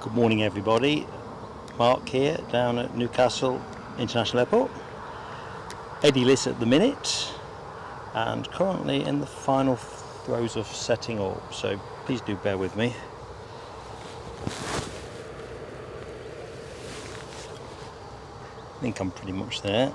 Good morning everybody, Mark here down at Newcastle International Airport. Eddie-less at the minute and currently in the final throes of setting up, so please do bear with me. I think I'm pretty much there.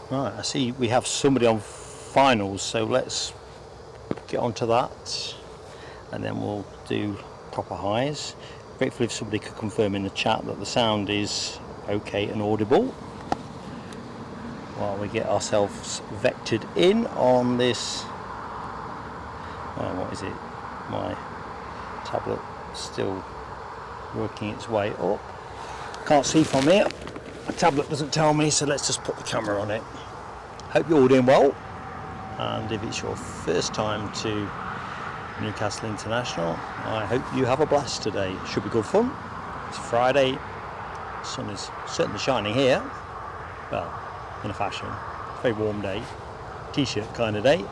Right, I see we have somebody on finals, so let's get onto that and then we'll do proper highs. Grateful if somebody could confirm in the chat that the sound is okay and audible while we get ourselves vectored in on this. What is it? My tablet still working its way up. Can't see from here. My tablet doesn't tell me, so let's just put the camera on it. Hope you're all doing well, and if it's your first time to Newcastle International, I hope you have a blast today. Should be good fun. It's Friday, the sun is certainly shining here, well, in a fashion. It's a very warm day, t-shirt kind of day.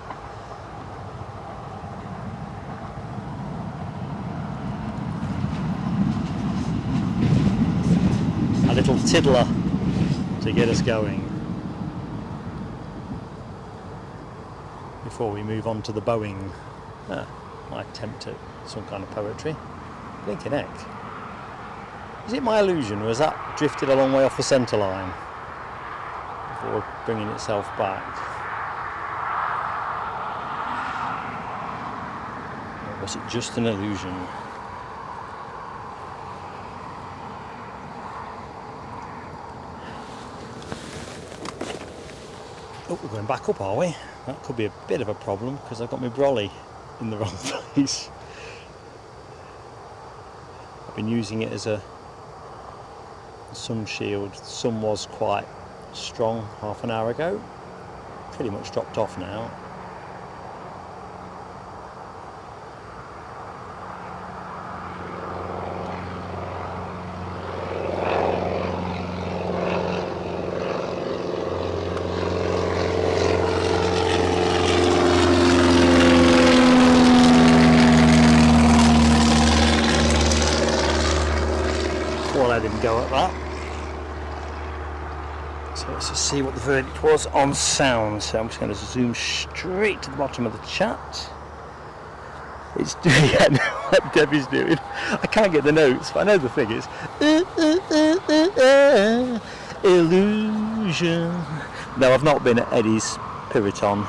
A little tiddler to get us going before we move on to the Boeing. My attempt at some kind of poetry. Blinking heck. Is it my illusion, or has that drifted a long way off the centre line before bringing itself back? Or was it just an illusion? Oh, we're going back up, are we? That could be a bit of a problem because I've got my brolly in the wrong place. I've been using it as a sun shield. The sun was quite strong half an hour ago. Pretty much dropped off now. Go at that. So let's just see what the verdict was on sound. So I'm just going to zoom straight to the bottom of the chat. It's doing what Debbie's doing. I can't get the notes, but I know the figures. Illusion. No, I've not been at Eddie's Piriton.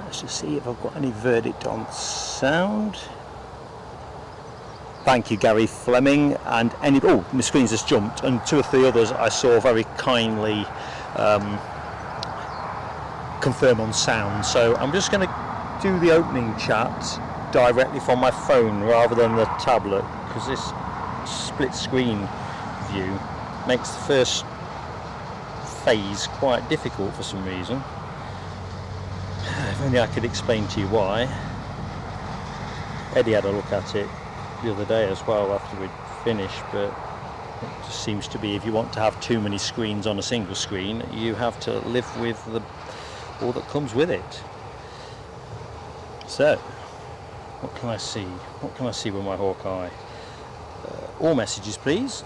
Let's just see if I've got any verdict on sound. Thank you, Gary Fleming, and any. Oh, my screen's just jumped, and 2 or 3 others I saw very kindly confirm on sound. So I'm just going to do the opening chat directly from my phone rather than the tablet, because this split screen view makes the first phase quite difficult for some reason. If only I could explain to you why. Eddie had a look at it the other day as well after we'd finished, but it just seems to be if you want to have too many screens on a single screen, you have to live with all that comes with it. So what can I see? What can I see with my Hawkeye? all messages, please.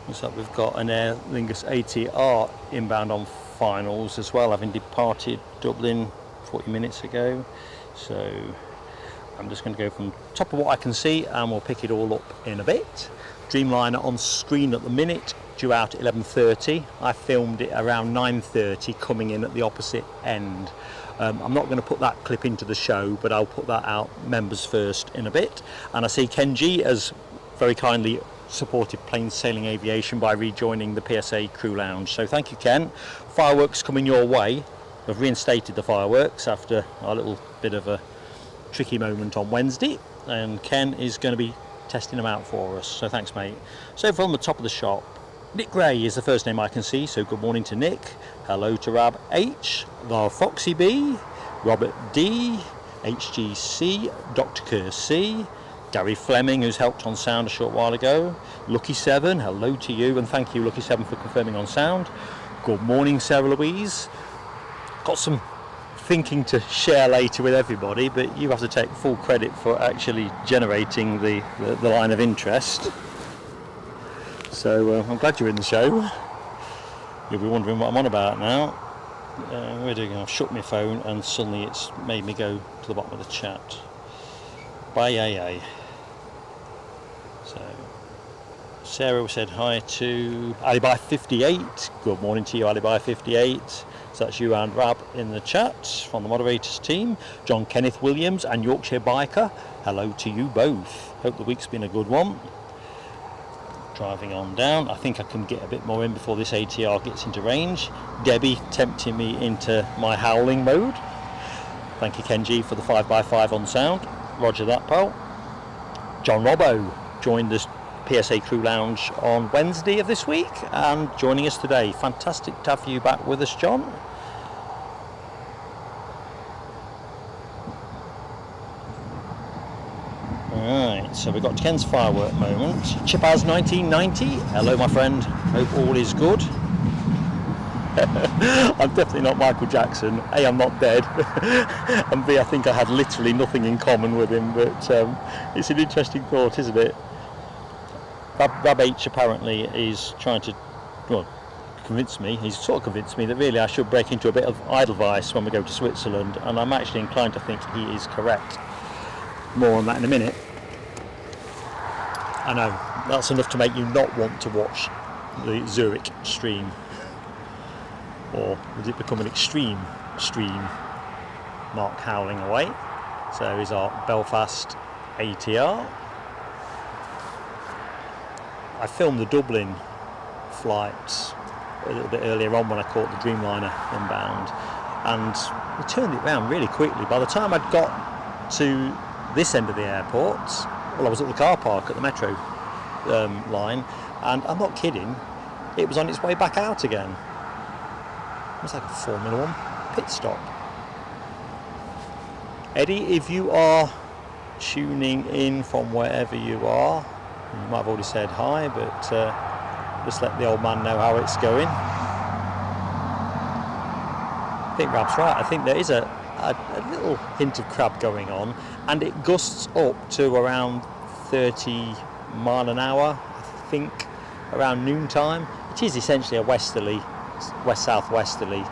Looks like we've got an Aer Lingus ATR inbound on finals as well, having departed Dublin 40 minutes ago. So I'm just going to go from top of what I can see and we'll pick it all up in a bit. Dreamliner on screen at the minute, due out at 11:30. I filmed it around 9:30 coming in at the opposite end. I'm not going to put that clip into the show, but I'll put that out members first in a bit. And I see Kenji has very kindly supported plain sailing aviation by rejoining the PSA crew lounge, so thank you, Ken. Fireworks coming your way. We've reinstated the fireworks after a little bit of a tricky moment on Wednesday, and Ken is going to be testing them out for us, so thanks, mate. So from the top of the shop, Nick Gray is the first name I can see, so good morning to Nick. Hello to Rab H, the Foxy B, Robert D, HGC, Dr. Kerr C, Gary Fleming, who's helped on sound a short while ago. Lucky 7, hello to you, and thank you, Lucky 7, for confirming on sound. Good morning, Sarah Louise. Got some thinking to share later with everybody, but you have to take full credit for actually generating the line of interest. So I'm glad you're in the show. You'll be wondering what I'm on about now. We're doing. I've shut my phone and suddenly it's made me go to the bottom of the chat. Bye, AA. So Sarah said hi to Alibi58. Good morning to you, Alibi58. So that's you and Rab in the chat from the moderators team. John Kenneth Williams and Yorkshire Biker. Hello to you both. Hope the week's been a good one. Driving on down. I think I can get a bit more in before this ATR gets into range. Debbie tempting me into my howling mode. Thank you, Kenji, for the 5x5 on sound. Roger that, pal. John Robbo joined the PSA Crew Lounge on Wednesday of this week and joining us today. Fantastic to have you back with us, John. Alright, so we've got Ken's firework moment. Chipaz 1990. Hello, my friend. Hope all is good. I'm definitely not Michael Jackson. A, I'm not dead, and B, I think I had literally nothing in common with him, but it's an interesting thought, isn't it? Rab H apparently is trying to, well, convince me, he's sort of convinced me that really I should break into a bit of Edelweiss when we go to Switzerland, and I'm actually inclined to think he is correct. More on that in a minute. I know, that's enough to make you not want to watch the Zurich stream. Or would it become an extreme stream? Mark howling away. So here's our Belfast ATR. I filmed the Dublin flight a little bit earlier on when I caught the Dreamliner inbound, and we turned it around really quickly. By the time I'd got to this end of the airport, well, I was at the car park at the metro line, and I'm not kidding, it was on its way back out again. It was like a Formula 1 pit stop. Eddie, if you are tuning in from wherever you are, you might have already said hi, but just let the old man know how it's going. I think Rab's right. I think there is a little hint of crab going on, and it gusts up to around 30 mile an hour, I think, around noontime. It is essentially a westerly, west-southwesterly,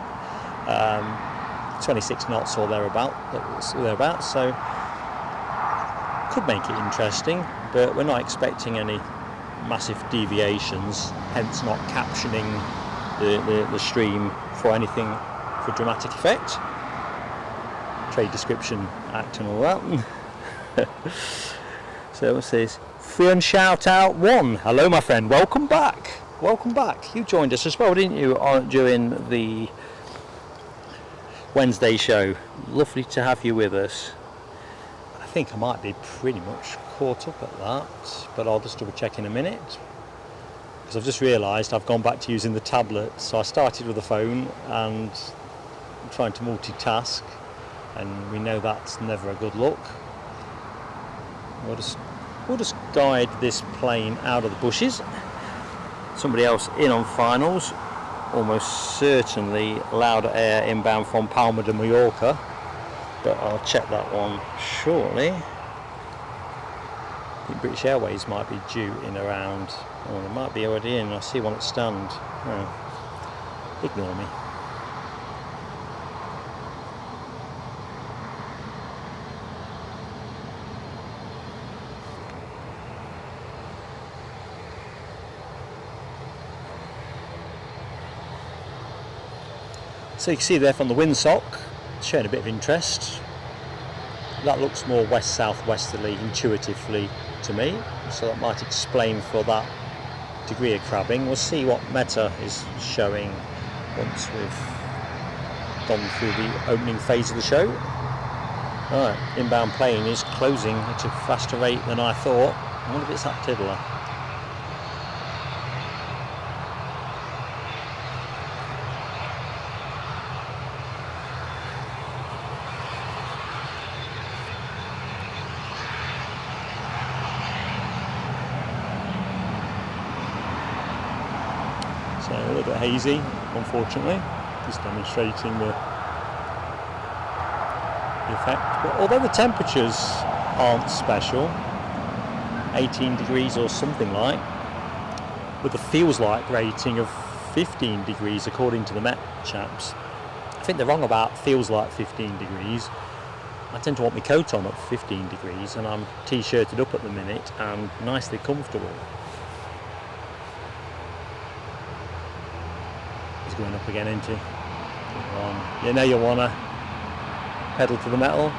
26 knots or thereabouts, so could make it interesting, but we're not expecting any massive deviations, hence not captioning the stream for anything for dramatic effect. Trade Description Act and all that. So what's this? Fern Shout Out 1. Hello, my friend. Welcome back. Welcome back. You joined us as well, didn't you, during the Wednesday show? Lovely to have you with us. I think I might be pretty much caught up at that, but I'll just double check in a minute, because I've just realised I've gone back to using the tablet. So I started with the phone and I'm trying to multitask, and we know that's never a good look. We'll just guide this plane out of the bushes. Somebody else in on finals, almost certainly Lauda Air inbound from Palma de Mallorca, but I'll check that one shortly. I think British Airways might be due in around, oh, they might be already in. I see one at stand. Oh, ignore me. So you can see there from the windsock, it's showing a bit of interest. That looks more west-southwesterly intuitively to me, so that might explain for that degree of crabbing. We'll see what Meta is showing once we've gone through the opening phase of the show. Alright, inbound plane is closing at a faster rate than I thought. I wonder if it's that tiddler. So a little bit hazy, unfortunately, just demonstrating the effect. But although the temperatures aren't special, 18 degrees or something like, with a feels like rating of 15 degrees according to the Met chaps. I think they're wrong about feels like 15 degrees. I tend to want my coat on at 15 degrees and I'm t-shirted up at the minute and nicely comfortable. Going up again, into you know you wanna pedal to the metal.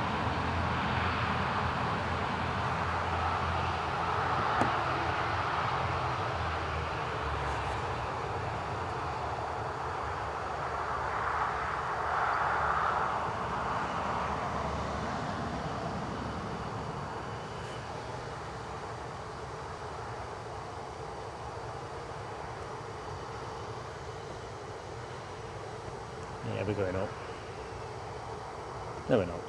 Yeah, we're going up. No, we're not.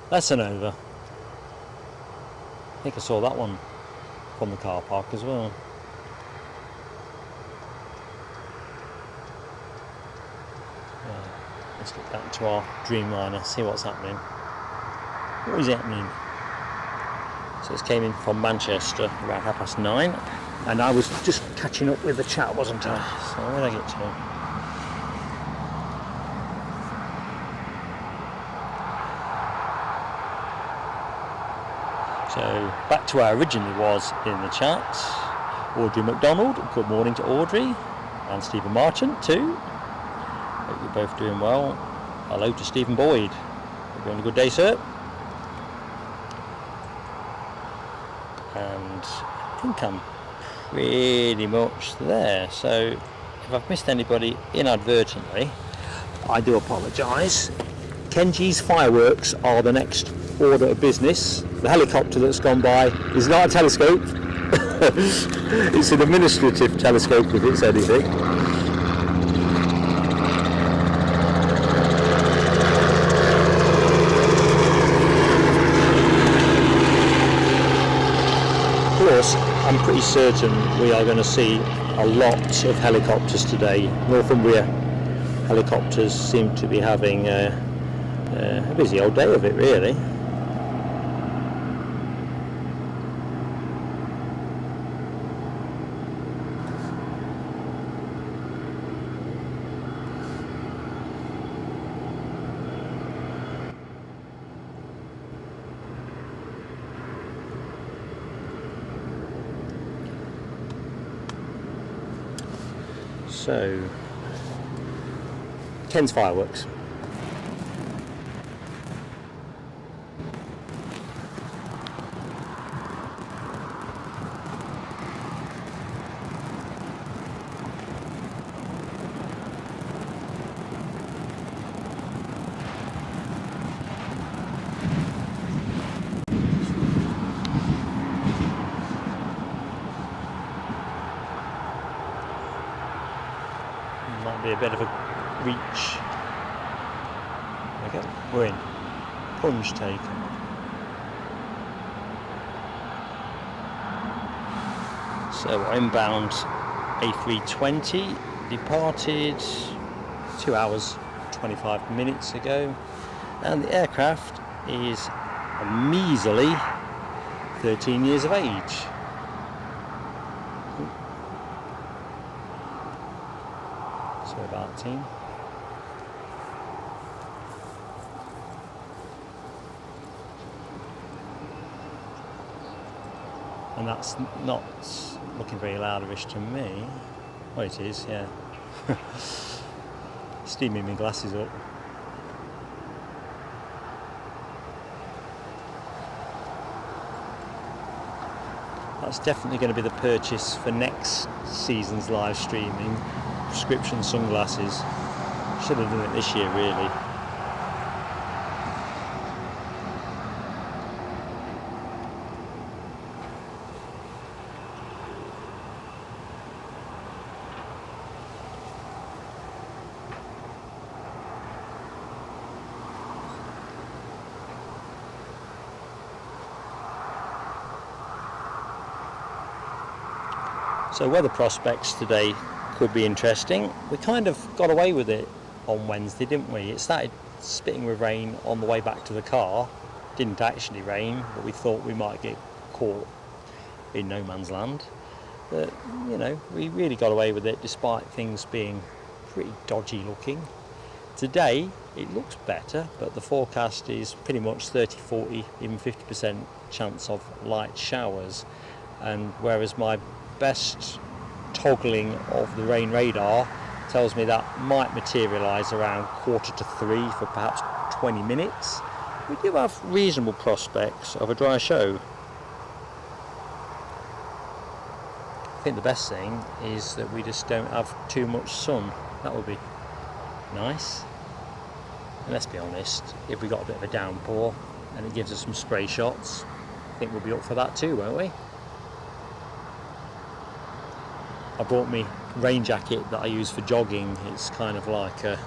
Less than over. I think I saw that one from the car park as well. Let's get back to our Dreamliner, see what's happening. What is happening? So this came in from Manchester around 9:30. And I was just catching up with the chat, wasn't I? So where did I get to? So back to where I originally was in the chat. Audrey McDonald, good morning to Audrey. And Stephen Marchant too. Hope you're both doing well. Hello to Stephen Boyd. Hope you're having a good day, sir. And I think I'm pretty much there, so if I've missed anybody inadvertently, I do apologise. Kenji's fireworks are the next order of business. The helicopter that's gone by is not a telescope, it's an administrative telescope if it's anything. Of course, I'm pretty certain we are going to see a lot of helicopters today. Northumbria helicopters seem to be having a busy old day of it, really. So, Ken's fireworks. Might be a bit of a reach. Okay, we're in. Plunge taken. So inbound A320 departed 2 hours 25 minutes ago, and the aircraft is a measly 13 years of age. Sorry about that, team. And that's not looking very louderish to me. Well, it is, yeah. Steaming my glasses up. That's definitely going to be the purchase for next season's live streaming. Prescription sunglasses. Should have done it this year, really. So weather prospects today could be interesting. We kind of got away with it on Wednesday, didn't we? It started spitting with rain on the way back to the car. Didn't actually rain, but we thought we might get caught in no man's land. But, you know, we really got away with it despite things being pretty dodgy looking. Today it looks better, but the forecast is pretty much 30, 40, even 50% chance of light showers. And whereas my best toggling of the rain radar tells me that might materialise around 2:45 for perhaps 20 minutes, we do have reasonable prospects of a dry show. I think the best thing is that we just don't have too much sun. That would be nice. And let's be honest, if we got a bit of a downpour and it gives us some spray shots, I think we'll be up for that too, won't we? I brought me rain jacket that I use for jogging. It's kind of like a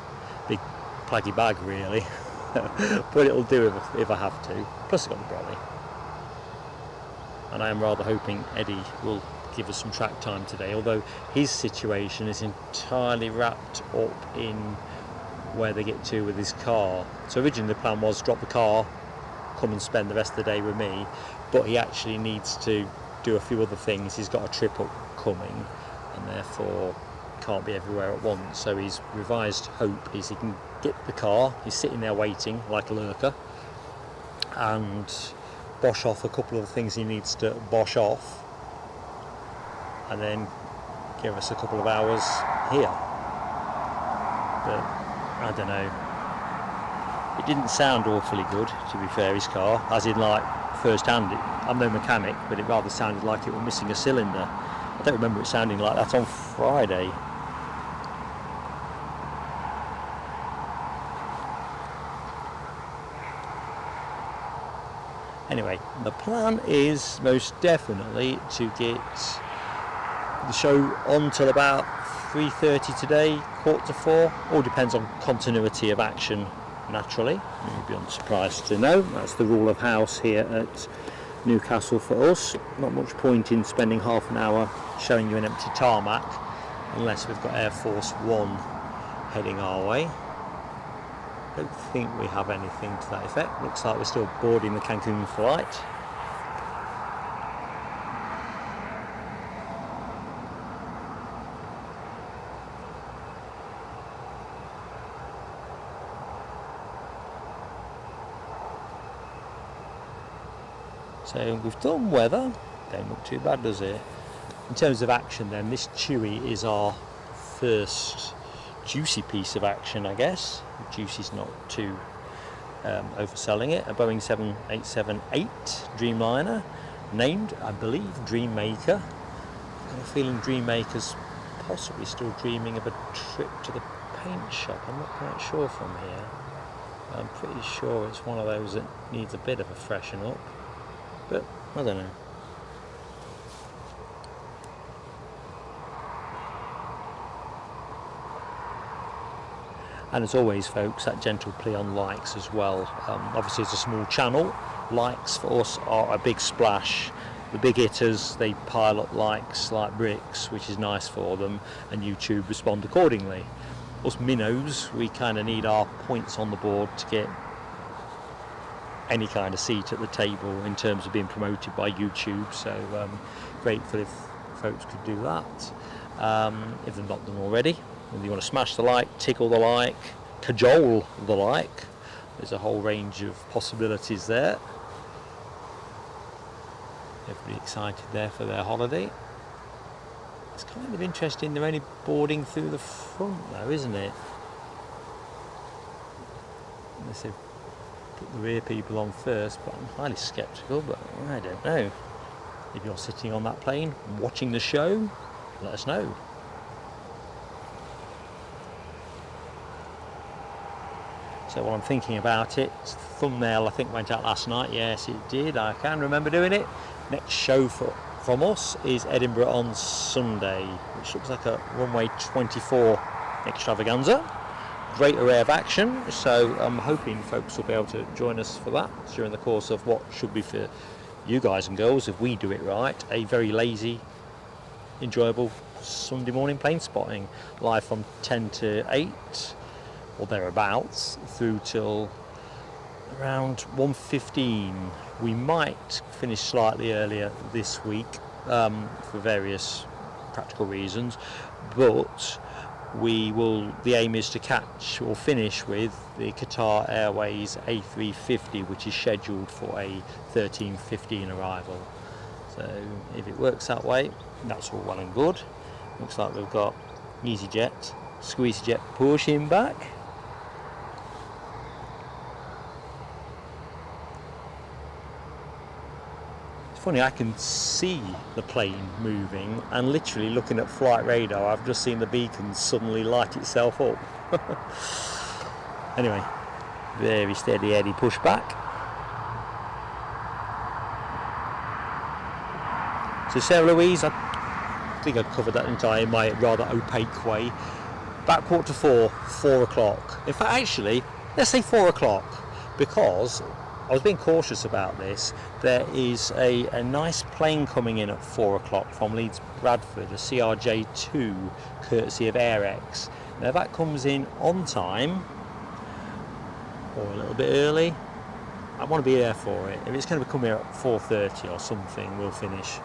big plaggy bag really, but it'll do if I have to. Plus I've got the brolly. And I am rather hoping Eddie will give us some track time today, although his situation is entirely wrapped up in where they get to with his car. So originally the plan was drop the car, come and spend the rest of the day with me, but he actually needs to do a few other things. He's got a trip up coming, and therefore can't be everywhere at once. So his revised hope is he can get the car, he's sitting there waiting like a lurker, and bosh off a couple of the things he needs to bosh off, and then give us a couple of hours here. But I don't know, it didn't sound awfully good, to be fair, his car, as in like first hand. I'm no mechanic, but it rather sounded like it was missing a cylinder. I don't remember it sounding like that on Friday. Anyway, the plan is most definitely to get the show on till about 3:30 today, 3:45. All depends on continuity of action, naturally. You'll be unsurprised to know that's the rule of house here at Newcastle for us. Not much point in spending half an hour showing you an empty tarmac unless we've got Air Force One heading our way. Don't think we have anything to that effect. Looks like we're still boarding the Cancun flight. So we've done weather, don't look too bad, does it? In terms of action then, this Chewy is our first juicy piece of action, I guess. Juicy's not too overselling it. A Boeing 787-8 Dreamliner, named, I believe, Dreammaker. I've got a feeling Dreammaker's possibly still dreaming of a trip to the paint shop. I'm not quite sure from here. I'm pretty sure it's one of those that needs a bit of a freshen up. But I don't know. And as always, folks, that gentle plea on likes as well. Obviously, it's a small channel. Likes for us are a big splash. The big hitters, they pile up likes like bricks, which is nice for them, and YouTube respond accordingly. Us minnows, we kind of need our points on the board to get any kind of seat at the table in terms of being promoted by YouTube. So grateful if folks could do that. If they've not done already, if you want to smash the like, tickle the like, cajole the like, there's a whole range of possibilities there. Everybody excited there for their holiday. It's kind of interesting, they're only boarding through the front though, isn't it? Unless they've put the rear people on first, but I'm highly sceptical, but I don't know. If you're sitting on that plane watching the show, let us know. So while I'm thinking about it, the thumbnail I think went out last night. Yes, it did. I can remember doing it. Next show from us is Edinburgh on Sunday, which looks like a runway 24 extravaganza. Great array of action, so I'm hoping folks will be able to join us for that during the course of what should be, for you guys and girls, if we do it right, a very lazy, enjoyable Sunday morning plane spotting, live from 10 to 8 or thereabouts through till around 1:15. We might finish slightly earlier this week for various practical reasons, but the aim is to catch or finish with the Qatar Airways A350, which is scheduled for a 13:15 arrival. So if it works that way, that's all well and good. Looks like we've got EasyJet, SqueezyJet pushing back. Funny, I can see the plane moving, and literally looking at flight radar, I've just seen the beacon suddenly light itself up. Anyway, very steady Eddie push back. So Sarah Louise, I think I covered that entire in my rather opaque way. About 3:45, 4 o'clock. In fact, actually, let's say 4 o'clock, because I was being cautious about this. There is a nice plane coming in at 4 o'clock from Leeds Bradford, a CRJ2, courtesy of AirX. Now if that comes in on time, or a little bit early, I want to be there for it. If it's going to come here at 4:30 or something, we'll finish.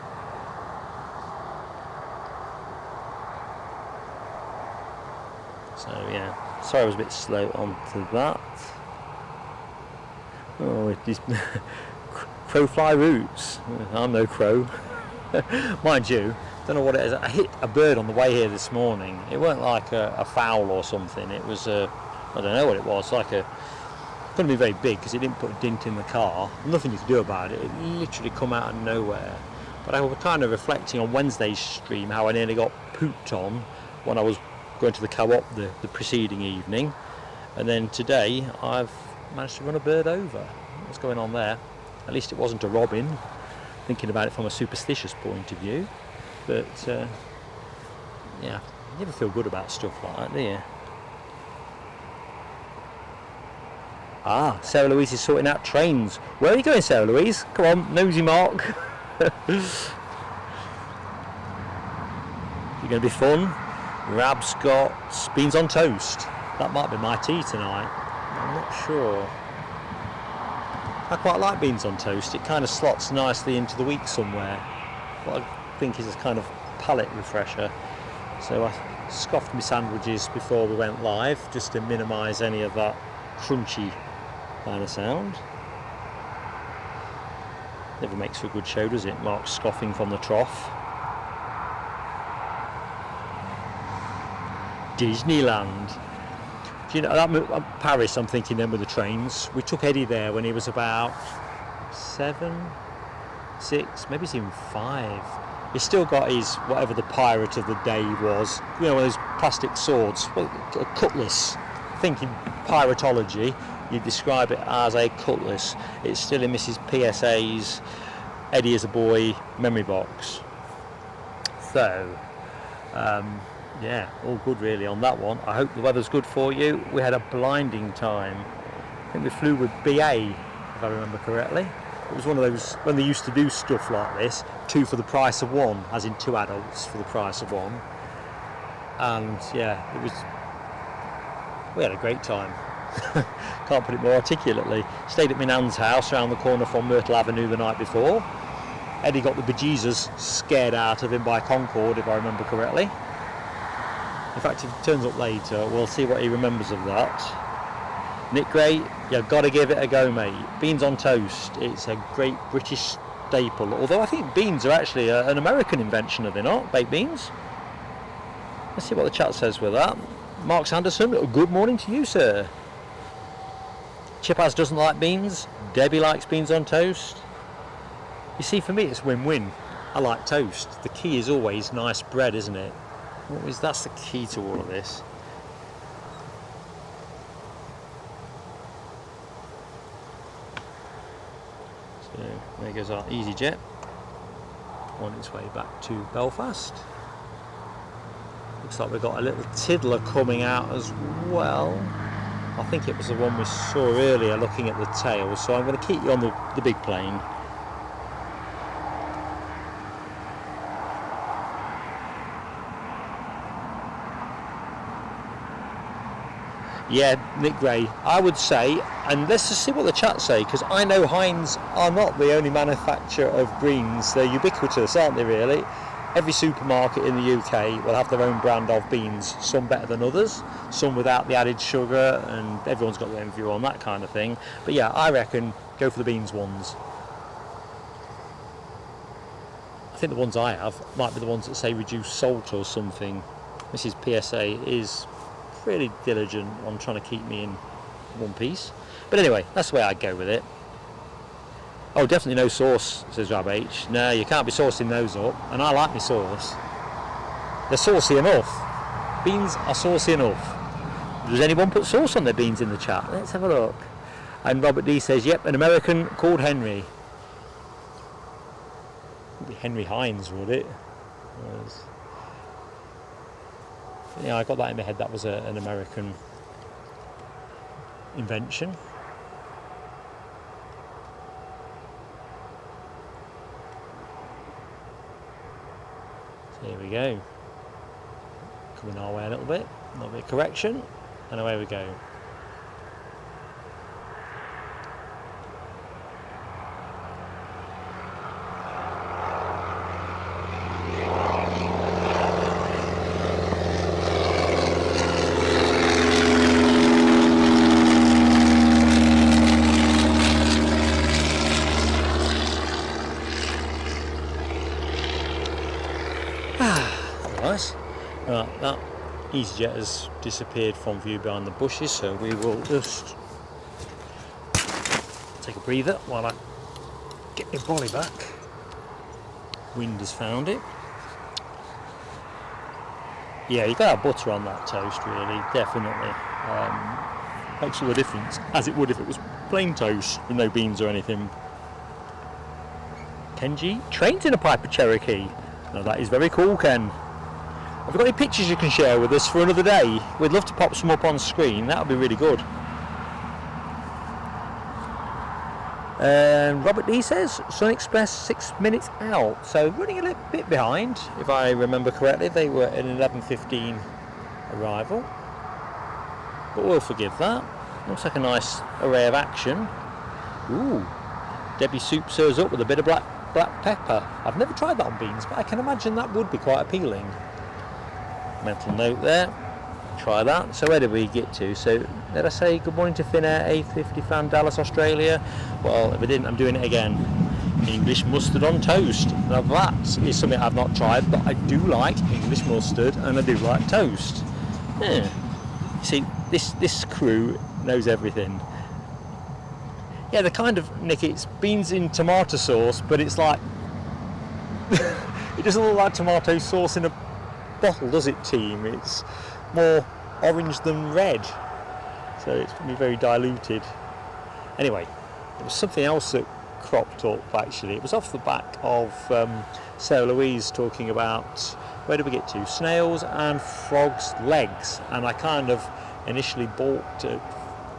So yeah, sorry I was a bit slow onto that. Oh, these crow fly routes. I'm no crow. Mind you, don't know what it is. I hit a bird on the way here this morning. It weren't like a fowl or something. It was I don't know what it was. Like couldn't be very big because it didn't put a dent in the car. Nothing you could do about it. It literally come out of nowhere. But I was kind of reflecting on Wednesday's stream how I nearly got pooped on when I was going to the co-op the preceding evening, and then today I've managed to run a bird over. What's going on there? At least it wasn't a robin, thinking about it from a superstitious point of view. But yeah, you never feel good about stuff like that, do you? Ah, Sarah Louise is sorting out trains. Where are you going, Sarah Louise? Come on, nosy Mark. It's going to be fun. Rab's got beans on toast. That might be my tea tonight. I'm not sure. I quite like beans on toast. It kind of slots nicely into the week somewhere. What I think is a kind of palate refresher. So I scoffed my sandwiches before we went live, just to minimise any of that crunchy kind of sound. Never makes for a good show, does it? Mark scoffing from the trough. Disneyland. Do you know that Paris? I'm thinking then with the trains. We took Eddie there when he was about 7, 6, maybe it's even 5. He's still got his whatever the pirate of the day was. You know, those plastic swords, well, a cutlass. Thinking piratology, you describe it as a cutlass. It's still in Mrs. PSA's Eddie as a boy memory box. So. Yeah, all good really on that one. I hope the weather's good for you. We had a blinding time. I think we flew with BA, if I remember correctly. It was one of those, when they used to do stuff like this, 2 for the price of 1, as in 2 adults for the price of 1. And yeah, we had a great time. Can't put it more articulately. Stayed at my nan's house around the corner from Myrtle Avenue the night before. Eddie got the bejesus scared out of him by Concorde, if I remember correctly. In fact, if he turns up later, we'll see what he remembers of that. Nick Gray, you've got to give it a go, mate. Beans on toast, it's a great British staple. Although I think beans are actually an American invention, are they not? Baked beans? Let's see what the chat says with that. Mark Sanderson, good morning to you, sir. Chipaz doesn't like beans. Debbie likes beans on toast. You see, for me it's win-win. I like toast. The key is always nice bread, isn't it? That's the key to all of this. So there goes our EasyJet on its way back to Belfast. Looks like we've got a little tiddler coming out as well. I think it was the one we saw earlier looking at the tail, so I'm going to keep you on the big plane. Yeah, Nick Gray, I would say, and let's just see what the chat say, because I know Heinz are not the only manufacturer of greens. They're ubiquitous, aren't they, really? Every supermarket in the UK will have their own brand of beans, some better than others, some without the added sugar, and everyone's got their own view on that kind of thing. But yeah, I reckon go for the beans ones. I think the ones I have might be the ones that say reduce salt or something. Mrs. PSA is pretty diligent on trying to keep me in one piece. But anyway, that's the way I'd go with it. Oh, definitely no sauce, says Rab H. No, you can't be saucing those up. And I like my sauce. They're saucy enough. Beans are saucy enough. Does anyone put sauce on their beans in the chat? Let's have a look. And Robert D says, yep, an American called Henry. Would be Henry Heinz, would it? Yeah, I got that in my head. That was an American invention. So here we go. Coming our way a little bit of correction, and away we go. Right, that EasyJet has disappeared from view behind the bushes, so we will just take a breather while I get my brolly back. Wind has found it. Yeah, you've got to have butter on that toast, really, definitely. Makes all the difference, as it would if it was plain toast with no beans or anything. Kenji, trains in a Piper Cherokee. Now that is very cool, Ken. Have you got any pictures you can share with us for another day? We'd love to pop some up on screen, that would be really good. Robert D says, Sun Express 6 minutes out, so running a little bit behind, if I remember correctly. They were at an 11:15 arrival, but we'll forgive that. Looks like a nice array of action. Ooh, Debbie Soup serves up with a bit of black pepper. I've never tried that on beans, but I can imagine that would be quite appealing. Mental note there, try that. So where did we get to? So did I say good morning to Finnair A50 fan Dallas, Australia? Well, if I didn't, I'm doing it again. English mustard on toast. Now that is something I've not tried, but I do like English mustard and I do like toast. Yeah. See, this crew knows everything. Yeah, the kind of, Nick, it's beans in tomato sauce, but it's like it doesn't look like tomato sauce in a bottle, does it, team? It's more orange than red, so it's going to be very diluted. Anyway, there was something else that cropped up, actually. It was off the back of Sarah Louise talking about, where did we get to? Snails and frogs' legs, and I kind of initially balked at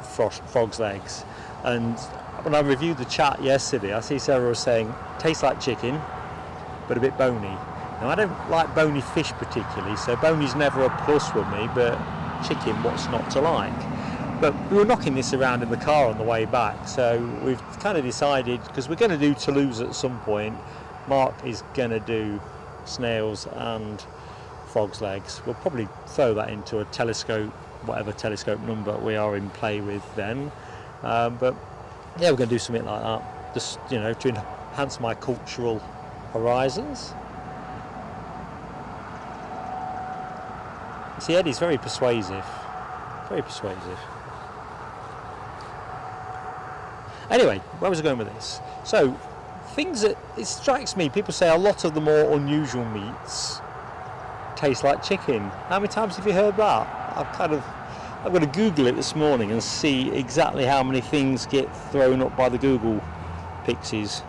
frogs' legs, and when I reviewed the chat yesterday, I see Sarah was saying tastes like chicken but a bit bony. Now, I don't like bony fish particularly, so bony's never a plus with me, but chicken, what's not to like? But we were knocking this around in the car on the way back, so we've kind of decided, because we're going to do Toulouse at some point, Mark is going to do snails and frog's legs. We'll probably throw that into a telescope, whatever telescope number we are in play with then. But yeah, we're going to do something like that, just, you know, to enhance my cultural horizons. See, Eddie's very persuasive. Very persuasive. Anyway, where was I going with this? So, things that, it strikes me, people say a lot of the more unusual meats taste like chicken. How many times have you heard that? I'm going to Google it this morning and see exactly how many things get thrown up by the Google pixies.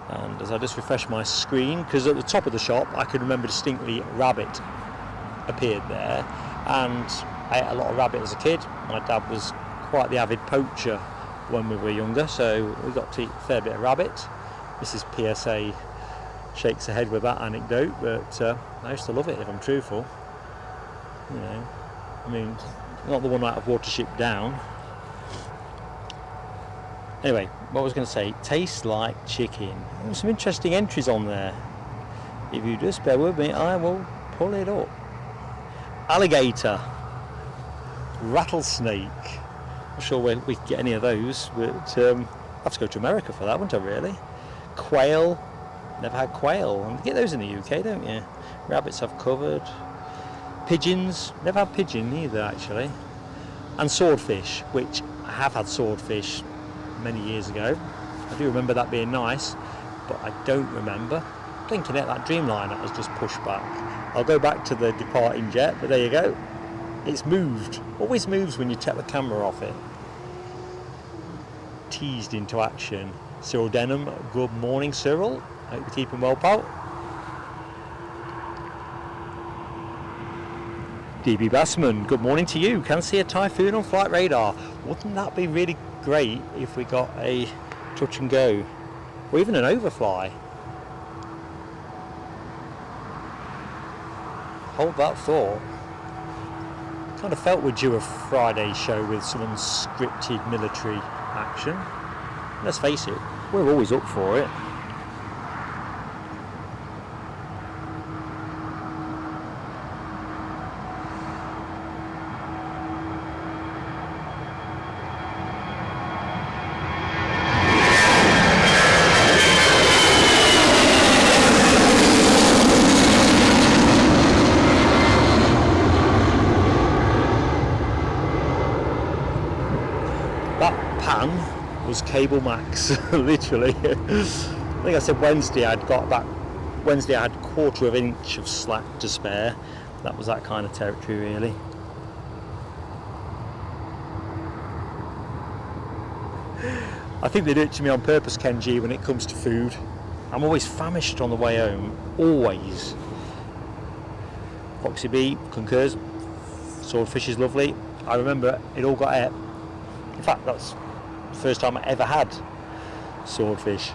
And as I just refresh my screen, because at the top of the shop I can remember distinctly rabbit appeared there, and I ate a lot of rabbit as a kid. My dad was quite the avid poacher when we were younger, so we got to eat a fair bit of rabbit. Mrs. PSA shakes her head with that anecdote, but I used to love it, if I'm truthful. You know, I mean, not the one out of Watership Down. Anyway, what I was going to say, tastes like chicken. There's some interesting entries on there. If you just bear with me, I will pull it up. Alligator, rattlesnake. Not sure where we can get any of those, but I have to go to America for that, wouldn't I, really? Quail, never had quail. You get those in the UK, don't you? Rabbits I've covered. Pigeons, never had pigeon either, actually. And swordfish, which I have had swordfish many years ago. I do remember that being nice, but I don't remember blinking it. That Dreamliner has just pushed back. I'll go back to the departing jet, but there you go. It's moved. Always moves when you take the camera off it. Teased into action. Cyril Denham, good morning, Cyril. Hope you're keeping well, pal. DB Bassman, good morning to you. Can see a typhoon on flight radar. Wouldn't that be really great if we got a touch and go, or even an overfly? Hold that thought. Kind of felt we'd do a Friday show with some unscripted military action. Let's face it, we're always up for it. Was Cable Max, literally. I think I said Wednesday I had a quarter of an inch of slack to spare. That was that kind of territory, really. I think they do it to me on purpose, Kenji, when it comes to food. I'm always famished on the way home, always. Foxy B concurs. Swordfish is lovely. I remember it all got ate. In fact, that's the first time I ever had swordfish.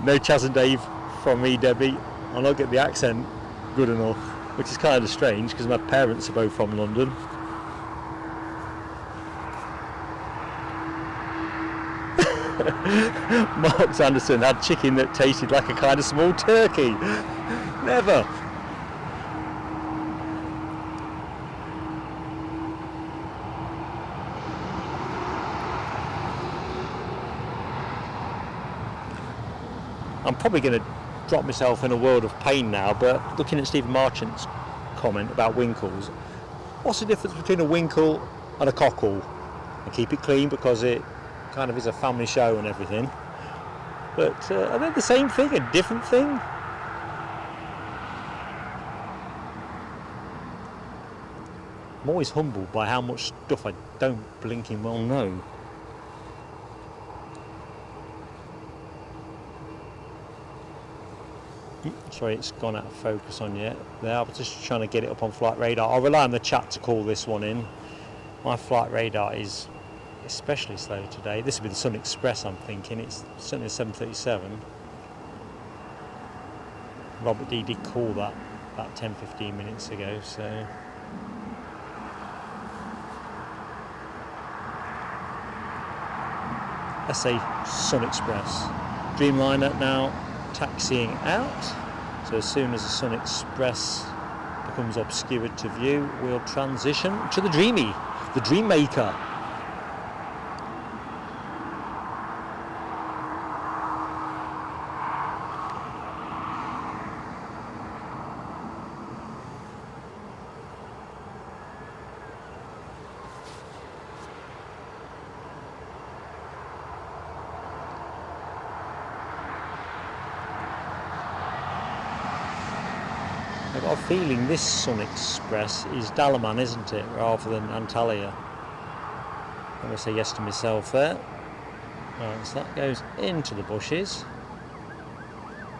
No Chaz and Dave from me, Debbie. I'll not get the accent good enough, which is kind of strange because my parents are both from London. Mark Sanderson had chicken that tasted like a kind of small turkey. Never. I'm probably going to drop myself in a world of pain now, but looking at Stephen Marchant's comment about winkles, what's the difference between a winkle and a cockle? I keep it clean because it kind of is a family show and everything, but are they the same thing, a different thing? I'm always humbled by how much stuff I don't blinking well know. Sorry, it's gone out of focus on yet. There, I was just trying to get it up on flight radar. I'll rely on the chat to call this one in. My flight radar is especially slow today. This will be the Sun Express, I'm thinking. It's certainly a 737. Robert D did call that about 10-15 minutes ago, so SA Sun Express. Dreamliner now taxiing out, so as soon as the Sun Express becomes obscured to view, we'll transition to the Dreamy, the Dreammaker. I've got a feeling this Sun Express is Dalaman, isn't it, rather than Antalya. I'm going to say yes to myself there. Right, so that goes into the bushes.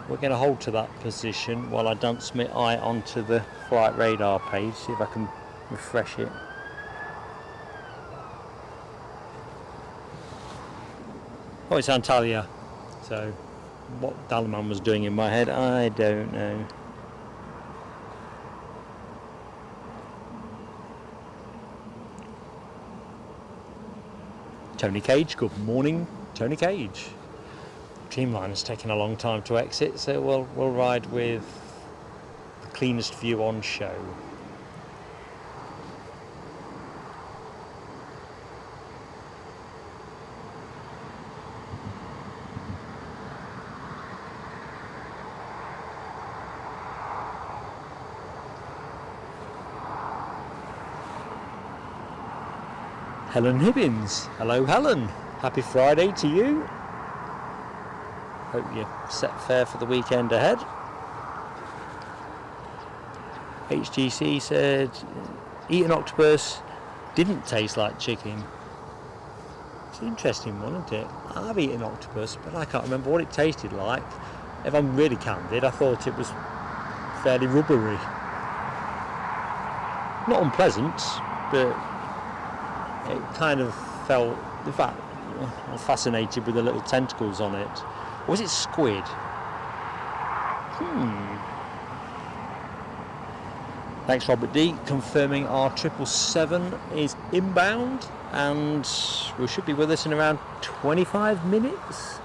We're going to hold to that position while I dance my eye onto the flight radar page, see if I can refresh it. Oh, it's Antalya. So what Dalaman was doing in my head, I don't know. Tony Cage, good morning, Tony Cage. Dreamliner's taken a long time to exit, so we'll ride with the cleanest view on show. Helen Hibbins. Hello Helen. Happy Friday to you. Hope you're set fair for the weekend ahead. HGC said eating octopus didn't taste like chicken. It's an interesting one, isn't it? I've eaten octopus, but I can't remember what it tasted like. If I'm really candid, I thought it was fairly rubbery. Not unpleasant, but it kind of felt, in fact, I'm fascinated with the little tentacles on it. Or was it squid? Thanks Robert D, confirming our 777 is inbound and we should be with us in around 25 minutes.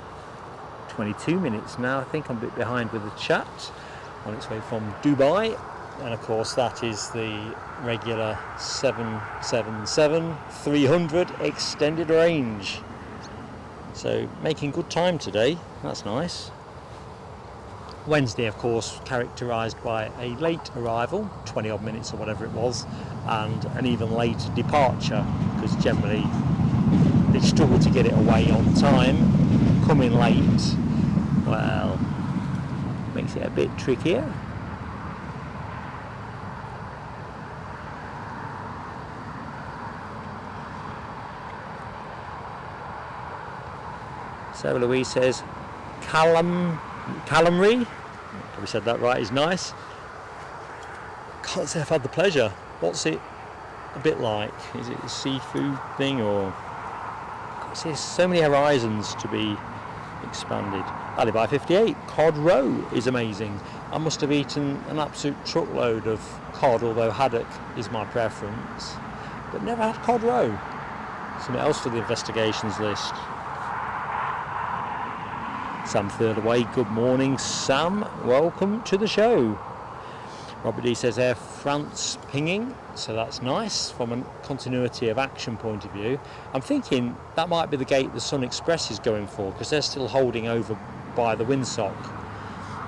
22 minutes now, I think I'm a bit behind with the chat. On its way from Dubai. And of course that is the regular 777-300 extended range. So making good time today, that's nice. Wednesday of course characterised by a late arrival, 20 odd minutes or whatever it was, and an even later departure, because generally they struggle to get it away on time. Coming late, well, makes it a bit trickier. Sarah Louise says calamari, probably said that right, is nice. Can't say I've had the pleasure. What's it a bit like? Is it a seafood thing or? There's so many horizons to be expanded. Alibi 58, cod roe is amazing. I must have eaten an absolute truckload of cod, although haddock is my preference, but never had cod roe. Something else for the investigations list. Sam Third Away, good morning Sam, welcome to the show. Robert D says Air France pinging, so that's nice from a continuity of action point of view. I'm thinking that might be the gate the Sun Express is going for, because they're still holding over by the windsock.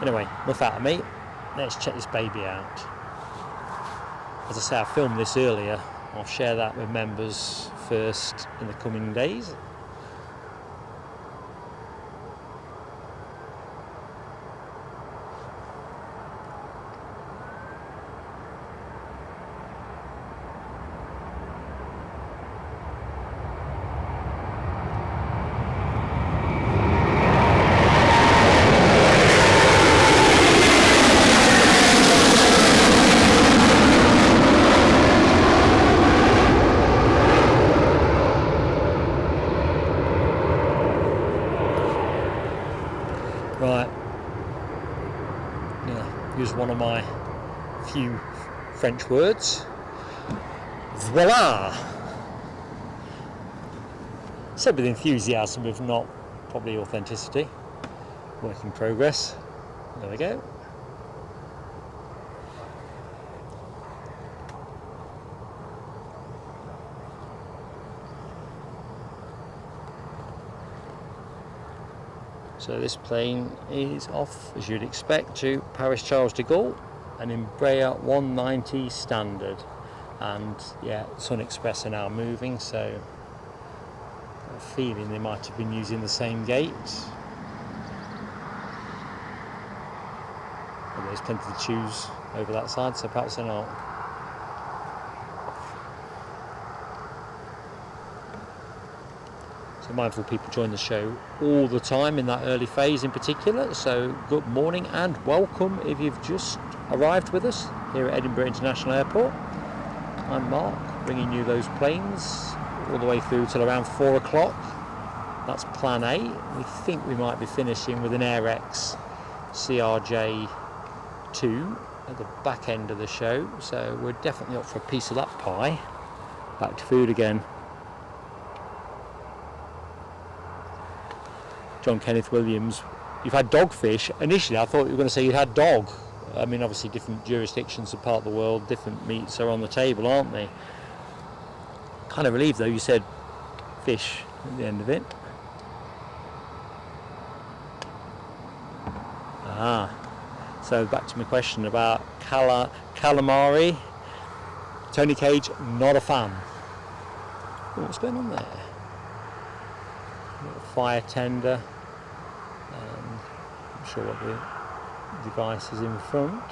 Anyway, enough out of me, let's check this baby out. As I say, I filmed this earlier, I'll share that with members first in the coming days. One of my few French words. Voila! Said with enthusiasm, if not probably authenticity. Work in progress. There we go. So this plane is off, as you'd expect, to Paris Charles de Gaulle, an Embraer 190 standard. And yeah, Sun Express are now moving, so I've got a feeling they might have been using the same gate. But there's plenty to choose over that side, so perhaps they're not. So mindful people join the show all the time in that early phase in particular, so good morning and welcome if you've just arrived with us here at Edinburgh International Airport. I'm Mark, bringing you those planes all the way through till around 4 o'clock. That's plan A. We think we might be finishing with an AirX CRJ2 at the back end of the show, so we're definitely up for a piece of that pie. Back to food again. John Kenneth Williams, you've had dogfish. Initially I thought you were going to say you'd had dog. I mean, obviously different jurisdictions and part of the world, different meats are on the table, aren't they? Kind of relieved though you said fish at the end of it. So back to my question about calamari. Tony Cage, not a fan. Oh, what's going on there? Fire tender. I'm sure what the device is in front.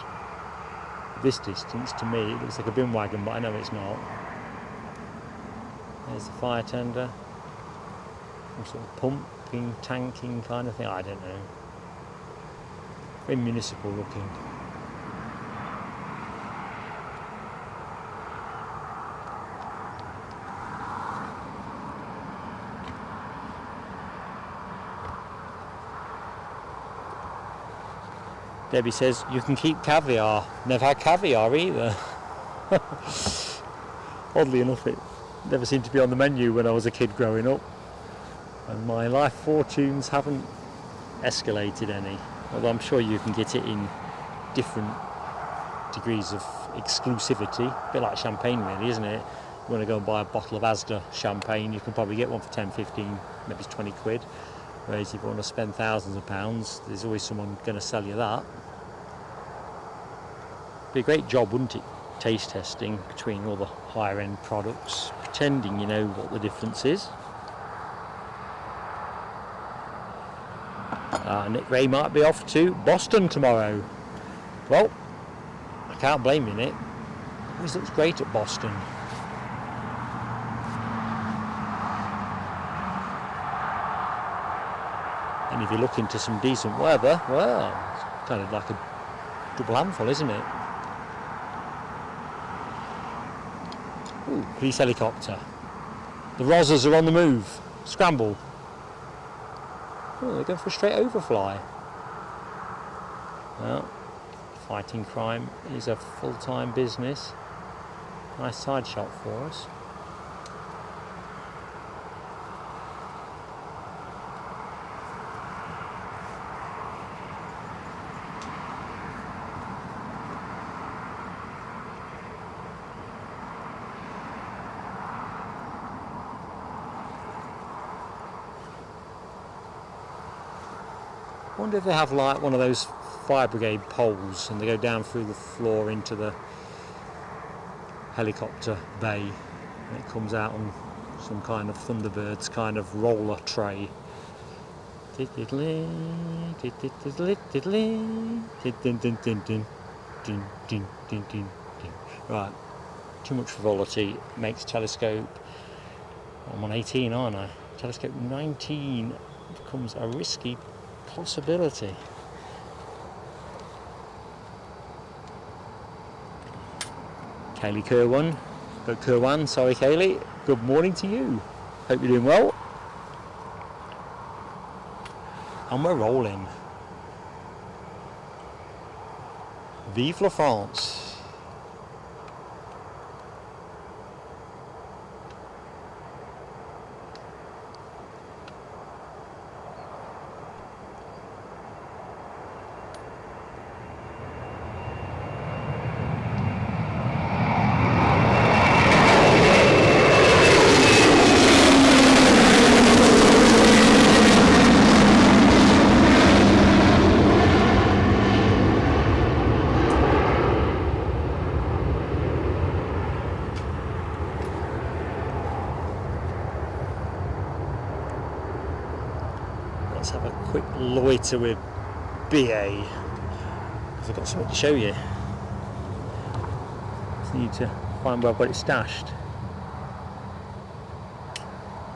This distance to me it looks like a bin wagon, but I know it's not. There's the fire tender. Some sort of pumping, tanking kind of thing, I don't know. Very municipal looking. Debbie says, you can keep caviar. Never had caviar either. Oddly enough, it never seemed to be on the menu when I was a kid growing up. And my life fortunes haven't escalated any. Although I'm sure you can get it in different degrees of exclusivity. A bit like champagne really, isn't it? You want to go and buy a bottle of Asda champagne, you can probably get one for 10, 15, maybe 20 quid. Whereas if you want to spend thousands of pounds, there's always someone going to sell you that. Be a great job, wouldn't it, taste testing between all the higher end products, pretending you know what the difference is. Nick Ray might be off to Boston tomorrow. Well, I can't blame you, Nick. Always looks great at Boston. And if you're looking to some decent weather, well, it's kind of like a double handful, isn't it? Ooh, police helicopter. The Rozzers are on the move. Scramble. Oh, they're going for a straight overfly. Well, fighting crime is a full-time business. Nice side shot for us. I wonder if they have like one of those fire brigade poles and they go down through the floor into the helicopter bay and it comes out on some kind of Thunderbird's kind of roller tray. Right, too much frivolity makes telescope, I'm on 18 aren't I? Telescope 19 becomes a risky possibility. Kaylee Kerwan, sorry Kaylee, good morning to you. Hope you're doing well. And we're rolling. Vive la France. have a quick loiter with BA, because I've got something to show you. Just need to find where I've got it stashed.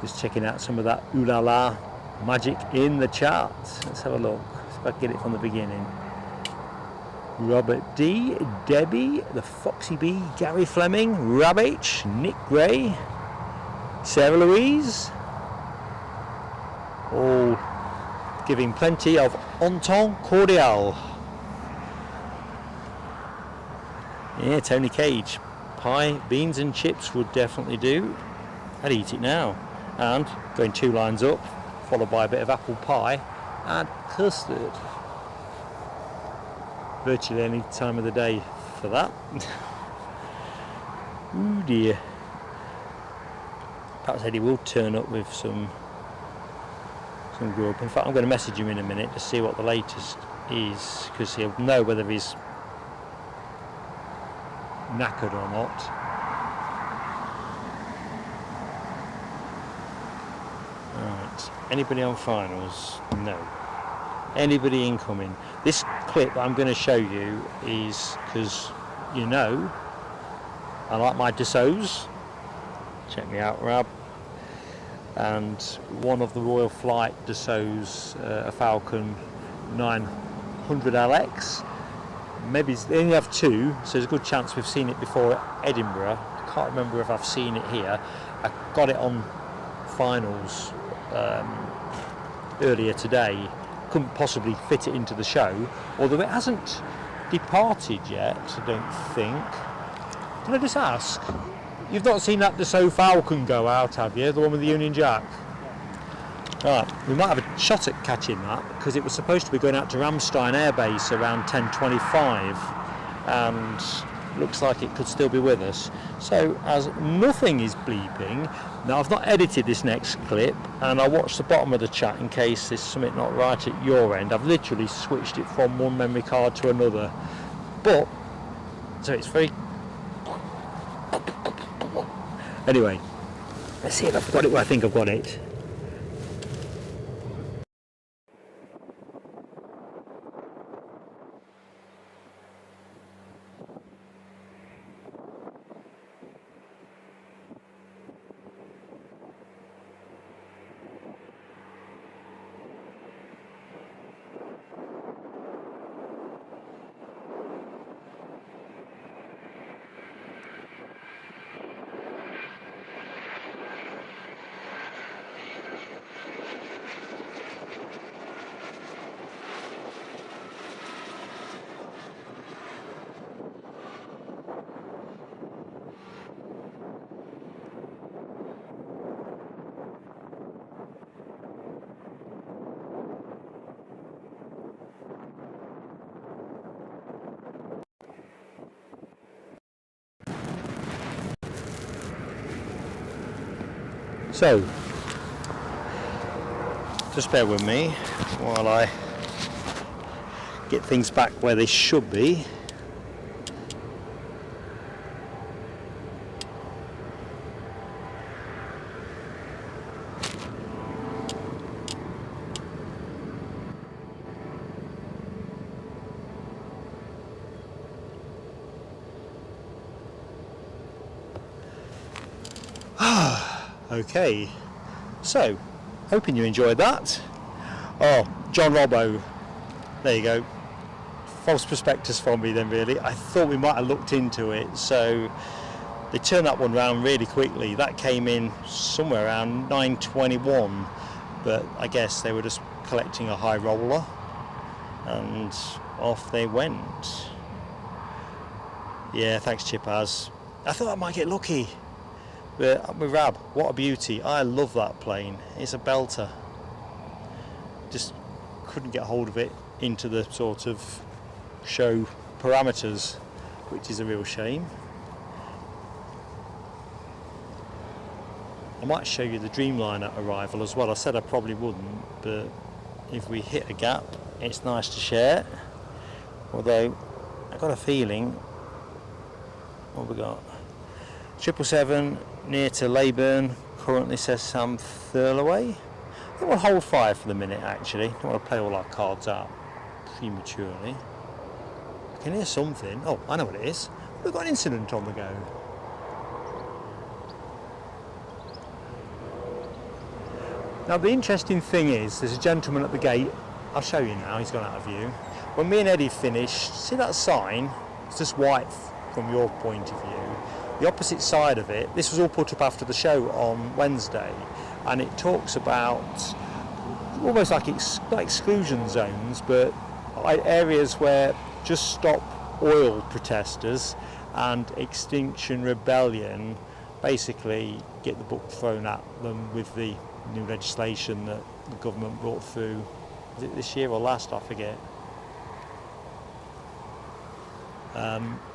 Just checking out some of that ooh la la magic in the charts. Let's have a look. See if I can get it from the beginning. Robert D, Debbie, the Foxy B, Gary Fleming, Rob H, Nick Gray, Sarah Louise, all giving plenty of entente cordial. Yeah, Tony Cage, pie, beans and chips would definitely do. I'd eat it now. And going 2 lines up, followed by a bit of apple pie and custard. Virtually any time of the day for that. Oh dear. Perhaps Eddie will turn up with some grub. In fact, I'm going to message him in a minute to see what the latest is, because he'll know whether he's knackered or not. Right. Anybody on finals? No. Anybody incoming? This clip that I'm going to show you is because, you know, I like my Dassaults. Check me out, Rab. And one of the Royal Flight Dassaults, a Falcon 900LX. Maybe they only have 2, so there's a good chance we've seen it before at Edinburgh. I can't remember if I've seen it here. I got it on finals earlier today. Couldn't possibly fit it into the show, although it hasn't departed yet, I don't think. Can I just ask, you've not seen that Dassault Falcon go out, have you? The one with the Union Jack? Right, we might have a shot at catching that, because it was supposed to be going out to Ramstein Air Base around 10:25, and looks like it could still be with us. So, as nothing is bleeping, now I've not edited this next clip, and I watched the bottom of the chat in case there's something not right at your end. I've literally switched it from one memory card to another. But, so it's very... Anyway, let's see if I've got it where I think I've got it. So, just bear with me while I get things back where they should be. Okay, so hoping you enjoyed that. Oh, John Robbo, there you go. False prospectus from me then, really. I thought we might have looked into it, so they turned that one round really quickly. That came in somewhere around 9:21, but I guess they were just collecting a high roller, and off they went. Yeah, thanks Chipaz. I thought I might get lucky. But with Rab, what a beauty. I love that plane. It's a belter. Just couldn't get hold of it into the sort of show parameters, which is a real shame. I might show you the Dreamliner arrival as well. I said I probably wouldn't, but if we hit a gap, it's nice to share. Although, I got a feeling, what have we got? 777 near to Leyburn, currently says Sam Thurlaway. I think we'll hold fire for the minute actually. Don't want to play all our cards out prematurely. I can hear something. Oh, I know what it is. We've got an incident on the go. Now the interesting thing is, there's a gentleman at the gate. I'll show you now, he's gone out of view. When me and Eddie finished, see that sign? It's just white from your point of view. The opposite side of it, this was all put up after the show on Wednesday, and it talks about almost like not exclusion zones, but areas where Just Stop Oil protesters and Extinction Rebellion basically get the book thrown at them with the new legislation that the government brought through. Was it this year or last? I forget.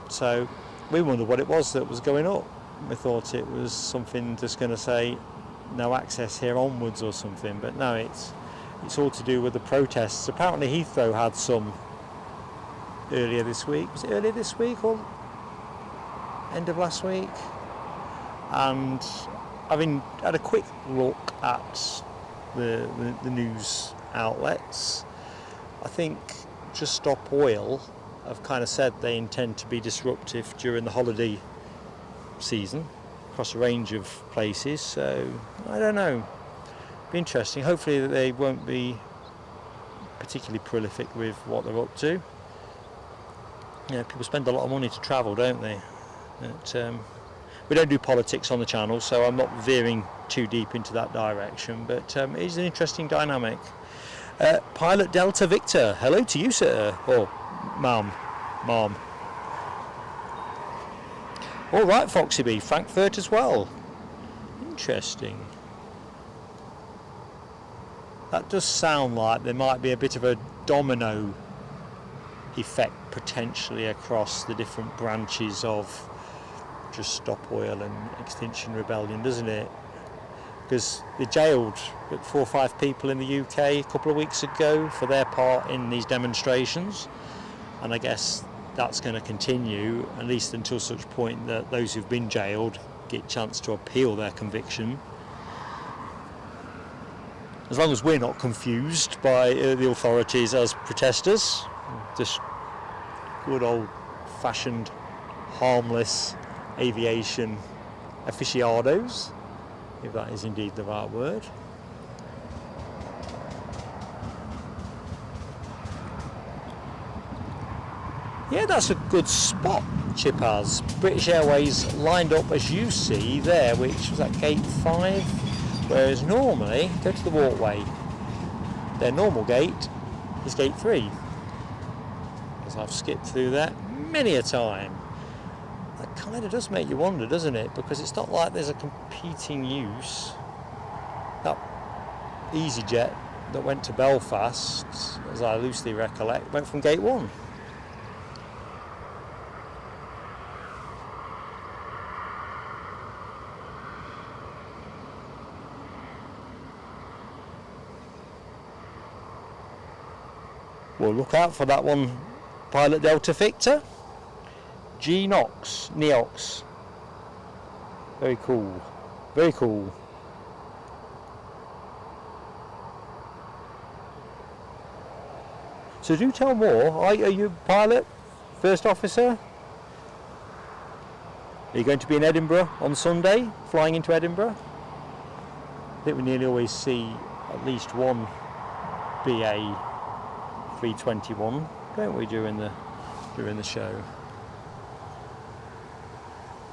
So we wondered what it was that was going up. We thought it was something just going to say no access here onwards or something, but no, it's all to do with the protests. Apparently Heathrow had some earlier this week. Was it earlier this week or end of last week? And having had a quick look at the news outlets, I think Just Stop Oil have kind of said they intend to be disruptive during the holiday season across a range of places, so I don't know. Be interesting. Hopefully they won't be particularly prolific with what they're up to. Yeah, people spend a lot of money to travel, don't they? But, we don't do politics on the channel, so I'm not veering too deep into that direction, but it is an interesting dynamic. Pilot Delta Victor, hello to you, sir. Or ma'am. All right, Foxy B, Frankfurt as well. Interesting. That does sound like there might be a bit of a domino effect potentially across the different branches of Just Stop Oil and Extinction Rebellion, doesn't it? Because they jailed 4 or 5 people in the UK a couple of weeks ago for their part in these demonstrations, and I guess that's going to continue at least until such point that those who've been jailed get a chance to appeal their conviction. As long as we're not confused by the authorities as protesters, just good old-fashioned, harmless aviation aficionados, if that is indeed the right word. Yeah, that's a good spot, Chipaz. British Airways lined up as you see there, which was at gate 5, whereas normally, go to the walkway, their normal gate is gate 3. As I've skipped through that many a time. That kind of does make you wonder, doesn't it? Because it's not like there's a competing use. That EasyJet that went to Belfast, as I loosely recollect, went from gate 1. Well, look out for that one, Pilot Delta Victor. Neox. Very cool. Very cool. So do tell more. Are you a pilot? First officer? Are you going to be in Edinburgh on Sunday? Flying into Edinburgh? I think we nearly always see at least one BA 321, don't we, during the show?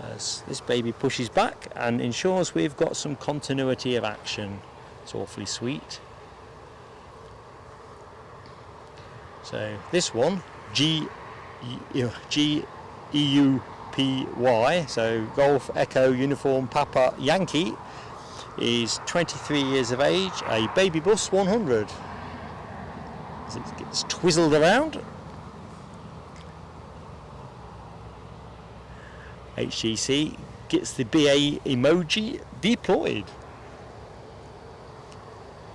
As this baby pushes back and ensures we've got some continuity of action. It's awfully sweet. So this one, GEUPY, so Golf Echo Uniform Papa Yankee, is 23 years of age, a baby bus 100. As it gets twizzled around. HGC gets the BA emoji deployed.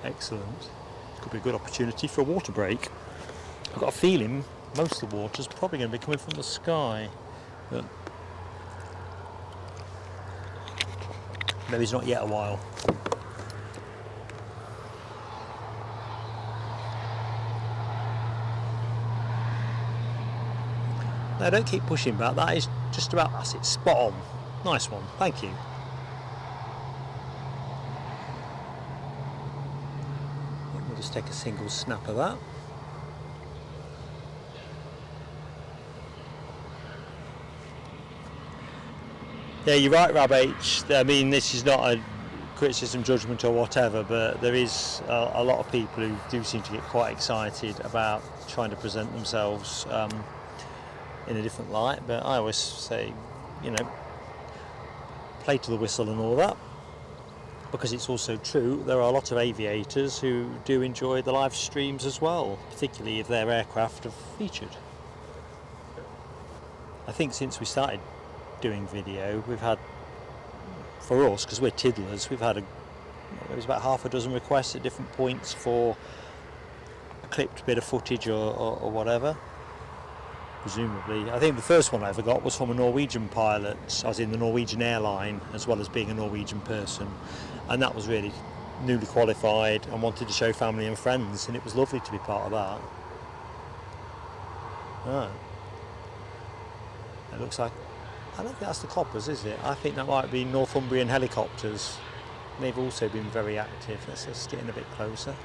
Excellent. Could be a good opportunity for a water break. I've got a feeling most of the water's probably going to be coming from the sky, but maybe it's not yet a while. No, don't keep pushing back. That is just about, that's it, spot on. Nice one, thank you. We'll just take a single snap of that. Yeah, you're right, Rab H. I mean, this is not a criticism, judgment or whatever, but there is a lot of people who do seem to get quite excited about trying to present themselves in a different light. But I always say, you know, play to the whistle and all that, because it's also true there are a lot of aviators who do enjoy the live streams as well, particularly if their aircraft have featured. I think since we started doing video, we've had, for us, because we're tiddlers, we've had there was about half a dozen requests at different points for a clipped bit of footage or whatever. Presumably, I think the first one I ever got was from a Norwegian pilot. I was in the Norwegian airline as well as being a Norwegian person, and that was really newly qualified and wanted to show family and friends, and it was lovely to be part of that. Ah. It looks like, I don't think that's the Coppers, is it? I think that might be Northumbrian helicopters. They've also been very active. Let's just get in a bit closer.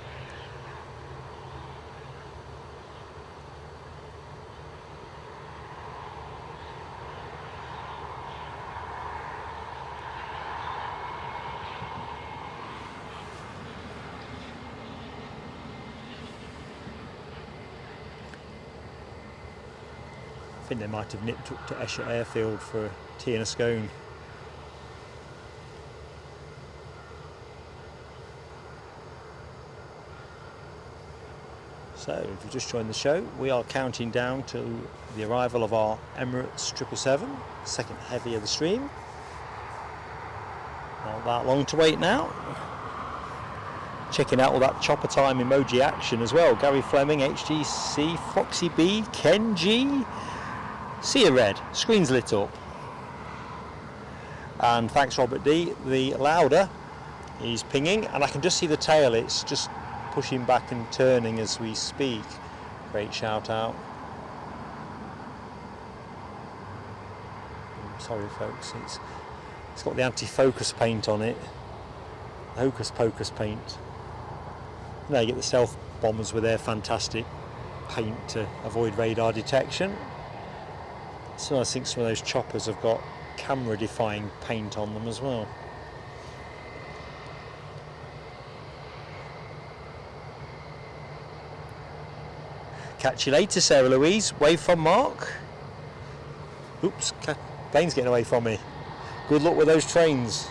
I think they might have nipped up to Esher Airfield for a tea and a scone. So, if you just joined the show, we are counting down to the arrival of our Emirates 777, second heavy of the stream. Not that long to wait now. Checking out all that chopper time emoji action as well. Gary Fleming, HGC, Foxy B, Ken G. See you, Red. Screen's lit up. And thanks, Robert D. The Lauda is pinging, and I can just see the tail. It's just pushing back and turning as we speak. Great shout out. Sorry, folks. It's got the anti-focus paint on it. Hocus pocus paint. Now you get the stealth bombers with their fantastic paint to avoid radar detection. So I think some of those choppers have got camera-defying paint on them as well. Catch you later, Sarah Louise. Wave from Mark. Oops, plane's getting away from me. Good luck with those trains.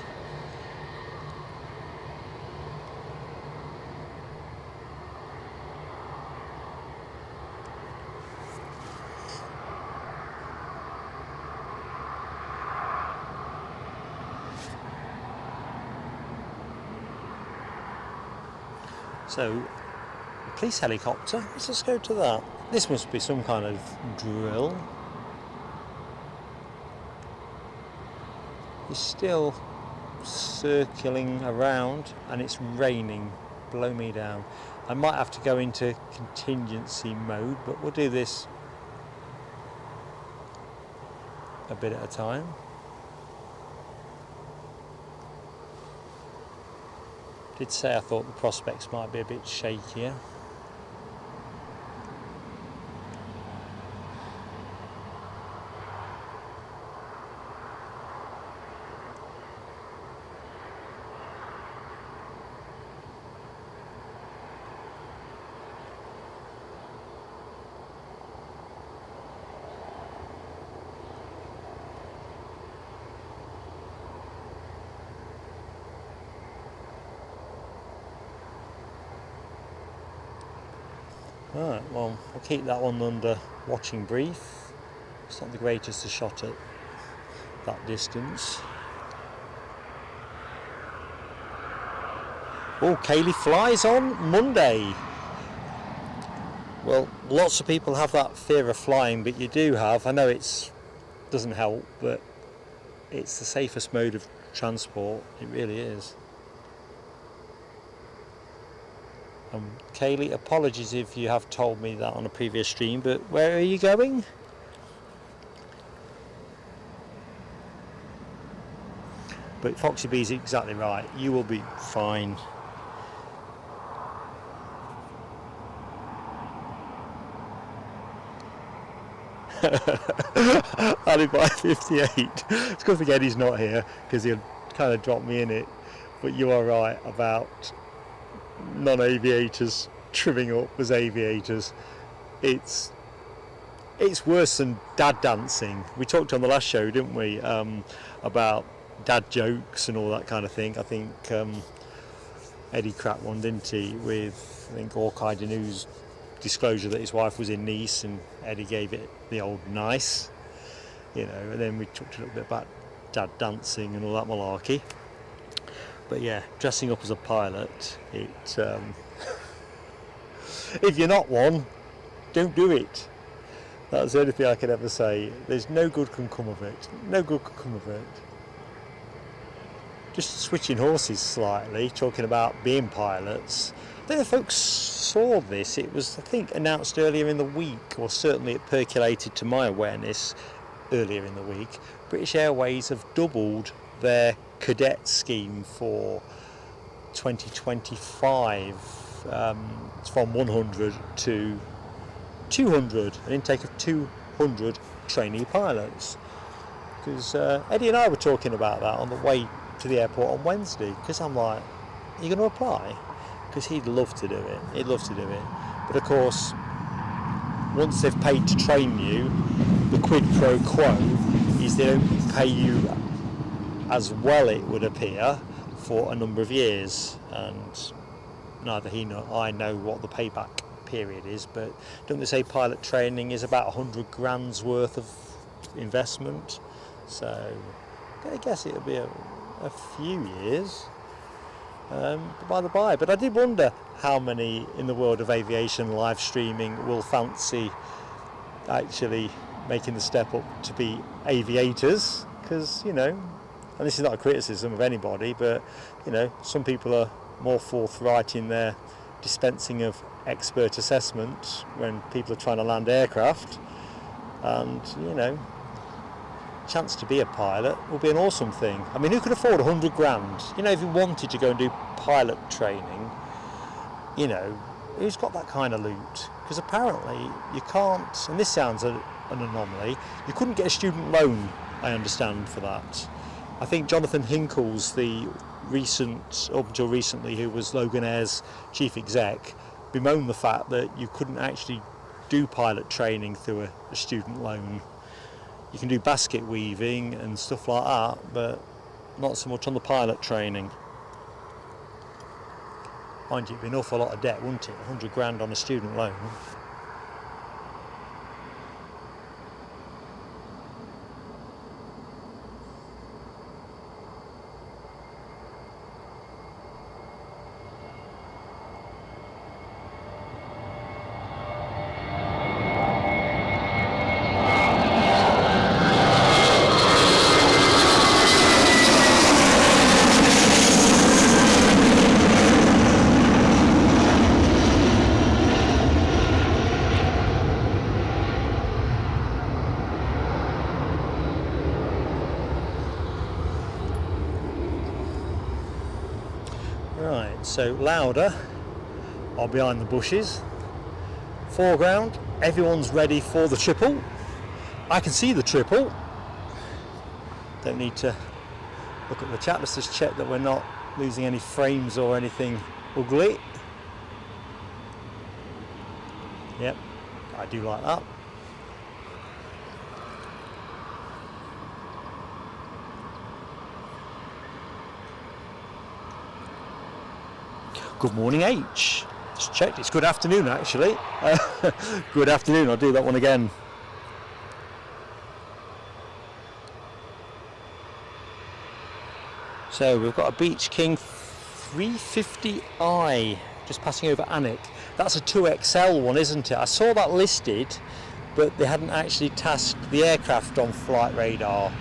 So, police helicopter, let's just go to that. This must be some kind of drill. It's still circling around and it's raining. Blow me down. I might have to go into contingency mode, but we'll do this a bit at a time. Did say I thought the prospects might be a bit shakier. Right, well, we'll keep that one under watching brief. It's not the greatest of shot at that distance. Oh, Kaylee flies on Monday. Well, lots of people have that fear of flying, but you do have, I know it doesn't help, but it's the safest mode of transport. It really is. Kaylee, apologies if you have told me that on a previous stream, but where are you going? But Foxy B's exactly right. You will be fine. Added by 58. It's good thing Eddie's not here because he'll kind of drop me in it. But you are right about non-aviators trimming up as aviators. It's worse than dad dancing. We talked on the last show, didn't we, about dad jokes and all that kind of thing. I think Eddie cracked one, didn't he, with, I think, Orkai Danu's disclosure that his wife was in Nice, and Eddie gave it the old nice, you know, and then we talked a little bit about dad dancing and all that malarkey. But yeah, dressing up as a pilot, if you're not one, don't do it. That's the only thing I can ever say. There's no good can come of it. No good can come of it. Just switching horses slightly, talking about being pilots. I don't know if folks saw this. It was, I think, announced earlier in the week, or certainly it percolated to my awareness earlier in the week. British Airways have doubled their cadet scheme for 2025. It's from 100 to 200, an intake of 200 trainee pilots. Because Eddie and I were talking about that on the way to the airport on Wednesday, because I'm like, are you going to apply? Because he'd love to do it. He'd love to do it. But of course, once they've paid to train you, the quid pro quo is they don't pay you as well, it would appear, for a number of years. And neither he nor I know what the payback period is, but don't they say pilot training is about 100 grand's worth of investment? So I guess it'll be a few years, by the by. But I did wonder how many in the world of aviation live streaming will fancy actually making the step up to be aviators, because, you know, and this is not a criticism of anybody, but, you know, some people are more forthright in their dispensing of expert assessment when people are trying to land aircraft, and, you know, chance to be a pilot will be an awesome thing. I mean, who could afford 100 grand? You know, if you wanted to go and do pilot training, you know, who's got that kind of loot? Because apparently you can't, and this sounds an anomaly, you couldn't get a student loan, I understand, for that. I think Jonathan Hinkle's the recent, up until recently, who was Logan Air's chief exec, bemoaned the fact that you couldn't actually do pilot training through a student loan. You can do basket weaving and stuff like that, but not so much on the pilot training. Mind you, it'd be an awful lot of debt, wouldn't it? 100 grand on a student loan. So Lauda are behind the bushes. Foreground, everyone's ready for the triple. I can see the triple. Don't need to look at the chat. Let's just check that we're not losing any frames or anything ugly. Yep, I do like that. Good morning, H. Just checked. It's good afternoon, actually. Good afternoon. I'll do that one again. So we've got a Beach King 350i just passing over Alnwick. That's a 2XL one, isn't it? I saw that listed, but they hadn't actually tasked the aircraft on flight radar.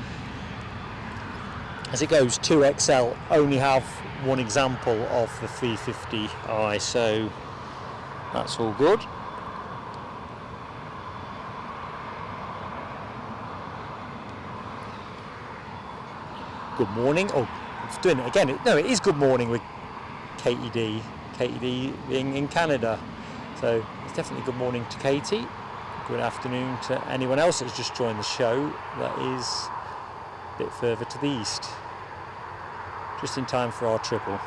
As it goes, 2XL only have one example of the 350i, so that's all good. Good morning, or doing it again. No, it is good morning with KTD being in Canada. So it's definitely good morning to Katie. Good afternoon to anyone else that's just joined the show that is a bit further to the east. Just in time for our triple.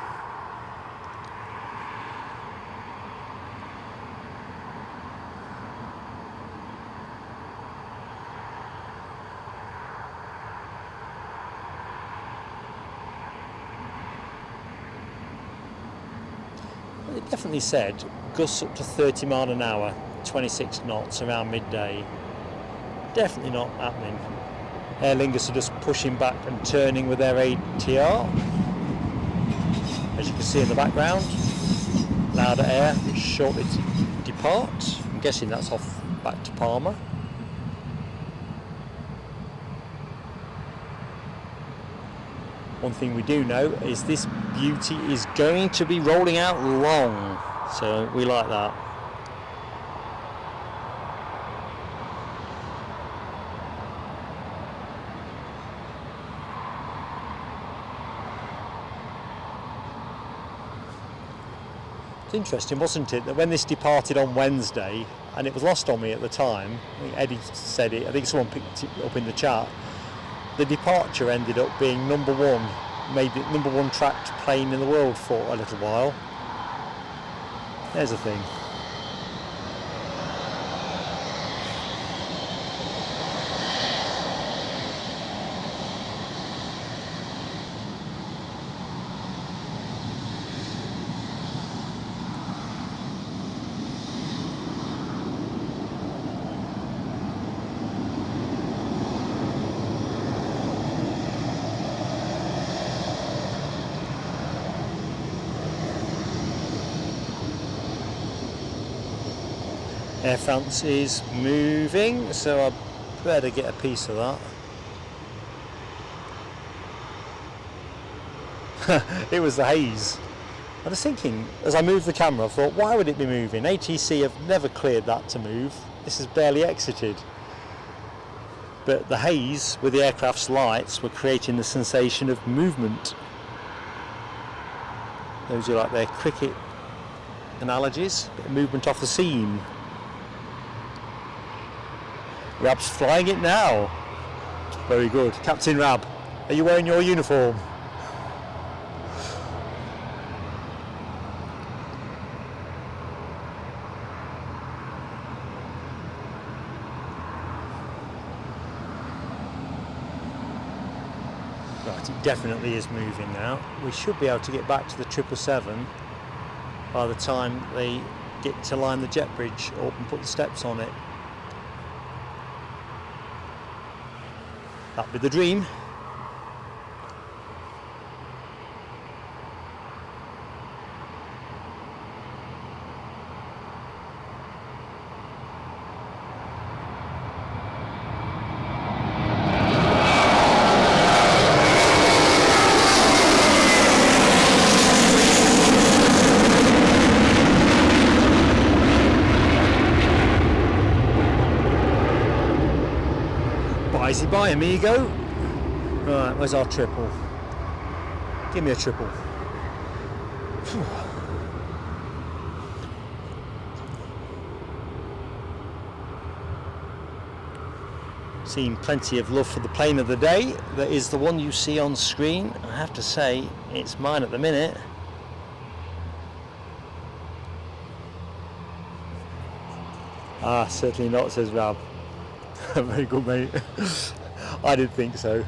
It definitely said gusts up to 30 mile an hour, 26 knots around midday. Definitely not happening. Aer Lingus are just pushing back and turning with their ATR. As you can see in the background, Lauda Air shortly to depart. I'm guessing that's off back to Palma. One thing we do know is this beauty is going to be rolling out long, so we like that. It's interesting, wasn't it, that when this departed on Wednesday, and it was lost on me at the time, I think Eddie said it, I think someone picked it up in the chat, the departure ended up being number one, made it number one tracked plane in the world for a little while. There's a thing. Air France is moving, so I better get a piece of that. It was the haze. I was thinking, as I moved the camera, I thought, why would it be moving? ATC have never cleared that to move. This is barely exited. But the haze with the aircraft's lights were creating the sensation of movement. Those are like their cricket analogies, bit of movement off the seam. Rab's flying it now. Very good. Captain Rab, are you wearing your uniform? Right, it definitely is moving now. We should be able to get back to the 777 by the time they get to line the jet bridge up and put the steps on it. That'd be the dream. Bye, amigo. Right, where's our triple? Give me a triple. Whew. Seen plenty of love for the plane of the day. That is the one you see on screen. I have to say, it's mine at the minute. Ah, certainly not, says Rab. Very good, mate. I didn't think so.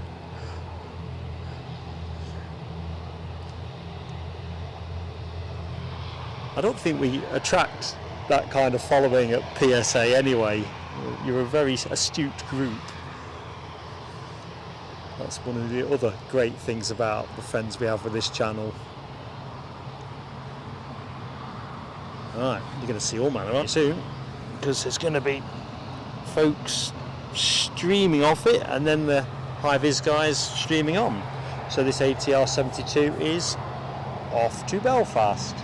I don't think we attract that kind of following at PSA anyway. You're a very astute group. That's one of the other great things about the friends we have with this channel. Alright, you're going to see all manner of it soon, because there's going to be folks streaming off it and then the high-vis guys streaming on. So this ATR 72 is off to Belfast.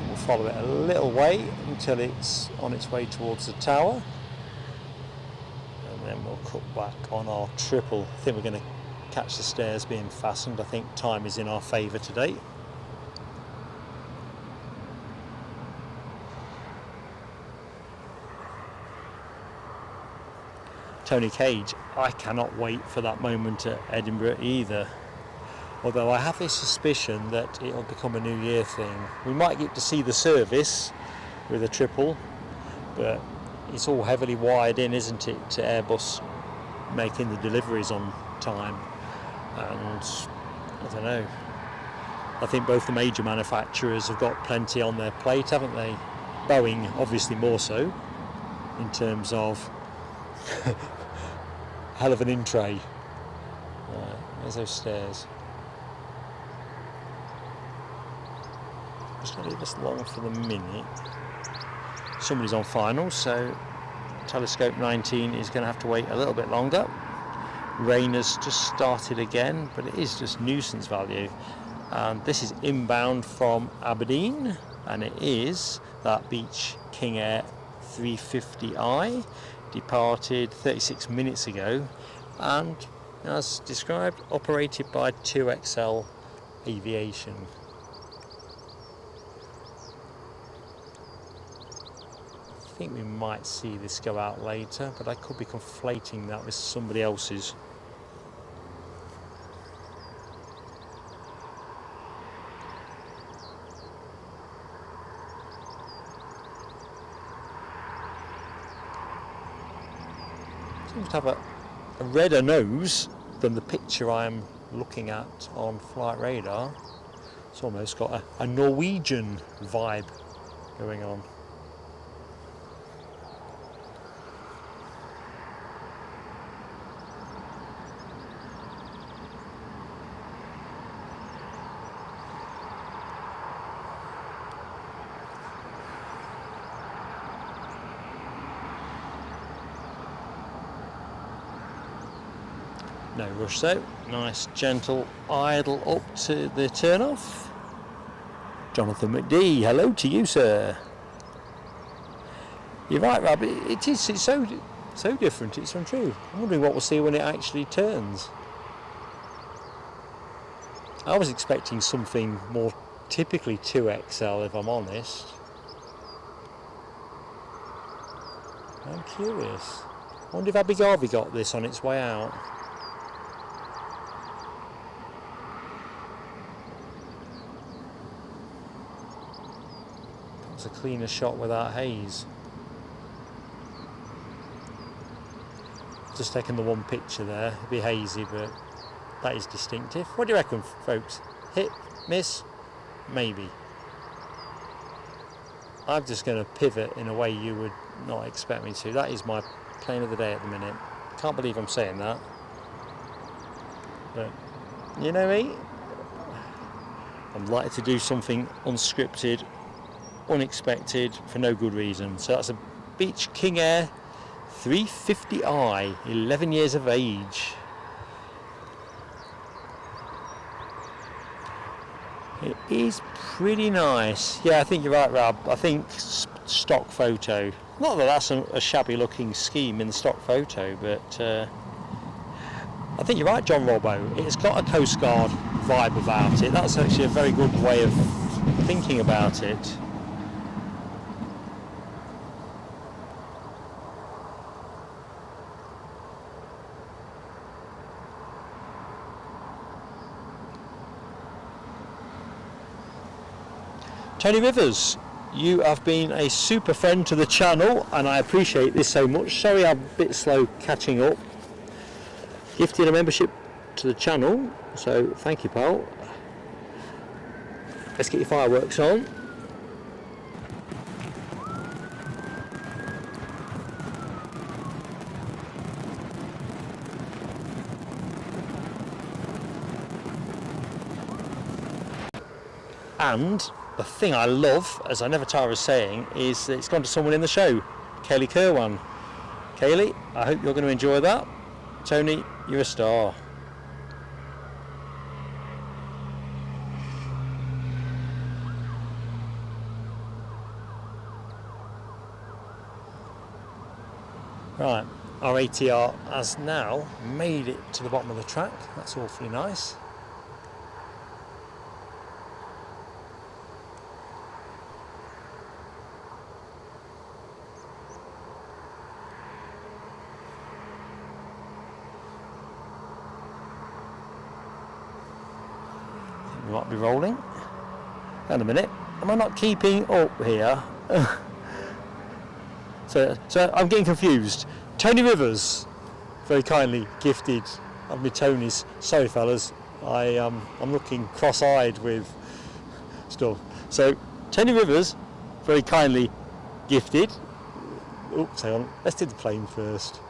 We'll follow it a little way until it's on its way towards the tower, and then we'll cut back on our triple. I think we're going to catch the stairs being fastened. I think time is in our favour today. Tony Cage, I cannot wait for that moment at Edinburgh either. Although I have this suspicion that it'll become a New Year thing. We might get to see the service with a triple, but it's all heavily wired in, isn't it, to Airbus making the deliveries on time. And I don't know, I think both the major manufacturers have got plenty on their plate, haven't they? Boeing obviously more so, in terms of hell of an in tray. There's those stairs. Just going to leave this long for the minute. Somebody's on final, so telescope 19 is going to have to wait a little bit longer. Rain has just started again, but it is just nuisance value. And this is inbound from Aberdeen, and it is that Beech King Air 350i, departed 36 minutes ago, and as described, operated by 2XL Aviation. I think we might see this go out later, but I could be conflating that with somebody else's. Seems to have a redder nose than the picture I am looking at on Flight Radar. It's almost got a Norwegian vibe going on. No rush though, nice gentle idle up to the turn off. Jonathan McD, hello to you, sir. You're right, Rob, it's so different, it's untrue. I'm wondering what we'll see when it actually turns. I was expecting something more typically 2XL, if I'm honest. I'm curious. I wonder if Abu Dhabi got this on its way out. It's a cleaner shot without haze. Just taking the one picture there, it'd be hazy, but that is distinctive. What do you reckon, folks? Hit, miss, maybe. I'm just going to pivot in a way you would not expect me to. That is my plane of the day at the minute. Can't believe I'm saying that. But, you know me? I'm likely to do something unscripted, unexpected, for no good reason. So that's a Beech King Air 350i, 11 years of age. It is pretty nice. Yeah, I think you're right, Rob. I think stock photo. Not that that's a shabby looking scheme in the stock photo, but I think you're right, John Robbo. It's got a Coast Guard vibe about it. That's actually a very good way of thinking about it. Tony Rivers, you have been a super friend to the channel and I appreciate this so much. Sorry I'm a bit slow catching up. Gifted a membership to the channel, so thank you, pal. Let's get your fireworks on. And the thing I love, as I never tire of saying, is that it's gone to someone in the show, Kaylee Kerwan. Kaylee, I hope you're going to enjoy that. Tony, you're a star. Right, our ATR has now made it to the bottom of the track. That's awfully nice. We might be rolling. Hang on a minute. Am I not keeping up here? So I'm getting confused. Tony Rivers very kindly gifted me Tony's. Sorry fellas, I'm looking cross-eyed with stuff. So Tony Rivers very kindly gifted. Oops, hang on. Let's do the plane first.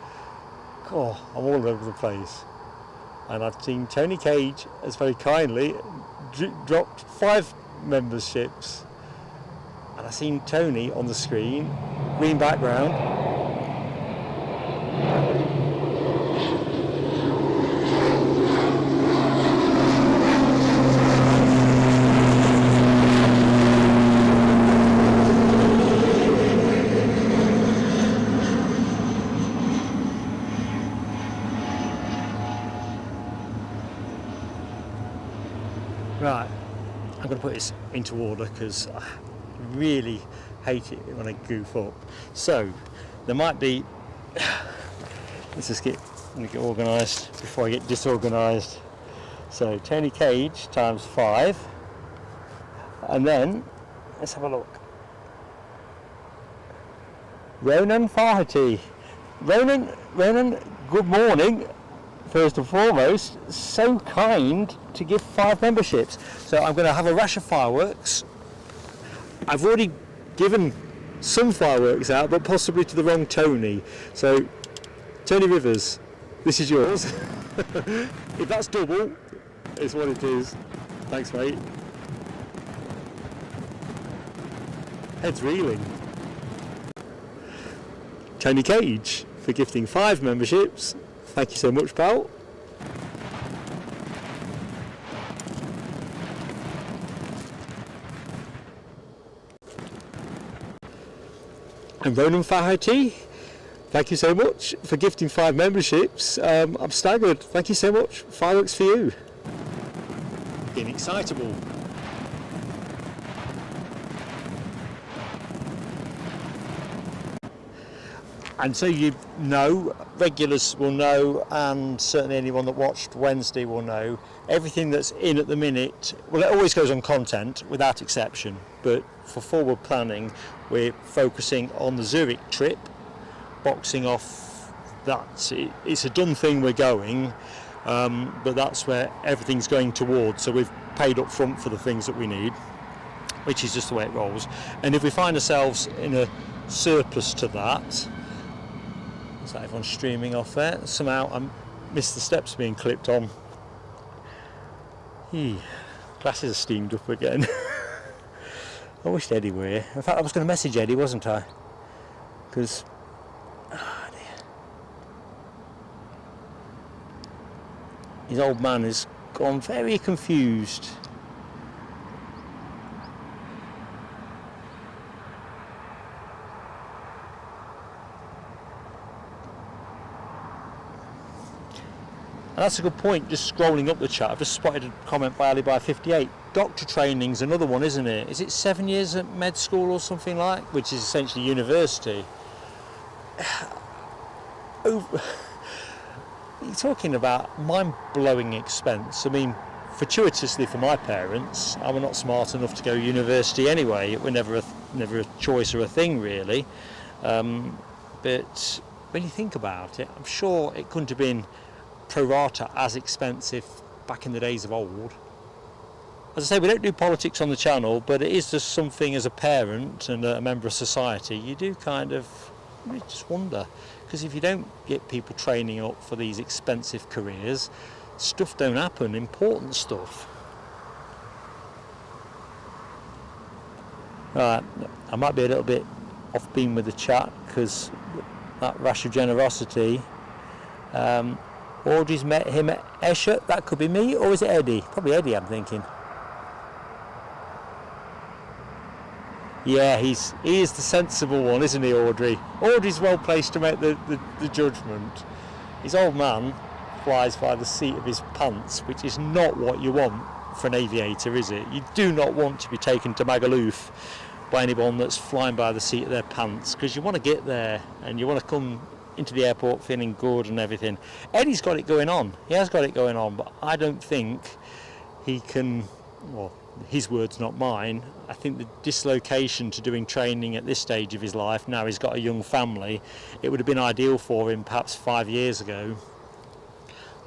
Oh, I'm all over the place. And I've seen Tony Cage has very kindly dropped 5 memberships. And I've seen Tony on the screen, green background. Right, I'm going to put this into order because I really hate it when I goof up. So there might be, let's just get organised before I get disorganised. So Tony Cage times 5, and then let's have a look. Ronan Faherty. Ronan, good morning. First and foremost, so kind to give 5 memberships. So I'm going to have a rash of fireworks. I've already given some fireworks out, but possibly to the wrong Tony. So, Tony Rivers, this is yours. If that's double, it's what it is. Thanks, mate. Head's reeling. Tony Cage for gifting 5 memberships. Thank you so much, pal. And Ronan Faherty, thank you so much for gifting 5 memberships. I'm staggered. Thank you so much. Fireworks for you. Getting excitable. And so you know, regulars will know, and certainly anyone that watched Wednesday will know, everything that's in at the minute, well, it always goes on content without exception, but for forward planning we're focusing on the Zurich trip, boxing off that. It's a done thing, we're going, but that's where everything's going towards. So we've paid up front for the things that we need, which is just the way it rolls. And if we find ourselves in a surplus to that, so everyone's streaming off there. Somehow I missed the steps being clipped on. Glasses are steamed up again. I wished Eddie were here. In fact, I was going to message Eddie, wasn't I? Because his old man has gone very confused. And that's a good point, just scrolling up the chat. I've just spotted a comment by Alibi58. Doctor training's another one, isn't it? Is it 7 years at med school or something like, which is essentially university? You're talking about mind-blowing expense. I mean, fortuitously for my parents, I was not smart enough to go to university anyway. It was never a choice or a thing, really. But when you think about it, I'm sure it couldn't have been pro rata as expensive back in the days of old. As I say, we don't do politics on the channel, but it is just something as a parent and a member of society, you do kind of just wonder, because if you don't get people training up for these expensive careers, stuff don't happen, important stuff. Right, I might be a little bit off beam with the chat because that rash of generosity. Audrey's met him at Esher. That could be me, or is it Eddie? Probably Eddie, I'm thinking. Yeah, he is the sensible one, isn't he, Audrey? Audrey's well placed to make the judgment. His old man flies by the seat of his pants, which is not what you want for an aviator, is it? You do not want to be taken to Magaluf by anyone that's flying by the seat of their pants, because you want to get there and you want to come into the airport feeling good and everything. Eddie's got it going on. He has got it going on, but I don't think he can, well, his words, not mine. I think the dislocation to doing training at this stage of his life, now he's got a young family, it would have been ideal for him perhaps 5 years ago.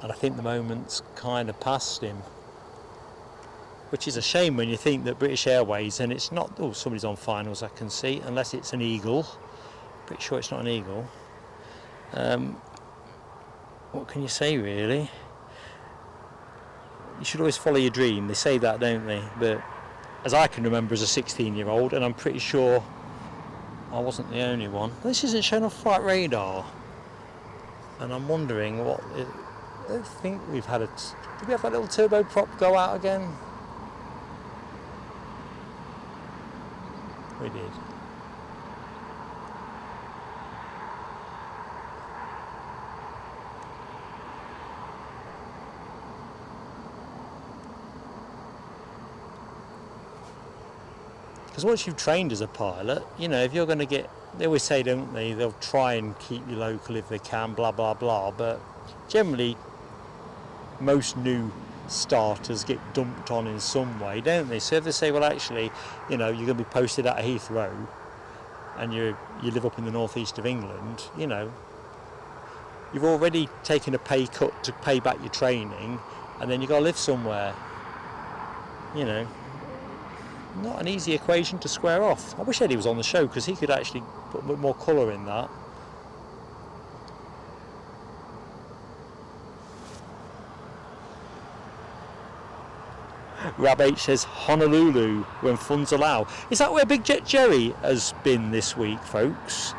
And I think the moment's kind of past him. Which is a shame when you think that British Airways, and it's not, oh, somebody's on finals I can see, unless it's an Eagle. Pretty sure it's not an Eagle. What can you say, really? You should always follow your dream. They say that, don't they? But as I can remember as a 16-year-old, and I'm pretty sure I wasn't the only one. This isn't shown on flight radar. And I'm wondering what... I don't think we've had a... Did we have that little turboprop go out again? We did. Because once you've trained as a pilot, you know, if you're going to get, they always say, don't they, they'll try and keep you local if they can, blah, blah, blah, but generally most new starters get dumped on in some way, don't they? So if they say, well, actually, you know, you're going to be posted at Heathrow and you live up in the northeast of England, you know, you've already taken a pay cut to pay back your training, and then you've got to live somewhere, you know. Not an easy equation to square off. I wish Eddie was on the show, because he could actually put a bit more colour in that. Rab H says Honolulu when funds allow. Is that where Big Jet Jerry has been this week, folks?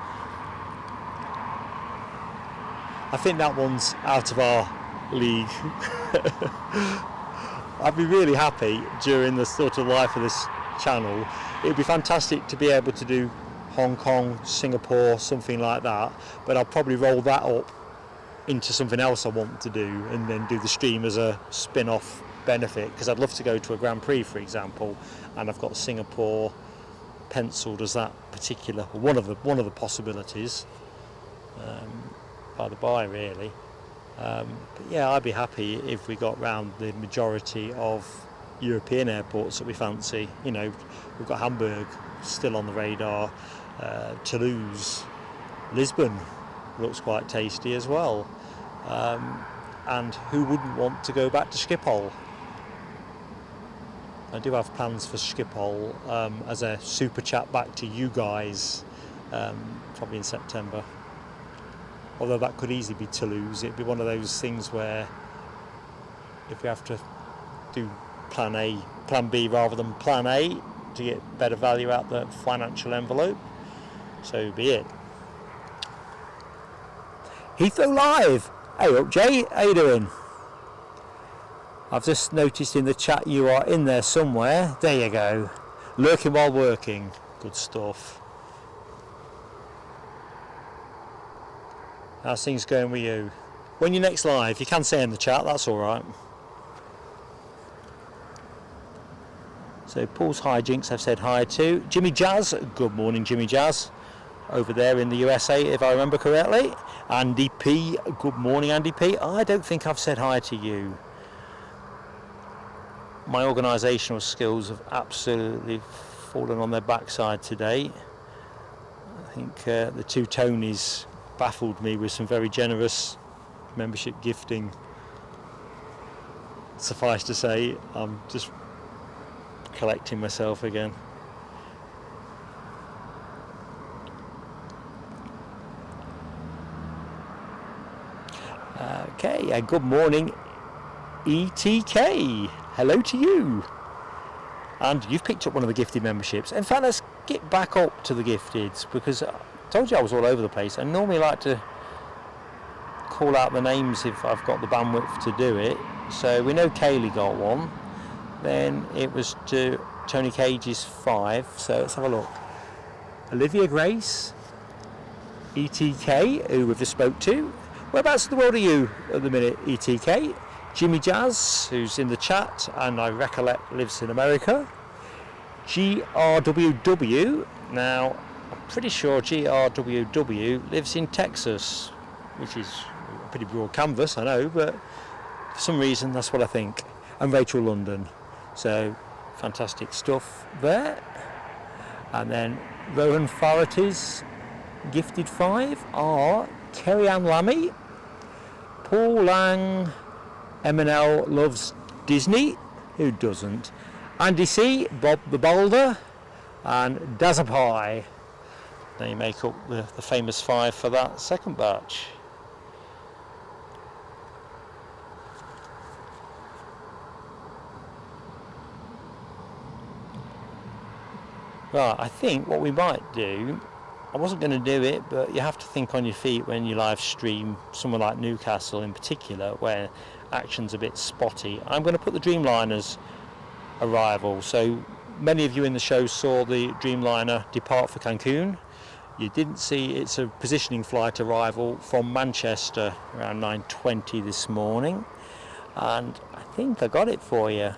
I think that one's out of our league. I'd be really happy during the sort of life of this channel. It'd be fantastic to be able to do Hong Kong, Singapore, something like that, but I'll probably roll that up into something else I want to do and then do the stream as a spin-off benefit, because I'd love to go to a Grand Prix, for example, and I've got Singapore penciled as that particular one of the possibilities, by the by, really. But yeah, I'd be happy if we got round the majority of European airports that we fancy. You know, we've got Hamburg still on the radar, Toulouse, Lisbon looks quite tasty as well, and who wouldn't want to go back to Schiphol? I do have plans for Schiphol as a super chat back to you guys, probably in September. Although that could easily be Toulouse. It'd be one of those things where if we have to do plan B rather than plan A to get better value out the financial envelope, so be it. Heathrow Live! Hey up, Jay, how you doing? I've just noticed in the chat you are in there somewhere. There you go. Lurking while working. Good stuff. How's things going with you? When you're next live, you can say in the chat, that's alright. So Paul's Hijinks I've said hi to. Jimmy Jazz, good morning Jimmy Jazz. Over there in the USA, if I remember correctly. Andy P, good morning Andy P. I don't think I've said hi to you. My organisational skills have absolutely fallen on their backside today. I think the two Tonys baffled me with some very generous membership gifting. Suffice to say, I'm just collecting myself again. Okay, good morning ETK, hello to you. And you've picked up one of the gifted memberships. In fact, let's get back up to the gifteds, because I told you I was all over the place. I normally like to call out the names if I've got the bandwidth to do it. So we know Kaylee got one. Then it was to Tony Cage's 5. So let's have a look. Olivia Grace, ETK, who we've just spoke to. Whereabouts in the world are you at the minute, ETK? Jimmy Jazz, who's in the chat and I recollect lives in America. GRWW, now I'm pretty sure GRWW lives in Texas, which is a pretty broad canvas, I know, but for some reason that's what I think. And Rachel London, so fantastic stuff there. And then Rohan Faraty's gifted 5 are Kerry Ann Lammy, Paul Lang, M&L loves Disney, who doesn't? Andy C, Bob the Boulder, and Dazapai. They make up the famous 5 for that second batch. Right, I think what we might do, I wasn't going to do it, but you have to think on your feet when you live stream somewhere like Newcastle in particular, where action's a bit spotty. I'm going to put the Dreamliner's arrival. So many of you in the show saw the Dreamliner depart for Cancun. You didn't see it's a positioning flight arrival from Manchester around 9:20 this morning, and I think I got it for you.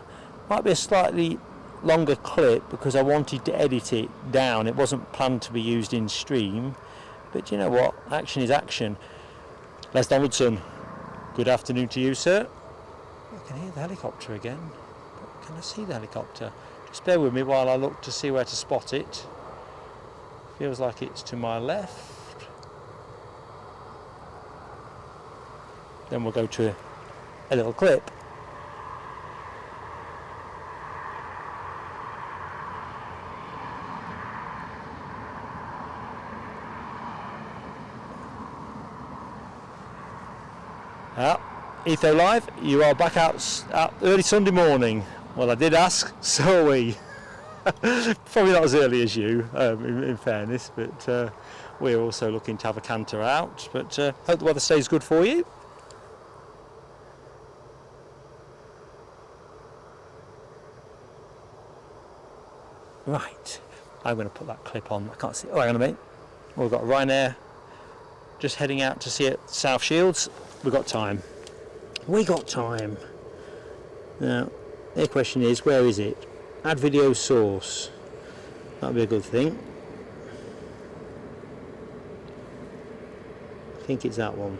Might be a slightly longer clip because I wanted to edit it down. It wasn't planned to be used in stream, but you know what, action is action. Les Donaldson, good afternoon to you, sir. I can hear the helicopter again, but can I see the helicopter? Just bear with me while I look to see where to spot it. Feels like it's to my left. Then we'll go to a little clip. Etho Live, you are back out early Sunday morning. Well, I did ask, so are we. Probably not as early as you, in fairness, but we're also looking to have a canter out. But hope the weather stays good for you. Right, I'm going to put that clip on. I can't see. Oh, hang on a minute. We've got Ryanair just heading out to see it South Shields. We've got time. We got time. Now, the question is, where is it? Add video source. That'd be a good thing. I think it's that one.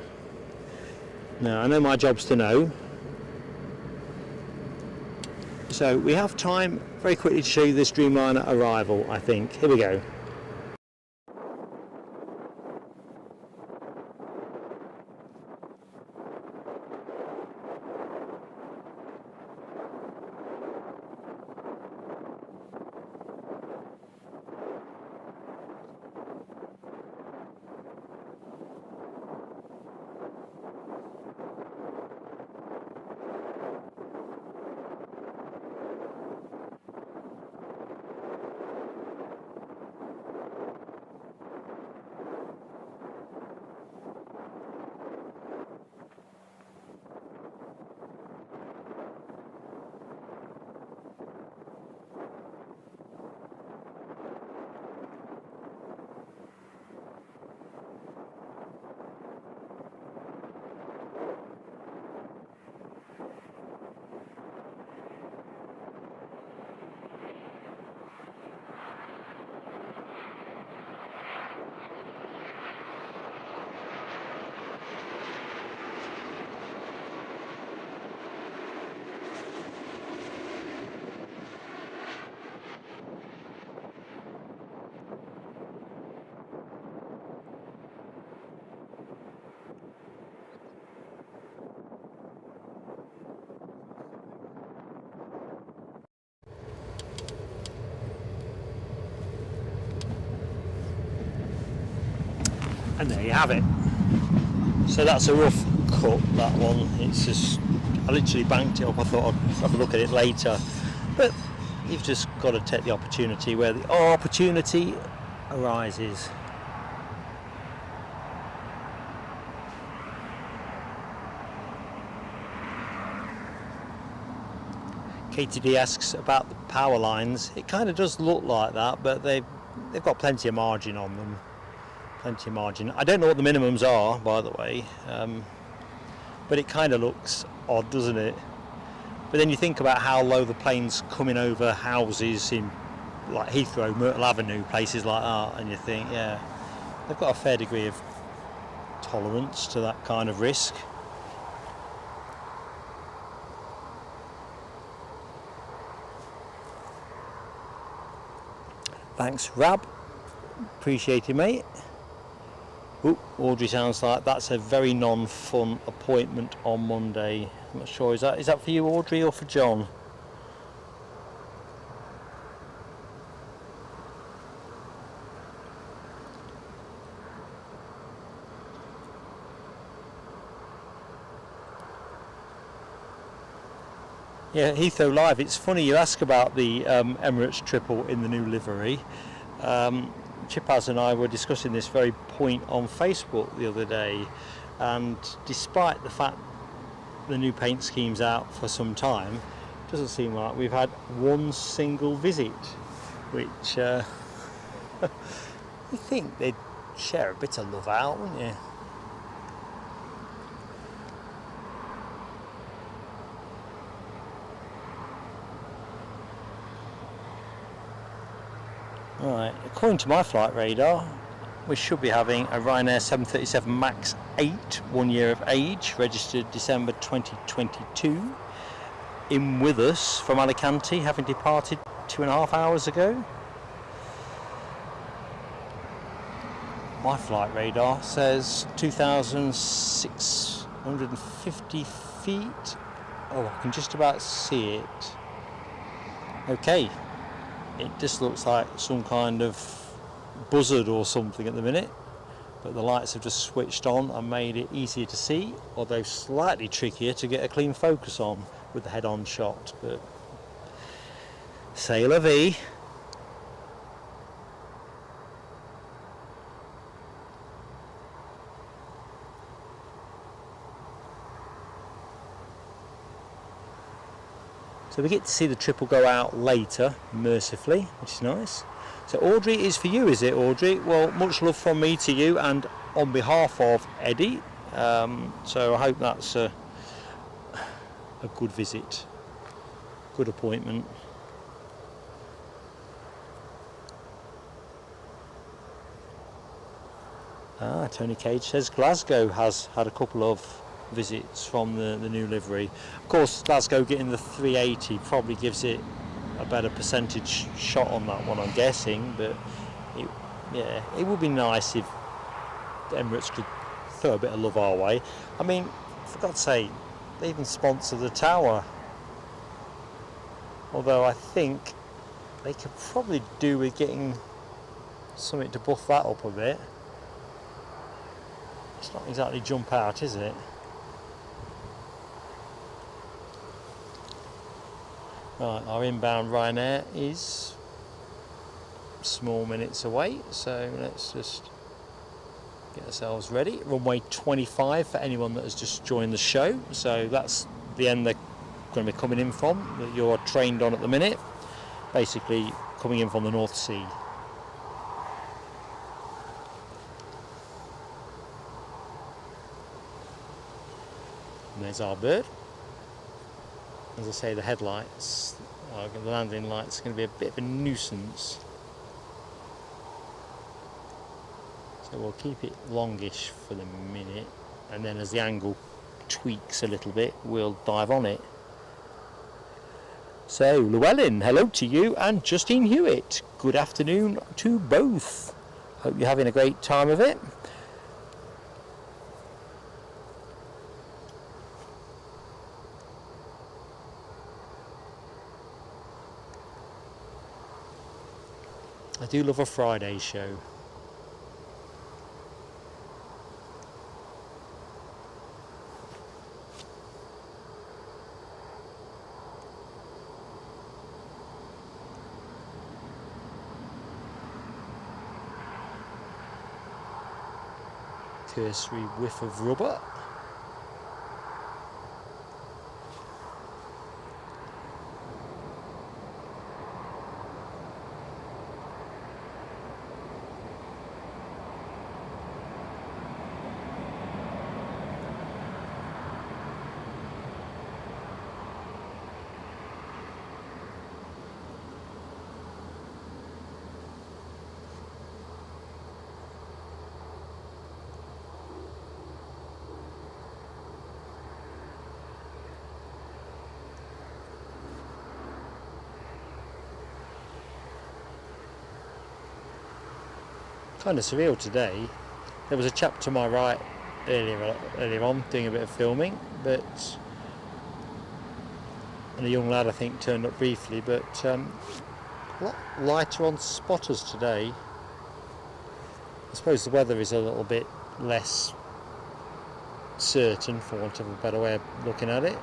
Now, I know my job's to know. So we have time very quickly to show you this Dreamliner arrival, I think. Here we go. And there you have it. So that's a rough cut, that one. It's just, I literally banked it up. I thought I'd have a look at it later. But you've just got to take the opportunity where the opportunity arises. KTD asks about the power lines. It kind of does look like that, but they've they've got plenty of margin on them. Plenty of margin. I don't know what the minimums are, by the way, but it kind of looks odd, doesn't it? But then you think about how low the plane's coming over houses in like Heathrow, Myrtle Avenue, places like that, and you think, yeah, they've got a fair degree of tolerance to that kind of risk. Thanks, Rab. Appreciate it, mate. Ooh, Audrey sounds like that's a very non-fun appointment on Monday. I'm not sure, is that for you, Audrey, or for John? Yeah, Heathrow Live. It's funny you ask about the Emirates Triple in the new livery. Chipaz and I were discussing this very point on Facebook the other day, and despite the fact the new paint scheme's out for some time, it doesn't seem like we've had one single visit, which you think they'd share a bit of love out, wouldn't you? Right, according to my flight radar, we should be having a Ryanair 737 MAX 8, 1 year of age, registered December 2022, in with us from Alicante, having departed 2.5 hours ago. My flight radar says 2,650 feet. Oh, I can just about see it. Okay. It just looks like some kind of buzzard or something at the minute, but the lights have just switched on and made it easier to see, although slightly trickier to get a clean focus on with the head-on shot. But c'est la vie. So we get to see the triple go out later, mercifully, which is nice. So Audrey is for you, is it, Audrey? Well, much love from me to you and on behalf of Eddie. So I hope that's a good visit, good appointment. Tony Cage says Glasgow has had a couple of visits from the new livery. Of course, Glasgow getting the 380 probably gives it a better percentage shot on that one, I'm guessing, but it would be nice if Emirates could throw a bit of love our way. I mean, for God's sake, they even sponsor the tower, although I think they could probably do with getting something to buff that up a bit. It's not exactly jump out, is it? Right, our inbound Ryanair is small minutes away, so let's just get ourselves ready. Runway 25 for anyone that has just joined the show, so that's the end they're going to be coming in from, that you're trained on at the minute, basically coming in from the North Sea. And there's our bird. As I say, the headlights, the landing lights, are going to be a bit of a nuisance. So we'll keep it longish for the minute, and then as the angle tweaks a little bit, we'll dive on it. So, Llewellyn, hello to you, and Justine Hewitt, good afternoon to both. Hope you're having a great time of it. I do love a Friday show. Cursory whiff of rubber. kind of surreal today. There was a chap to my right earlier on doing a bit of filming, and a young lad I think turned up briefly, but a lot lighter on spotters today. I suppose the weather is a little bit less certain, for want of a better way of looking at it.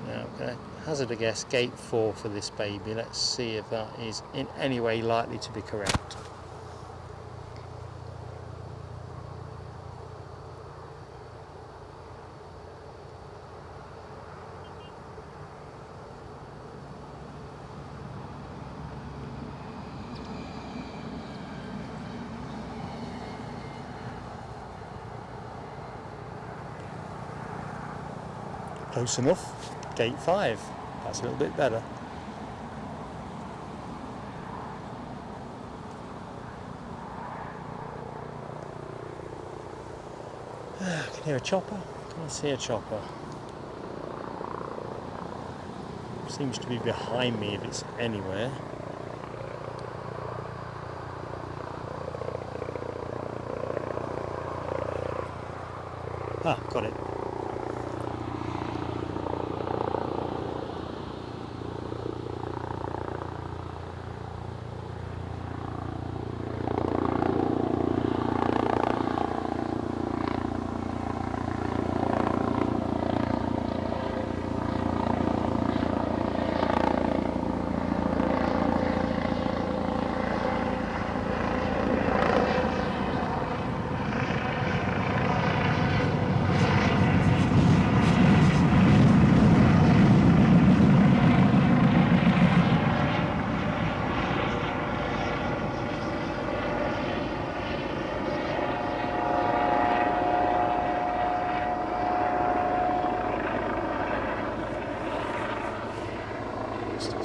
Now, I'm going to hazard a guess, gate 4 for this baby. Let's see if that is in any way likely to be correct. Close enough. Gate 5. That's a little bit better. I can hear a chopper. Can I see a chopper? Seems to be behind me if it's anywhere. Ah, got it.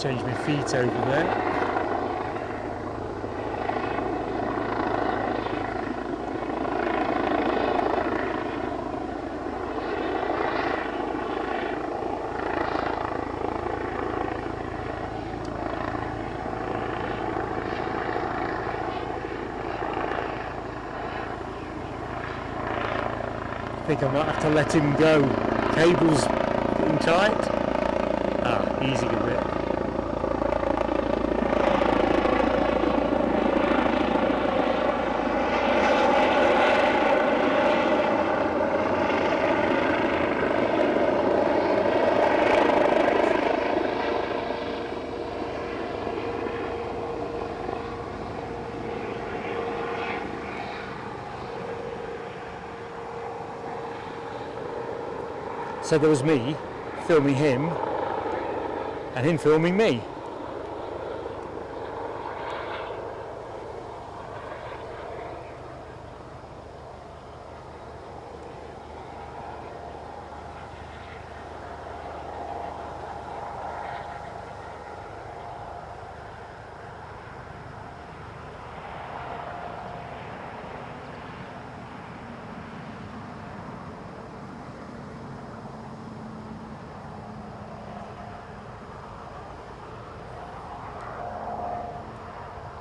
Change my feet over there. I think I might have to let him go. Cable's getting tight. Ah, easy a bit. So there was me filming him and him filming me.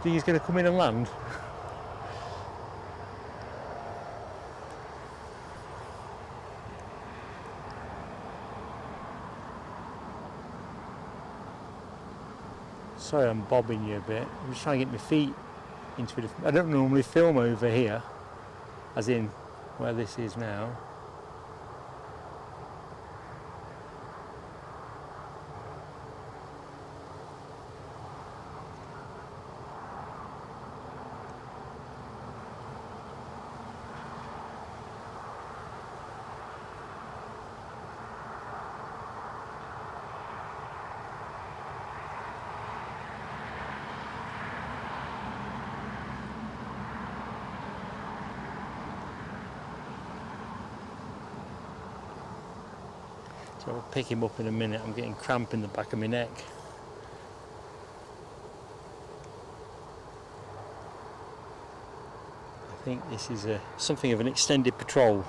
Think he's going to come in and land? Sorry I'm bobbing you a bit. I'm just trying to get my feet into it. I don't normally film over here, as in where this is now. So I'll pick him up in a minute. I'm getting cramp in the back of my neck. I think this is something of an extended patrol.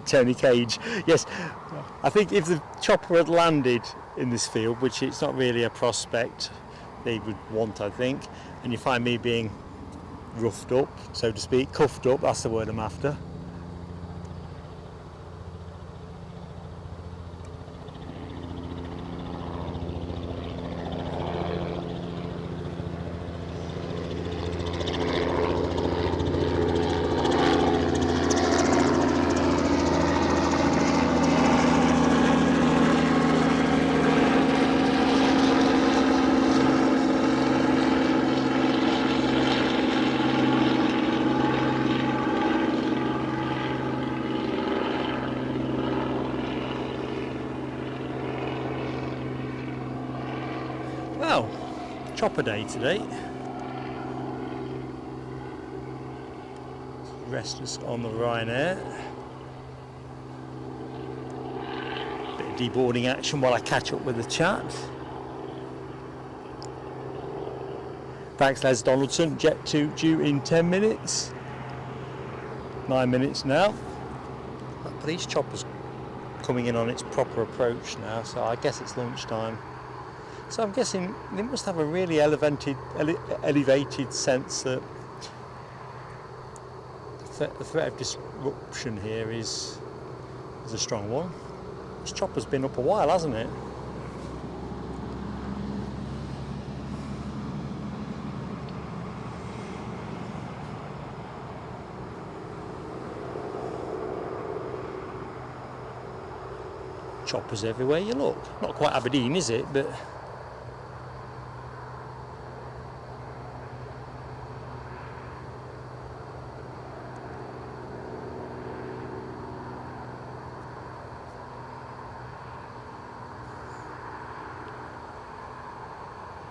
Tony Cage. Yes, I think if the chopper had landed in this field, which it's not really a prospect they would want, I think, and you find me being roughed up, so to speak, cuffed up, that's the word I'm after. Well, chopper day today. Restless on the Ryanair. Bit of deboarding action while I catch up with the chat. Thanks Les Donaldson. Jet 2 due in 10 minutes. 9 minutes now. That police chopper's coming in on its proper approach now, so I guess it's lunchtime. So I'm guessing they must have a really elevated sense that the threat of disruption here is a strong one. This chopper's been up a while, hasn't it? Choppers everywhere you look. Not quite Aberdeen, is it? But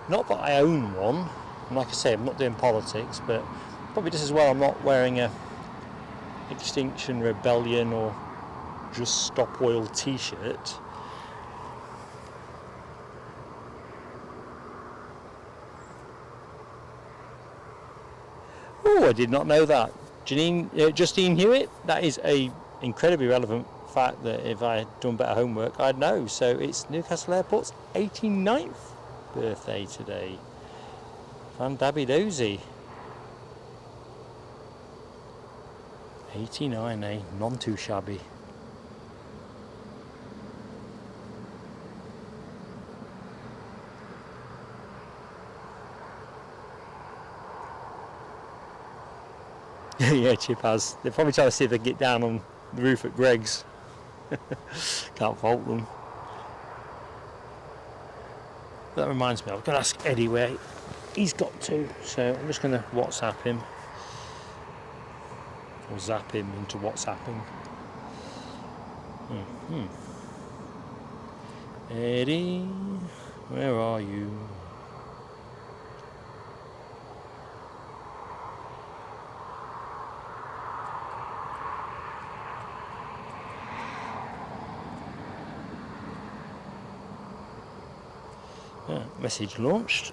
not that I own one, and like I say, I'm not doing politics, but probably just as well I'm not wearing a Extinction Rebellion or Just Stop Oil t-shirt. Oh, I did not know that. Justine Hewitt, that is a incredibly relevant fact that if I had done better homework I'd know. So it's Newcastle Airport's 89th birthday today. Fan dabby dozy. 89, eh? None too shabby. Yeah, Chip has. They're probably trying to see if they can get down on the roof at Greg's. Can't fault them. That reminds me, I've got to ask Eddie where he's got to, so I'm just going to WhatsApp him. Or zap him into WhatsApping. Eddie, where are you? Message launched.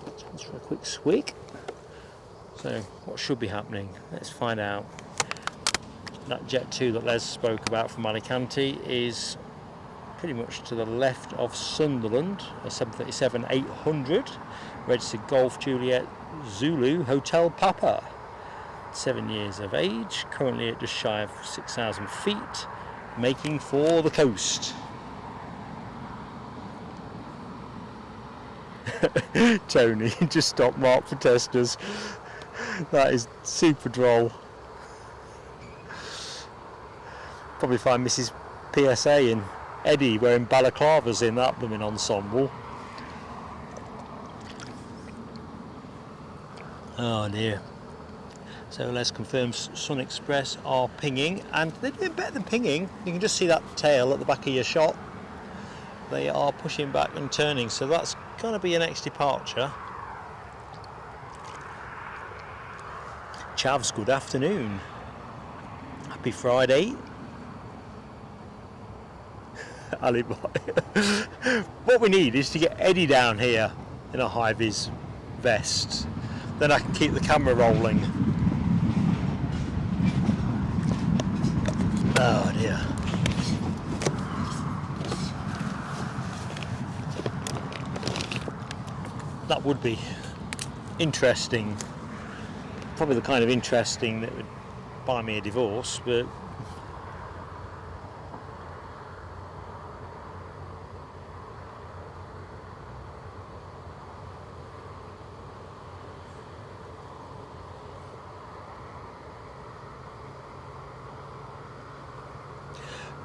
Let's for a quick squeak. So what should be happening? Let's find out. That Jet 2 that Les spoke about from Alicante is pretty much to the left of Sunderland, a 737-800, registered Golf Juliet Zulu Hotel Papa. 7 years of age, currently at just shy of 6,000 feet, making for the coast. Tony, just stop Mark for testers. That is super droll. Probably find Mrs. PSA and Eddie wearing balaclavas in that blooming ensemble. Oh dear. So let's confirm Sun Express are pinging, and they're doing better than pinging. You can just see that tail at the back of your shot. They are pushing back and turning, so that's going to be your next departure. Chavs, good afternoon. Happy Friday. What we need is to get Eddie down here in a high-vis vest. Then I can keep the camera rolling. Oh dear. That would be interesting. Probably the kind of interesting that would buy me a divorce, but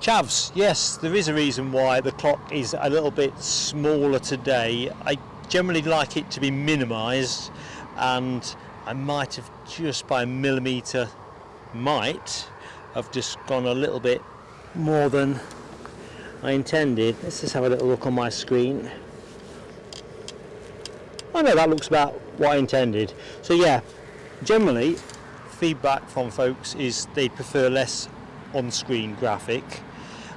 chavs, yes, there is a reason why the clock is a little bit smaller today. I generally like it to be minimised, and I might have just by a millimetre have just gone a little bit more than I intended. Let's just have a little look on my screen. Oh no, that looks about what I intended. So yeah, generally feedback from folks is they prefer less on-screen graphic,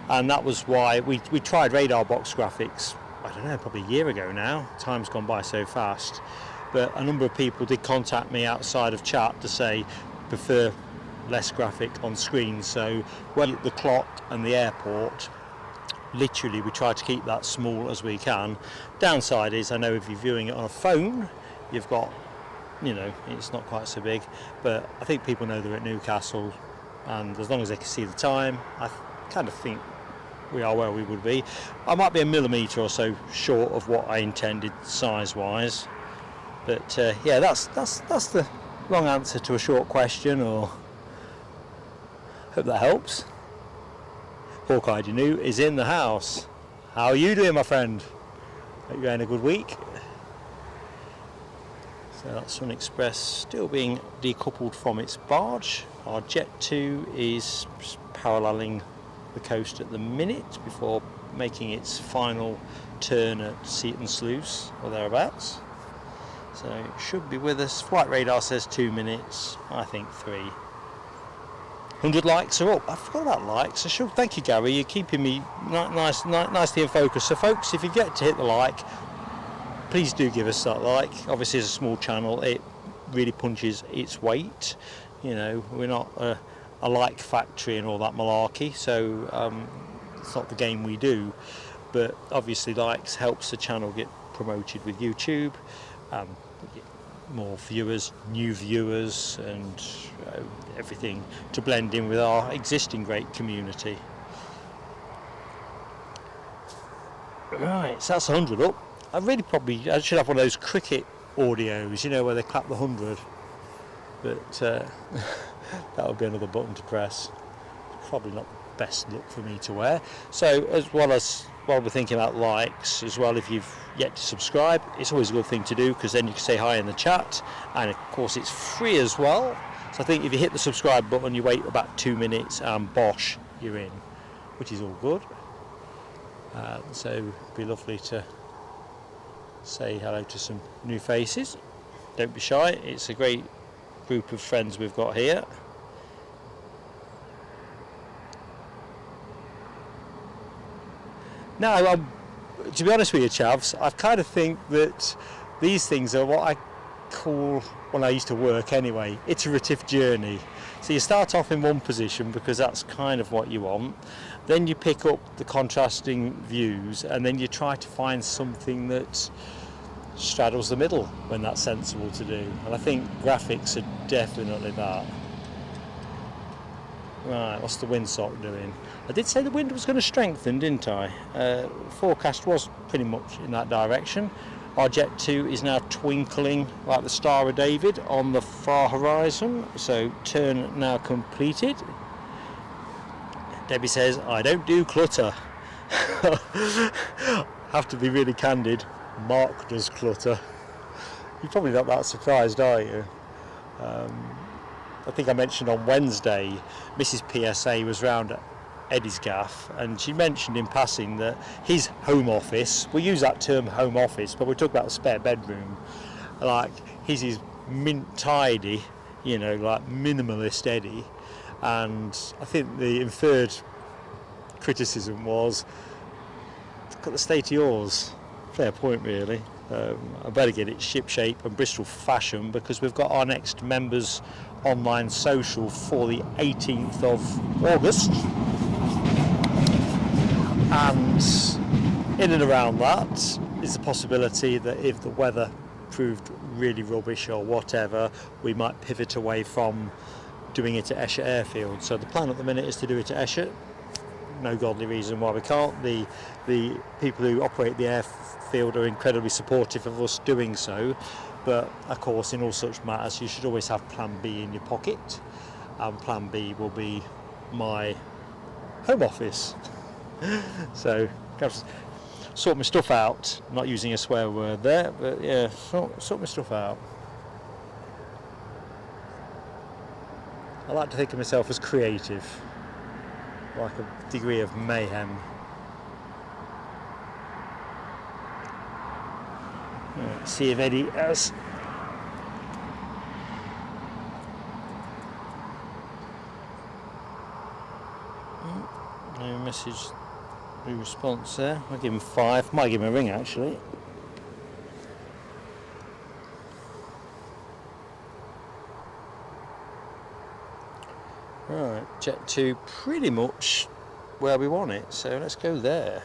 and that was why we tried radar box graphics, I don't know, probably a year ago now. Time's gone by so fast, but a number of people did contact me outside of chat to say prefer less graphic on screen. So well, the clock and the airport, literally we try to keep that small as we can. Downside is, I know if you're viewing it on a phone, you've got, you know, it's not quite so big, but I think people know they're at Newcastle, and as long as they can see the time, I kind of think we are where we would be. I might be a millimetre or so short of what I intended size wise, but yeah, that's the long answer to a short question, or hope that helps. Hawkeye New is in the house. How are you doing, my friend? Hope you're having a good week. So that's Sun Express still being decoupled from its barge. Our Jet 2 is paralleling the coast at the minute before making its final turn at Seaton Sluice or thereabouts. So it should be with us. Flight radar says 2 minutes, I think 3. 100 likes are up. I forgot about likes. I should. Thank you, Gary. You're keeping me nicely in focus. So, folks, if you get to hit the like, please do give us that like. Obviously, as a small channel, it really punches its weight. You know, we're not a like factory and all that malarkey. So it's not the game we do. But obviously, likes helps the channel get promoted with YouTube. Get more viewers, new viewers, and everything to blend in with our existing great community. Right, so that's 100 up. I should have one of those cricket audios, you know, where they clap the 100, but that would be another button to press. Probably not the best look for me to wear. So while we're thinking about likes as well, if you've yet to subscribe, it's always a good thing to do, because then you can say hi in the chat, and of course it's free as well. So I think if you hit the subscribe button, you wait about 2 minutes and bosh, you're in, which is all good. So it'd be lovely to say hello to some new faces. Don't be shy, it's a great group of friends we've got here. Now, to be honest with you, chavs, I kind of think that these things are what I call, when I used to work anyway, iterative journey. So you start off in one position because that's kind of what you want, then you pick up the contrasting views, and then you try to find something that straddles the middle when that's sensible to do. And I think graphics are definitely that. Right, what's the windsock doing? I did say the wind was going to strengthen, didn't I? Forecast was pretty much in that direction. Our Jet 2 is now twinkling like the Star of David on the far horizon. So turn now completed. Debbie says, I don't do clutter. Have to be really candid. Mark does clutter. You're probably not that surprised, are you? I think I mentioned on Wednesday, Mrs. PSA was round at Eddie's gaff, and she mentioned in passing that his home office, we use that term home office, but we talk about the spare bedroom, like his is mint tidy, you know, like minimalist Eddie. And I think the inferred criticism was, look at the state of yours. Fair point, really. I better get it ship shape and Bristol fashion, because we've got our next members online social for the 18th of August. And in and around that is the possibility that if the weather proved really rubbish or whatever, we might pivot away from doing it at Esher Airfield. So the plan at the minute is to do it at Esher. No godly reason why we can't. The people who operate the airfield are incredibly supportive of us doing so, but of course in all such matters you should always have plan B in your pocket, and plan B will be my home office. So sort my stuff out, I'm not using a swear word there, but yeah, sort my stuff out. I like to think of myself as creative, like a degree of mayhem. Let's see if Eddie has no message, no response there. I'll give him 5, might give him a ring actually. Right, Jet 2 pretty much where we want it, so let's go there.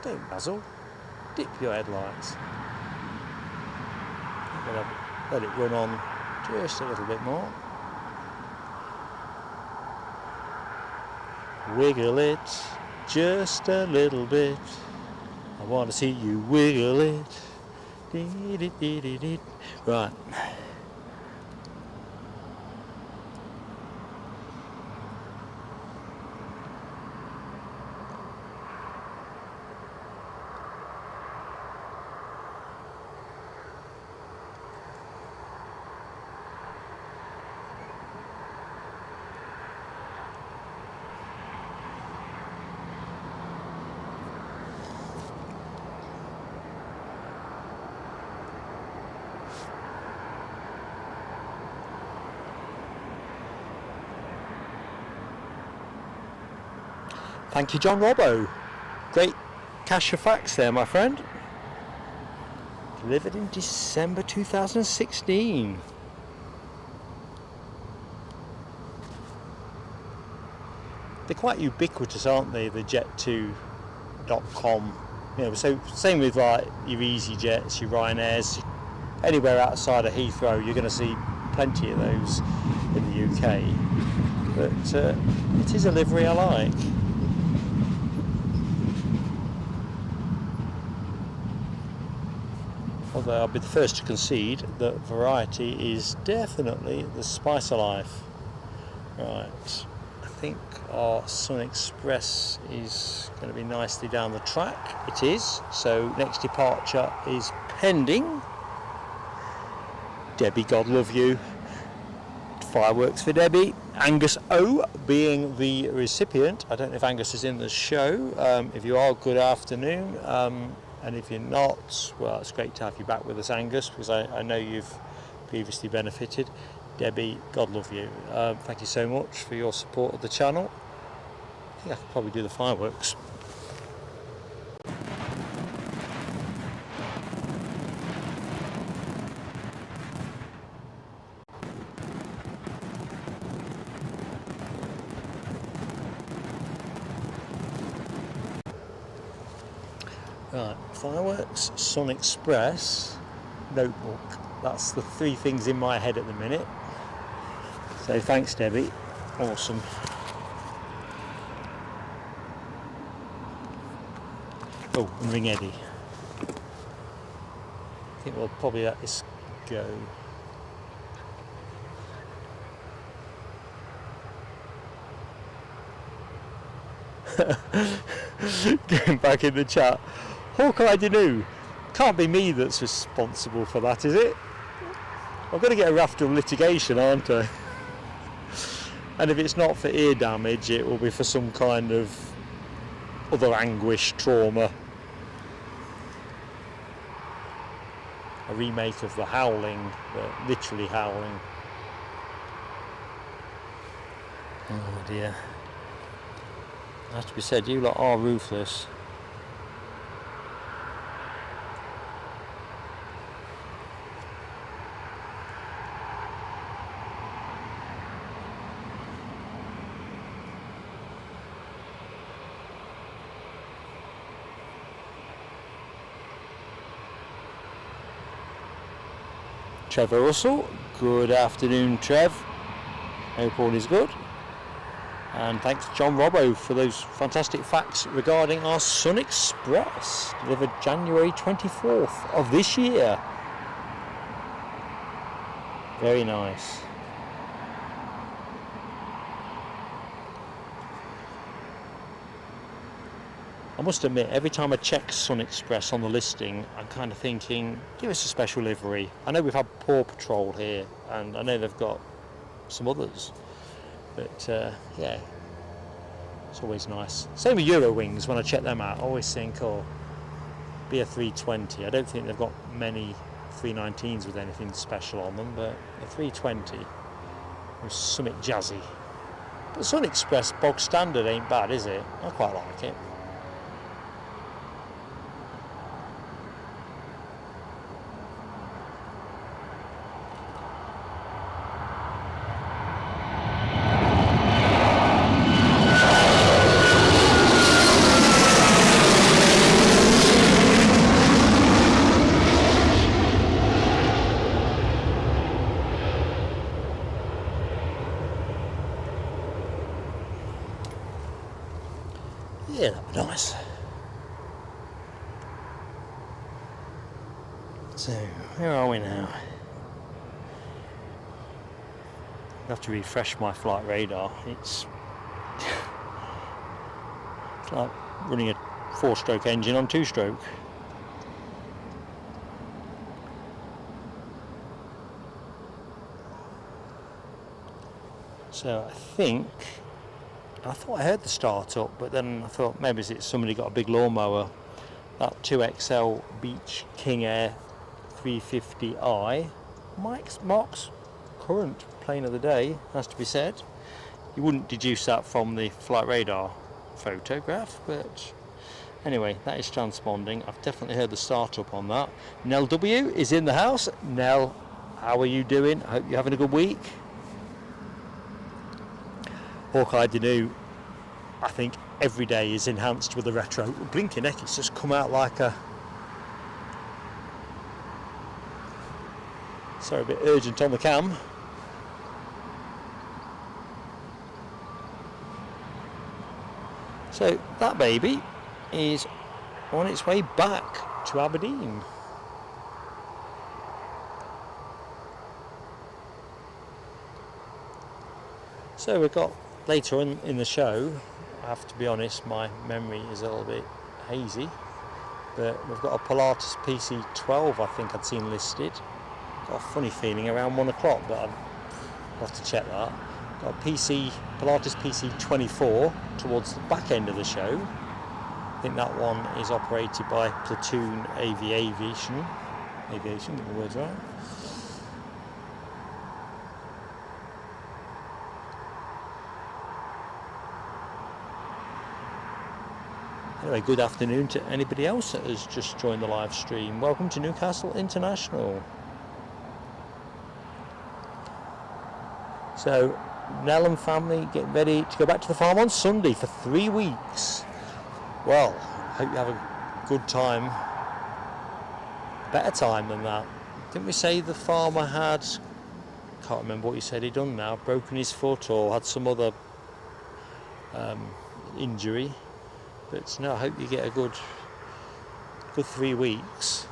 Don't dazzle, dip your headlights. Let it run on just a little bit more. Wiggle it just a little bit. I want to see you wiggle it. Right. Thank you, John Robbo. Great cache of facts there, my friend. Delivered in December 2016. They're quite ubiquitous, aren't they, the jet2.com. You know, so same with like your EasyJets, your Ryanairs, anywhere outside of Heathrow, you're going to see plenty of those in the UK. But it is a livery I like. Although I'll be the first to concede that variety is definitely the spice of life. Right, I think our Sun Express is going to be nicely down the track. It is, so next departure is pending. Debbie, God love you. Fireworks for Debbie. Angus O being the recipient. I don't know if Angus is in the show. If you are, good afternoon. And if you're not, well, it's great to have you back with us, Angus, because I know you've previously benefited. Debbie, God love you. Thank you so much for your support of the channel. I think I could probably do the fireworks. Right, fireworks, Sun Express, notebook. That's the 3 things in my head at the minute. So thanks, Debbie. Awesome. Oh, and ring Eddie. I think we'll probably let this go. Going back in the chat. Hawkeye Dinu. Can't be me that's responsible for that, is it? I'm going to get a raft of litigation, aren't I? And if it's not for ear damage, it will be for some kind of other anguish, trauma. A remake of The Howling, literally howling. Oh dear. Has to be said, you lot are ruthless. Trevor Russell, good afternoon Trev, hope all is good, and thanks John Robbo for those fantastic facts regarding our Sun Express, delivered January 24th of this year. Very nice. I must admit, every time I check Sun Express on the listing, I'm kind of thinking, give us a special livery. I know we've had Paw Patrol here, and I know they've got some others, but yeah, it's always nice. Same with Eurowings, when I check them out, I always think, oh, be a 320. I don't think they've got many 319s with anything special on them, but a 320 was something jazzy. But Sun Express bog standard ain't bad, is it? I quite like it. Yeah, that'd be nice. So, where are we now? I have to refresh my flight radar. It's like running a 4-stroke engine on 2-stroke. So I thought I heard the start up, but then I thought maybe it's somebody got a big lawnmower. That 2XL Beach King Air 350i, Mark's current plane of the day, has to be said. You wouldn't deduce that from the flight radar photograph, but anyway, that is transponding. I've definitely heard the start up on that. Nell W is in the house. Nell, how are you doing? I hope you're having a good week. Hawkeye Danu, I think every day is enhanced with a retro. Blinking heck, it's just come out like a... Sorry, a bit urgent on the cam. So that baby is on its way back to Aberdeen. So we've got later on in the show, I have to be honest, my memory is a little bit hazy, but we've got a Pilatus PC12 I think I'd seen listed. Got a funny feeling around 1 o'clock, but I'll have to check that. Got a Pilatus PC24 towards the back end of the show. I think that one is operated by Platoon Aviation, get the words right. Anyway, good afternoon to anybody else that has just joined the live stream. Welcome to Newcastle International. So, Nell and family getting ready to go back to the farm on Sunday for 3 weeks. Well, hope you have a good time. Better time than that. Didn't we say the farmer had, can't remember what you said he'd done now, broken his foot or had some other injury? But no, I hope you get a good 3 weeks.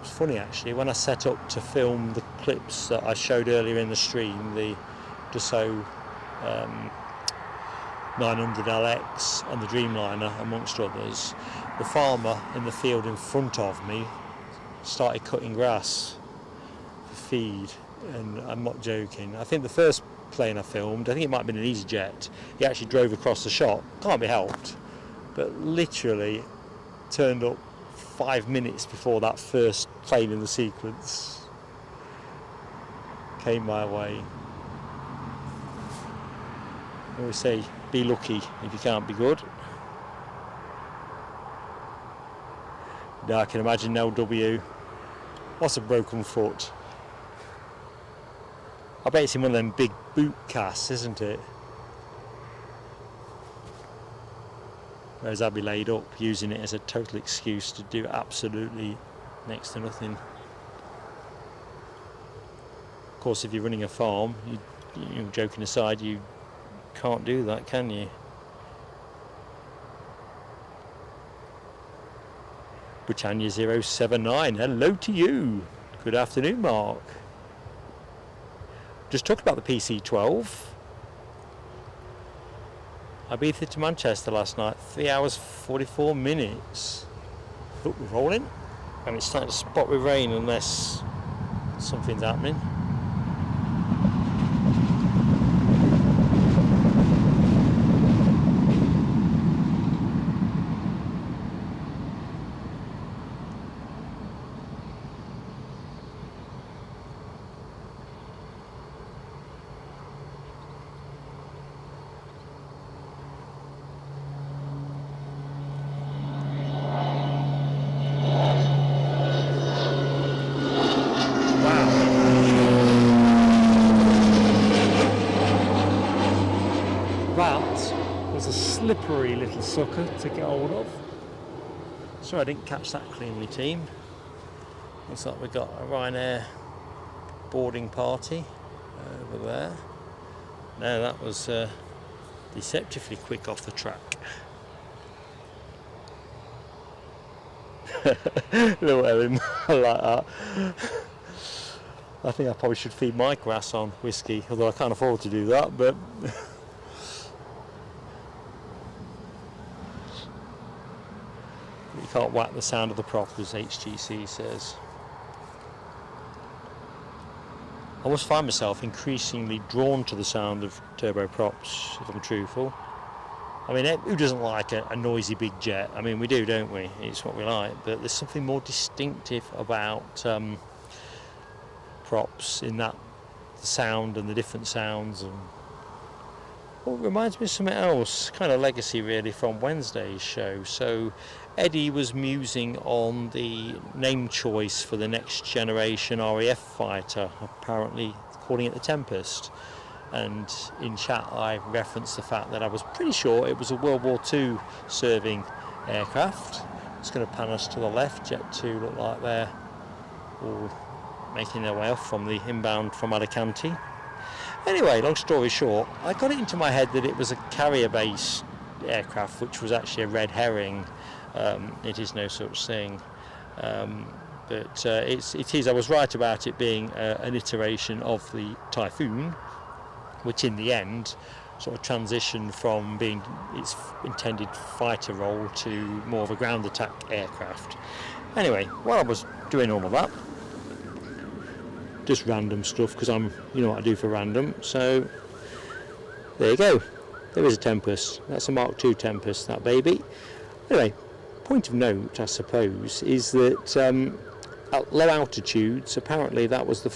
It's funny actually, when I set up to film the clips that I showed earlier in the stream, the Dassault 900LX and the Dreamliner amongst others, the farmer in the field in front of me started cutting grass for feed, and I'm not joking. I think the first plane I filmed, I think it might have been an EasyJet, he actually drove across the shop, can't be helped, but literally turned up 5 minutes before that first plane in the sequence came my way. I always say, be lucky if you can't be good. Now I can imagine LW. What's a broken foot? I bet it's in one of them big boot casts, isn't it? Whereas I'd be laid up using it as a total excuse to do absolutely next to nothing. Of course, if you're running a farm, you know, joking aside, you can't do that, can you? Britannia 079, hello to you. Good afternoon, Mark. Just talked about the PC-12. Ibiza to Manchester last night, 3 hours 44 minutes. Look, we're rolling, and it's starting to spot with rain unless something's happening. Slippery little sucker to get hold of. Sorry I didn't catch that cleanly, team. Looks like we've got a Ryanair boarding party over there. No, that was deceptively quick off the track. Little Ellen, I like that. I think I probably should feed my grass on whiskey, although I can't afford to do that, but you can't whack the sound of the prop, as HGC says. I always find myself increasingly drawn to the sound of turboprops, if I'm truthful. I mean, who doesn't like a noisy big jet? I mean, we do, don't we? It's what we like. But there's something more distinctive about props in that the sound and the different sounds. And well, it reminds me of something else, kind of legacy really from Wednesday's show. So Eddie was musing on the name choice for the next generation RAF fighter, apparently calling it the Tempest. And in chat I referenced the fact that I was pretty sure it was a World War II serving aircraft. It's going to pan us to the left. Jet 2 look like they're all making their way off from the inbound from Alicante. Anyway, long story short, I got it into my head that it was a carrier-based aircraft, which was actually a red herring. It is no such thing, but it is. I was right about it being an iteration of the Typhoon, which in the end sort of transitioned from being its intended fighter role to more of a ground attack aircraft. Anyway, while I was doing all of that, just random stuff, because you know what I do for random, so there you go. There is a Tempest. That's a Mark II Tempest, that baby. Anyway, point of note, I suppose, is that at low altitudes, apparently that was the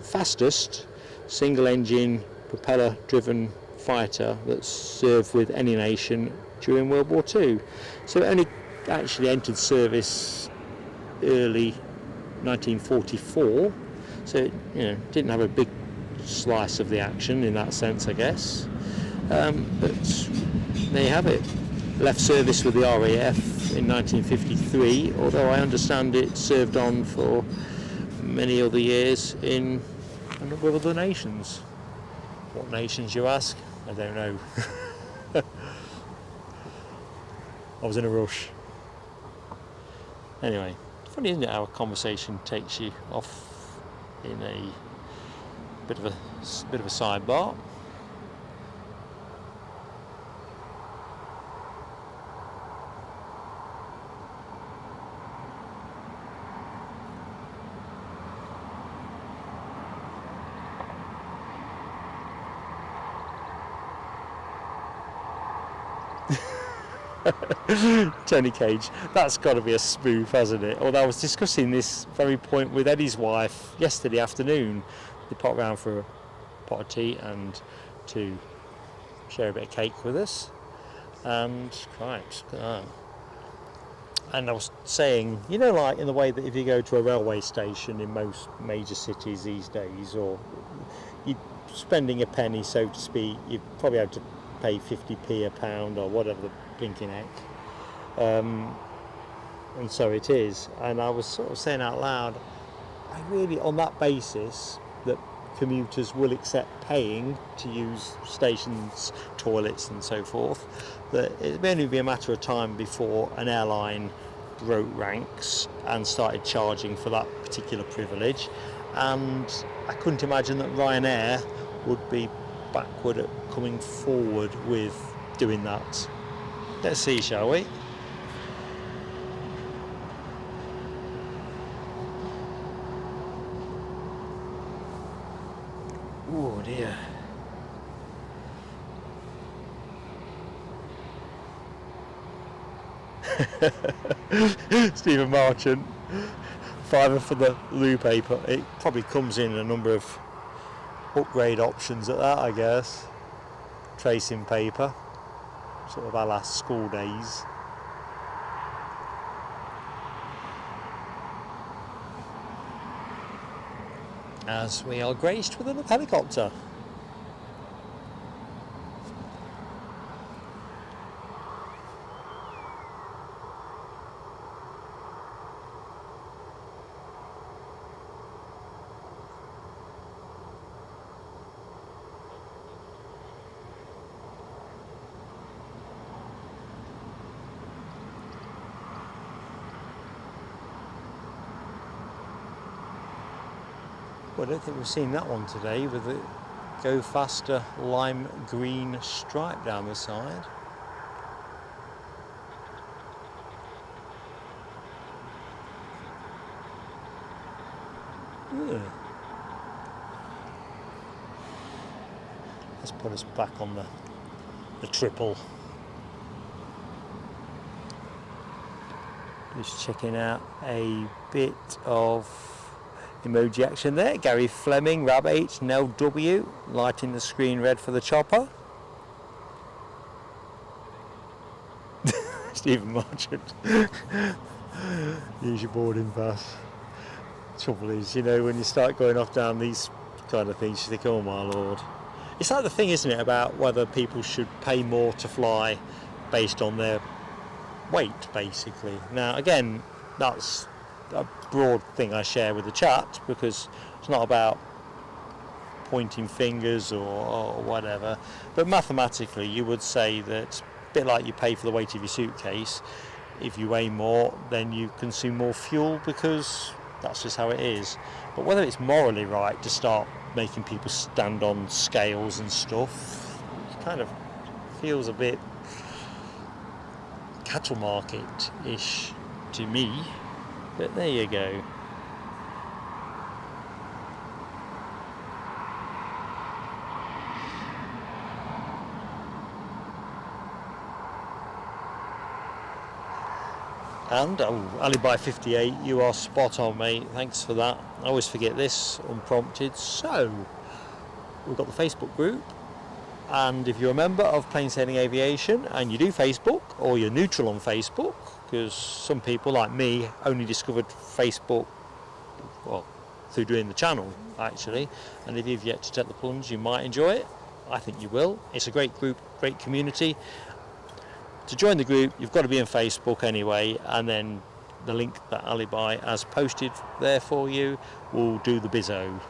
fastest single-engine, propeller-driven fighter that served with any nation during World War II. So it only actually entered service early 1944. So it, you know, didn't have a big slice of the action in that sense, I guess. But there you have it. Left service with the RAF in 1953, although I understand it served on for many other years in a number of other nations. What nations, you ask? I don't know. I was in a rush. Anyway, funny, isn't it, how a conversation takes you off in a bit of a sidebar. Tony Cage, that's got to be a spoof, hasn't it? Although I was discussing this very point with Eddie's wife yesterday afternoon. They popped round for a pot of tea and to share a bit of cake with us. And cripes, look at that. And I was saying, you know, like in the way that if you go to a railway station in most major cities these days, or you're spending a penny, so to speak, you probably have to pay 50p a pound or whatever the blinking heck. And so it is. And I was sort of saying out loud, I really, on that basis, that commuters will accept paying to use stations, toilets and so forth, that it may only be a matter of time before an airline broke ranks and started charging for that particular privilege. And I couldn't imagine that Ryanair would be backward at coming forward with doing that. Let's see, shall we? Oh dear. Stephen Marchant, £5 for the loo paper. It probably comes in a number of upgrade options at that, I guess. Tracing paper, sort of a la school days. As we are graced with a helicopter. Well, I don't think we've seen that one today with the Go Faster lime green stripe down the side. Ugh. Let's put us back on the triple. Just checking out a bit of emoji action there. Gary Fleming, Rab H, Nell W, lighting the screen red for the chopper. Stephen Marchant. Use your boarding pass. Trouble is, you know, when you start going off down these kind of things, you think, oh my lord. It's like the thing, isn't it, about whether people should pay more to fly based on their weight, basically. Now, again, that's a broad thing I share with the chat, because it's not about pointing fingers or whatever, but mathematically you would say that, a bit like you pay for the weight of your suitcase, if you weigh more then you consume more fuel, because that's just how it is. But whether it's morally right to start making people stand on scales and stuff, it kind of feels a bit cattle market-ish to me. But there you go. And Alibi 58, you are spot on, mate. Thanks for that. I always forget this unprompted. So we've got the Facebook group, and if you're a member of Plain Sailing Aviation and you do Facebook, or you're neutral on Facebook, because some people like me only discovered Facebook, well, through doing the channel actually, and if you've yet to take the plunge you might enjoy it. I think you will. It's a great group, great community. To join the group you've got to be on Facebook anyway, and then the link that Alibi has posted there for you will do the bizzo.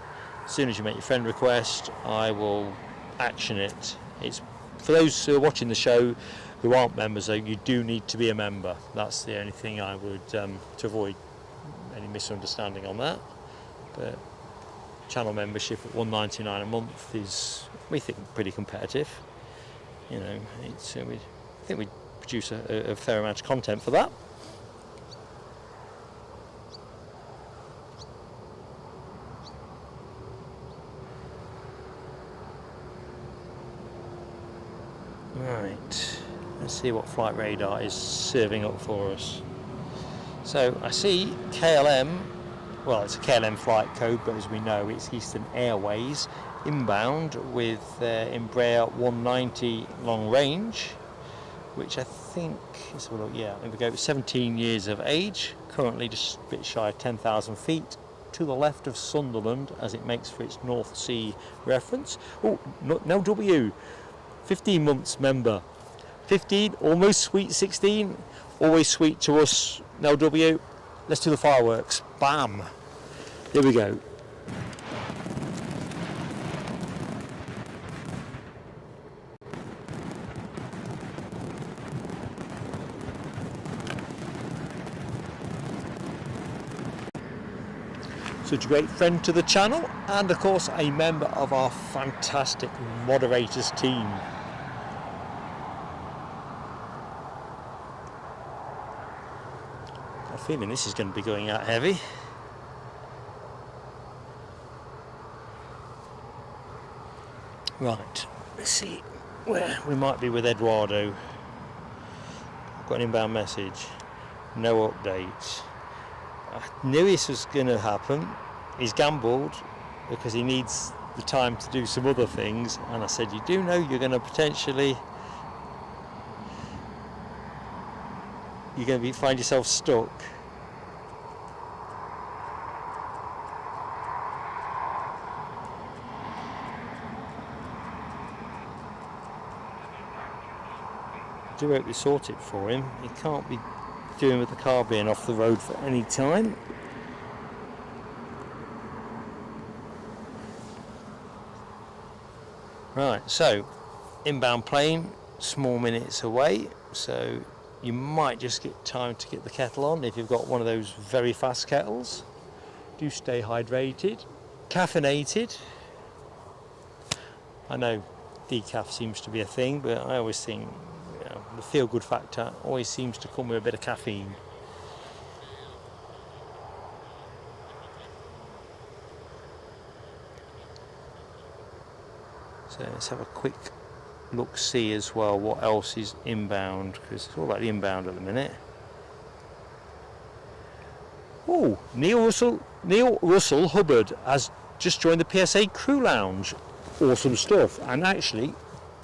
As soon as you make your friend request I will action it. It's for those who are watching the show who aren't members though, you do need to be a member. That's the only thing I would, to avoid any misunderstanding on that. But channel membership at $1.99 a month is, we think, pretty competitive. You know, it's, I think we produce a fair amount of content for that. Right. Let's see what flight radar is serving up for us. So I see KLM, well it's a KLM flight code, but as we know it's Eastern Airways, inbound with Embraer 190 long range, which I think, let's have a look, yeah, there we go, 17 years of age, currently just a bit shy of 10,000 feet, to the left of Sunderland as it makes for its North Sea reference. Oh, no W, 15 months member. 15, almost sweet 16, always sweet to us, no W. Let's do the fireworks. Bam! Here we go. Such a great friend to the channel, and of course a member of our fantastic moderators team. I'm feeling this is going to be going out heavy. Right, let's see where we might be with Eduardo. I've got an inbound message, no updates. I knew this was going to happen. He's gambled because he needs the time to do some other things, and I said, you do know you're going to potentially, you're going to find yourself stuck. I do hope they sort it for him. He can't be doing with the car being off the road for any time. Right, so inbound plane, small minutes away, so you might just get time to get the kettle on if you've got one of those very fast kettles. Do stay hydrated, caffeinated. I know decaf seems to be a thing, but I always think, you know, the feel-good factor always seems to come with a bit of caffeine. So let's have a quick look-see as well what else is inbound, because it's all about the inbound at the minute. Oh, Neil Russell Hubbard has just joined the PSA Crew Lounge. Awesome stuff. And actually,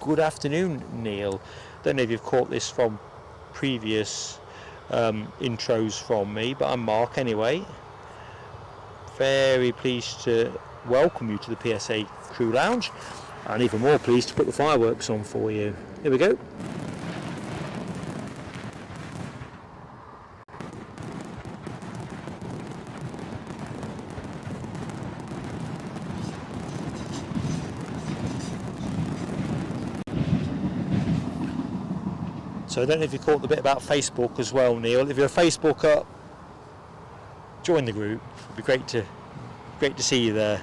good afternoon, Neil. Don't know if you've caught this from previous intros from me, but I'm Mark anyway. Very pleased to welcome you to the PSA Crew Lounge, and even more pleased to put the fireworks on for you. Here we go. So I don't know if you caught the bit about Facebook as well, Neil. If you're a Facebooker, join the group. It'd be great to see you there.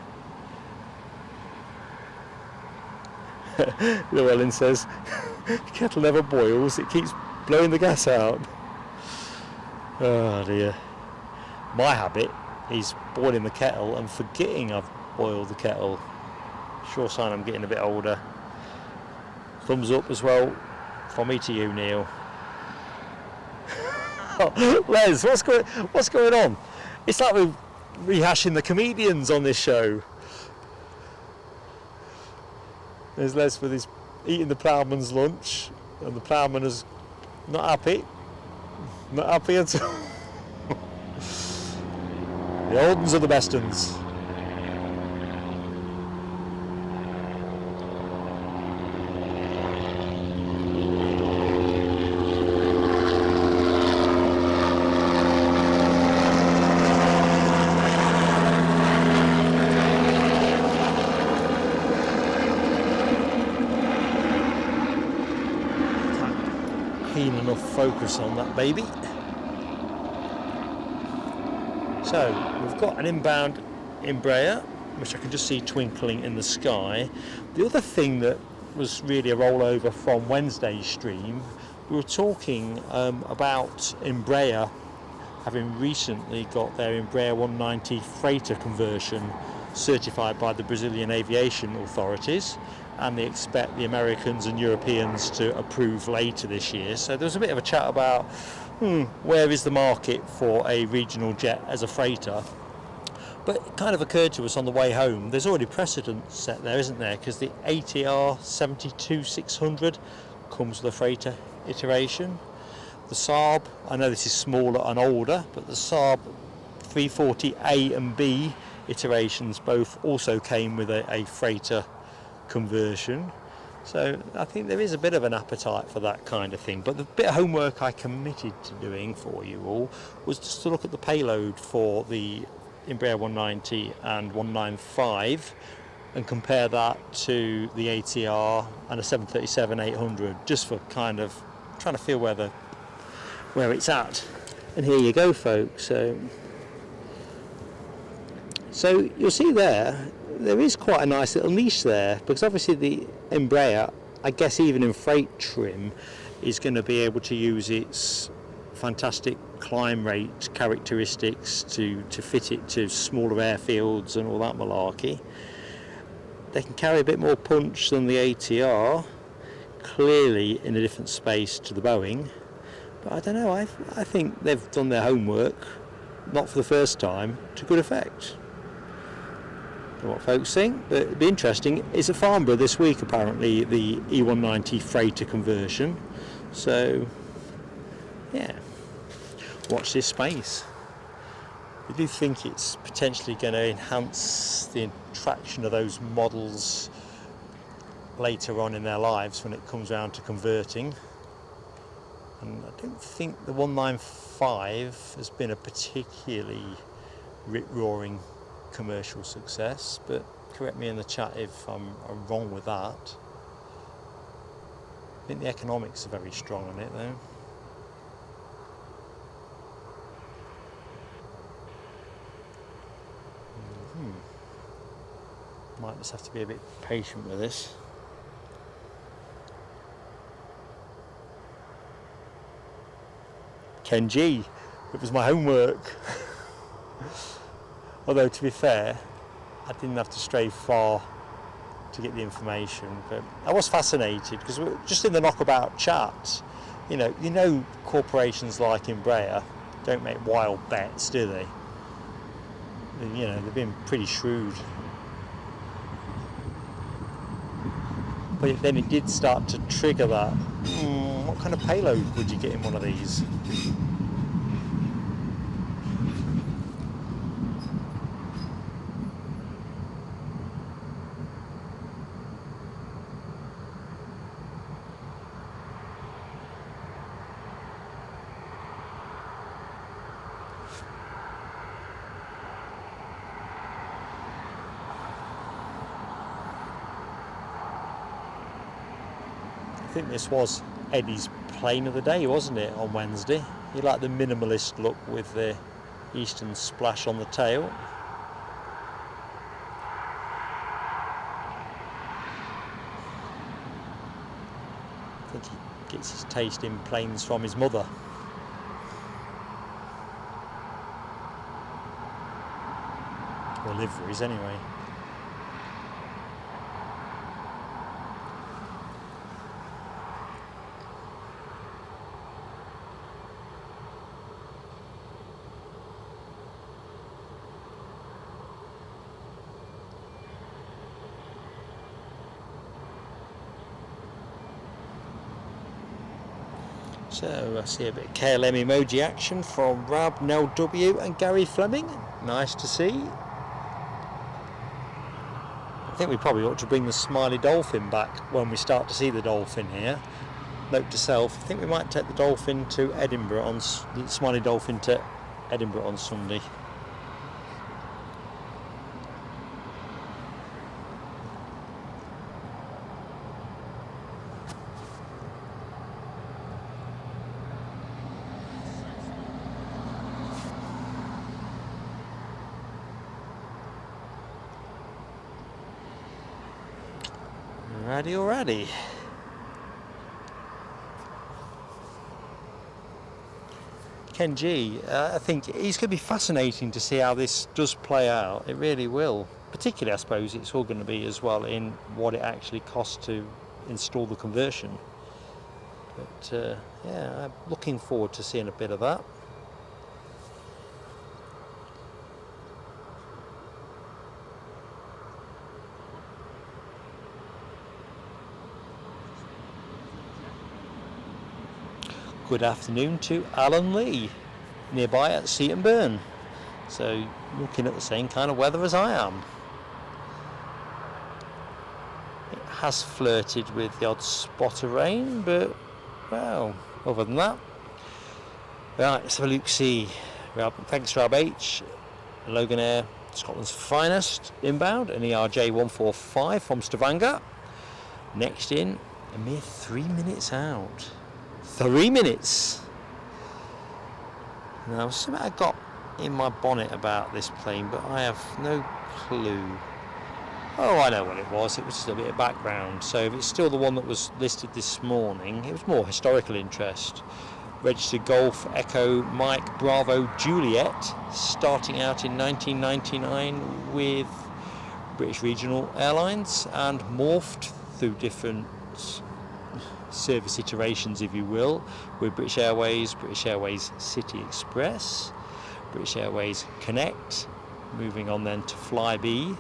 Llewellyn says, kettle never boils, it keeps blowing the gas out. Oh dear. My habit is boiling the kettle and forgetting I've boiled the kettle. Sure sign I'm getting a bit older. Thumbs up as well from me to you, Neil. Oh, Les, what's going on? It's like we're rehashing the comedians on this show. There's Les with his eating the ploughman's lunch, and the ploughman is not happy at all. The old uns are the best uns. Focus on that baby. So we've got an inbound Embraer, which I can just see twinkling in the sky. The other thing that was really a rollover from Wednesday's stream, we were talking about Embraer having recently got their Embraer 190 freighter conversion certified by the Brazilian aviation authorities, and they expect the Americans and Europeans to approve later this year. So there was a bit of a chat about where is the market for a regional jet as a freighter. But it kind of occurred to us on the way home, there's already precedent set there, isn't there? Because the ATR 72-600 comes with a freighter iteration. The Saab, I know this is smaller and older, but the Saab 340A and B iterations both also came with a freighter conversion. So I think there is a bit of an appetite for that kind of thing. But the bit of homework I committed to doing for you all was just to look at the payload for the Embraer 190 and 195 and compare that to the ATR and a 737-800, just for kind of trying to feel where it's at. And here you go, folks. So you'll see there is quite a nice little niche there, because obviously the Embraer, I guess even in freight trim, is going to be able to use its fantastic climb rate characteristics to fit it to smaller airfields and all that malarkey. They can carry a bit more punch than the ATR, clearly in a different space to the Boeing. But I don't know, I think they've done their homework, not for the first time, to good effect. I don't know what folks think, but it'd be interesting. It's at Farnborough this week, apparently, the E190 freighter conversion. So, yeah, watch this space. I do think it's potentially going to enhance the attraction of those models later on in their lives when it comes around to converting. And I don't think the 195 has been a particularly rip-roaring commercial success, but correct me in the chat if I'm wrong with that. I think the economics are very strong on it though. Might just have to be a bit patient with this. Ken G, it was my homework. Although to be fair, I didn't have to stray far to get the information, but I was fascinated because we were just in the knockabout chat. You know, corporations like Embraer don't make wild bets, do they? You know, they've been pretty shrewd. But then it did start to trigger that. What kind of payload would you get in one of these? I think this was Eddie's plane of the day, wasn't it, on Wednesday? He liked the minimalist look with the eastern splash on the tail. I think he gets his taste in planes from his mother. Or liveries, anyway. So I see a bit of KLM emoji action from Rab, Nell W and Gary Fleming. Nice to see. I think we probably ought to bring the smiley dolphin back when we start to see the dolphin here. Note to self, I think we might take the dolphin to Edinburgh on the smiley dolphin to Edinburgh on Sunday. Alrighty. Ken G, I think it's going to be fascinating to see how this does play out. It really will. particularly I suppose it's all going to be as well in what it actually costs to install the conversion. But yeah, I'm looking forward to seeing a bit of that. Good afternoon to Alan Lee, nearby at Seaton Burn. So looking at the same kind of weather as I am. It has flirted with the odd spot of rain, but well, other than that. Right, let's have a look, see. Thanks Rob H. Logan Air, Scotland's finest inbound, an ERJ 145 from Stavanger. Next in, a mere 3 minutes out. 3 minutes! Now, something I got in my bonnet about this plane, but I have no clue. Oh, I know what it was. It was just a bit of background. So if it's still the one that was listed this morning, it was more historical interest. Registered Golf Echo Mike Bravo Juliet, starting out in 1999 with British Regional Airlines and morphed through different service iterations, if you will, with British Airways City Express, British Airways Connect, moving on then to Flybe,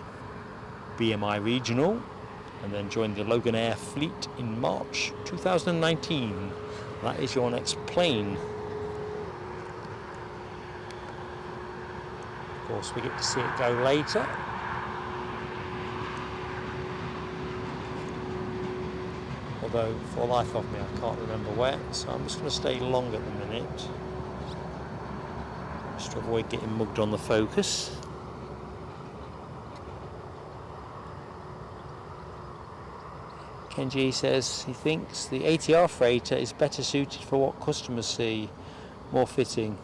BMI Regional, and then joined the Logan Air fleet in March 2019. That is your next plane. Of course, we get to see it go later. Although, for the life of me, I can't remember where, so I'm just going to stay long at the minute, just to avoid getting mugged on the focus. Kenji says he thinks the ATR freighter is better suited for what customers see, more fitting.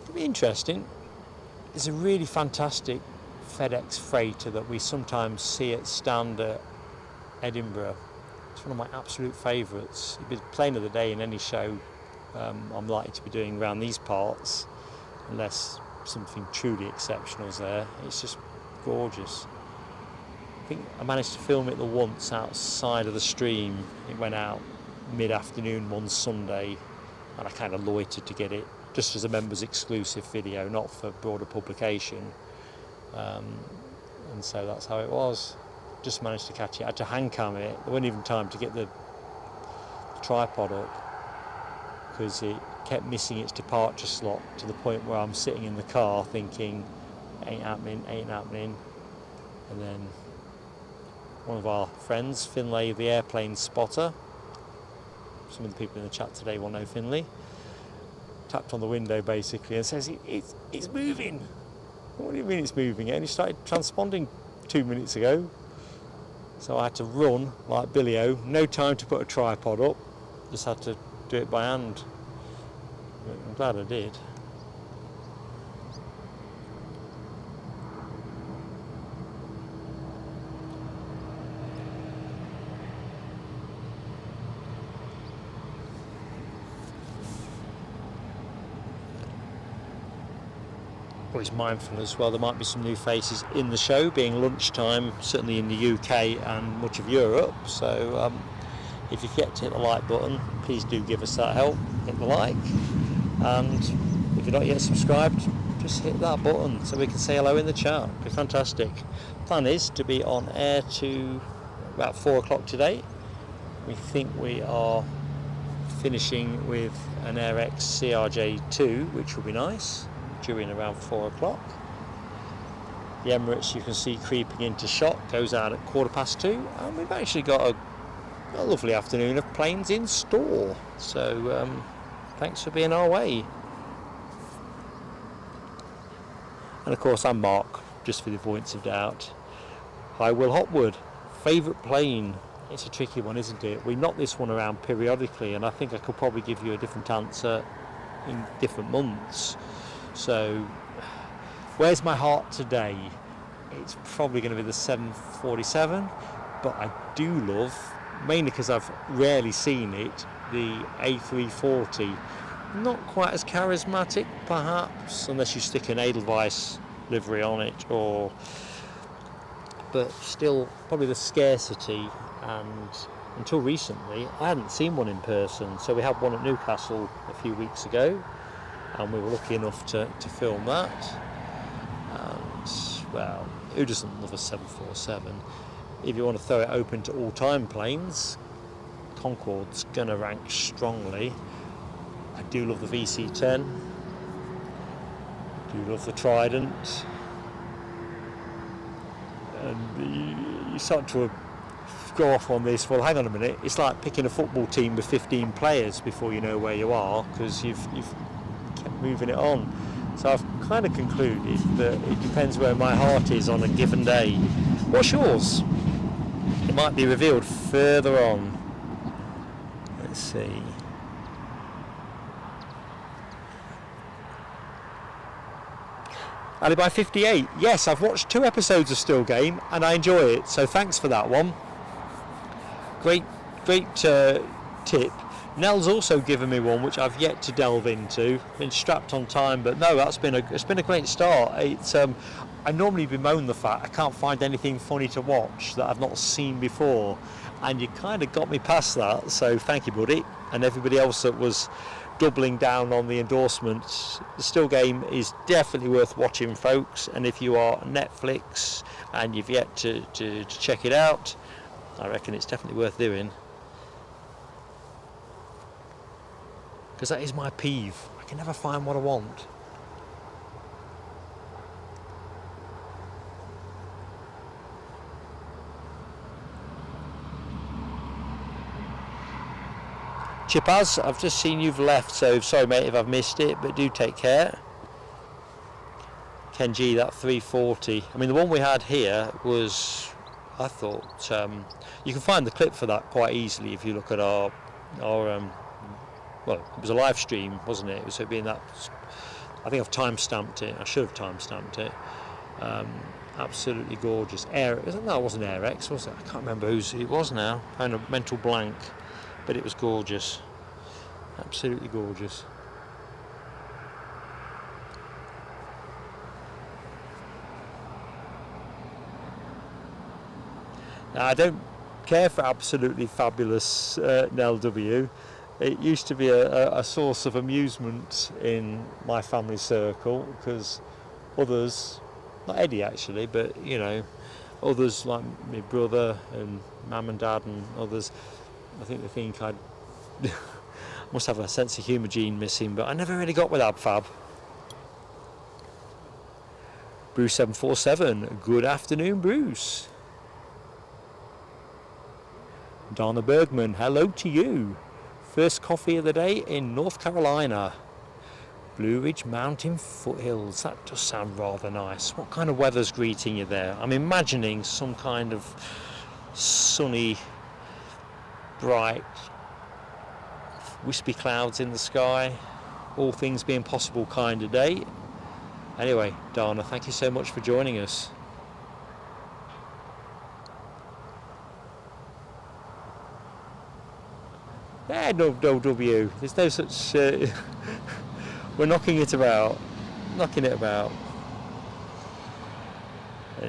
It'll be interesting. There's a really fantastic FedEx freighter that we sometimes see at stand at Edinburgh. It's one of my absolute favourites. It'd be the plane of the day in any show I'm likely to be doing around these parts, unless something truly exceptional is there. It's just gorgeous. I think I managed to film it the once outside of the stream. It went out mid-afternoon one Sunday, and I kind of loitered to get it just as a members exclusive video, not for broader publication. And so that's how it was. Just managed to catch it. I had to hand cam it. There wasn't even time to get the tripod up because it kept missing its departure slot, to the point where I'm sitting in the car thinking, ain't happening. And then one of our friends, Finlay the airplane spotter, some of the people in the chat today will know Finlay, tapped on the window basically and says, it's moving. What do you mean it's moving? It only started transponding 2 minutes ago. So I had to run like Billy-O, no time to put a tripod up, just had to do it by hand. I'm glad I did. Always mindful as well, there might be some new faces in the show, being lunchtime, certainly in the UK and much of Europe. So if you forget to hit the like button, please do give us that help, hit the like. And if you're not yet subscribed, just hit that button so we can say hello in the chat. It'd be fantastic. Plan is to be on air to about 4 o'clock today. We think we are finishing with an AirX CRJ2, which will be nice, during around 4 o'clock. The Emirates, you can see creeping into shot, goes out at 2:15, and we've actually got a lovely afternoon of planes in store. So thanks for being our way. And of course I'm Mark, just for the avoidance of doubt. Hi Will Hopwood, favourite plane? It's a tricky one, isn't it? We knock this one around periodically, and I think I could probably give you a different answer in different months. So, where's my heart today? It's probably going to be the 747, but I do love, mainly because I've rarely seen it, the A340. Not quite as charismatic, perhaps, unless you stick an Edelweiss livery on it, but still probably the scarcity, and until recently I hadn't seen one in person. So we had one at Newcastle a few weeks ago, and we were lucky enough to film that. And well, who doesn't love a 747? If you want to throw it open to all-time planes, Concorde's going to rank strongly. I do love the VC-10, I do love the Trident, and you start to go off on this. Well, hang on a minute, it's like picking a football team with 15 players before you know where you are, because you've kept moving it on. So I've kind of concluded that it depends where my heart is on a given day. What's yours? It might be revealed further on. Let's see. Alibi 58. Yes, I've watched 2 episodes of Still Game and I enjoy it, so thanks for that one. Great tip. Nell's also given me one which I've yet to delve into. Been strapped on time, but no, it's been a great start. It's I normally bemoan the fact I can't find anything funny to watch that I've not seen before, and you kind of got me past that. So thank you, buddy, and everybody else that was doubling down on the endorsements. The Still Game is definitely worth watching, folks, and if you are Netflix and you've yet to check it out, I reckon it's definitely worth doing. Because that is my peeve. I can never find what I want. Chipaz, I've just seen you've left, so sorry mate if I've missed it, but do take care. Ken G, that 340. I mean, the one we had here was, I thought, you can find the clip for that quite easily if you look at our well, it was a live stream, wasn't it? So being that, I think I've time-stamped it. I should have time-stamped it. Absolutely gorgeous. No, it wasn't AirX, was it? I can't remember whose it was now. I had a mental blank, but it was gorgeous. Absolutely gorgeous. Now, I don't care for absolutely fabulous Nell W. It used to be a source of amusement in my family circle, because others, not Eddie actually, but you know, others like my brother and mum and dad and others, I think they think I must have a sense of humour gene missing, but I never really got with Abfab. Bruce 747, good afternoon, Bruce. Donna Bergman, hello to you. First coffee of the day in North Carolina. Blue Ridge Mountain foothills. That does sound rather nice. What kind of weather's greeting you there? I'm imagining some kind of sunny, bright, wispy clouds in the sky. All things being possible kind of day. Anyway, Dana, thank you so much for joining us. Yeah, no W. There's no such. We're knocking it about.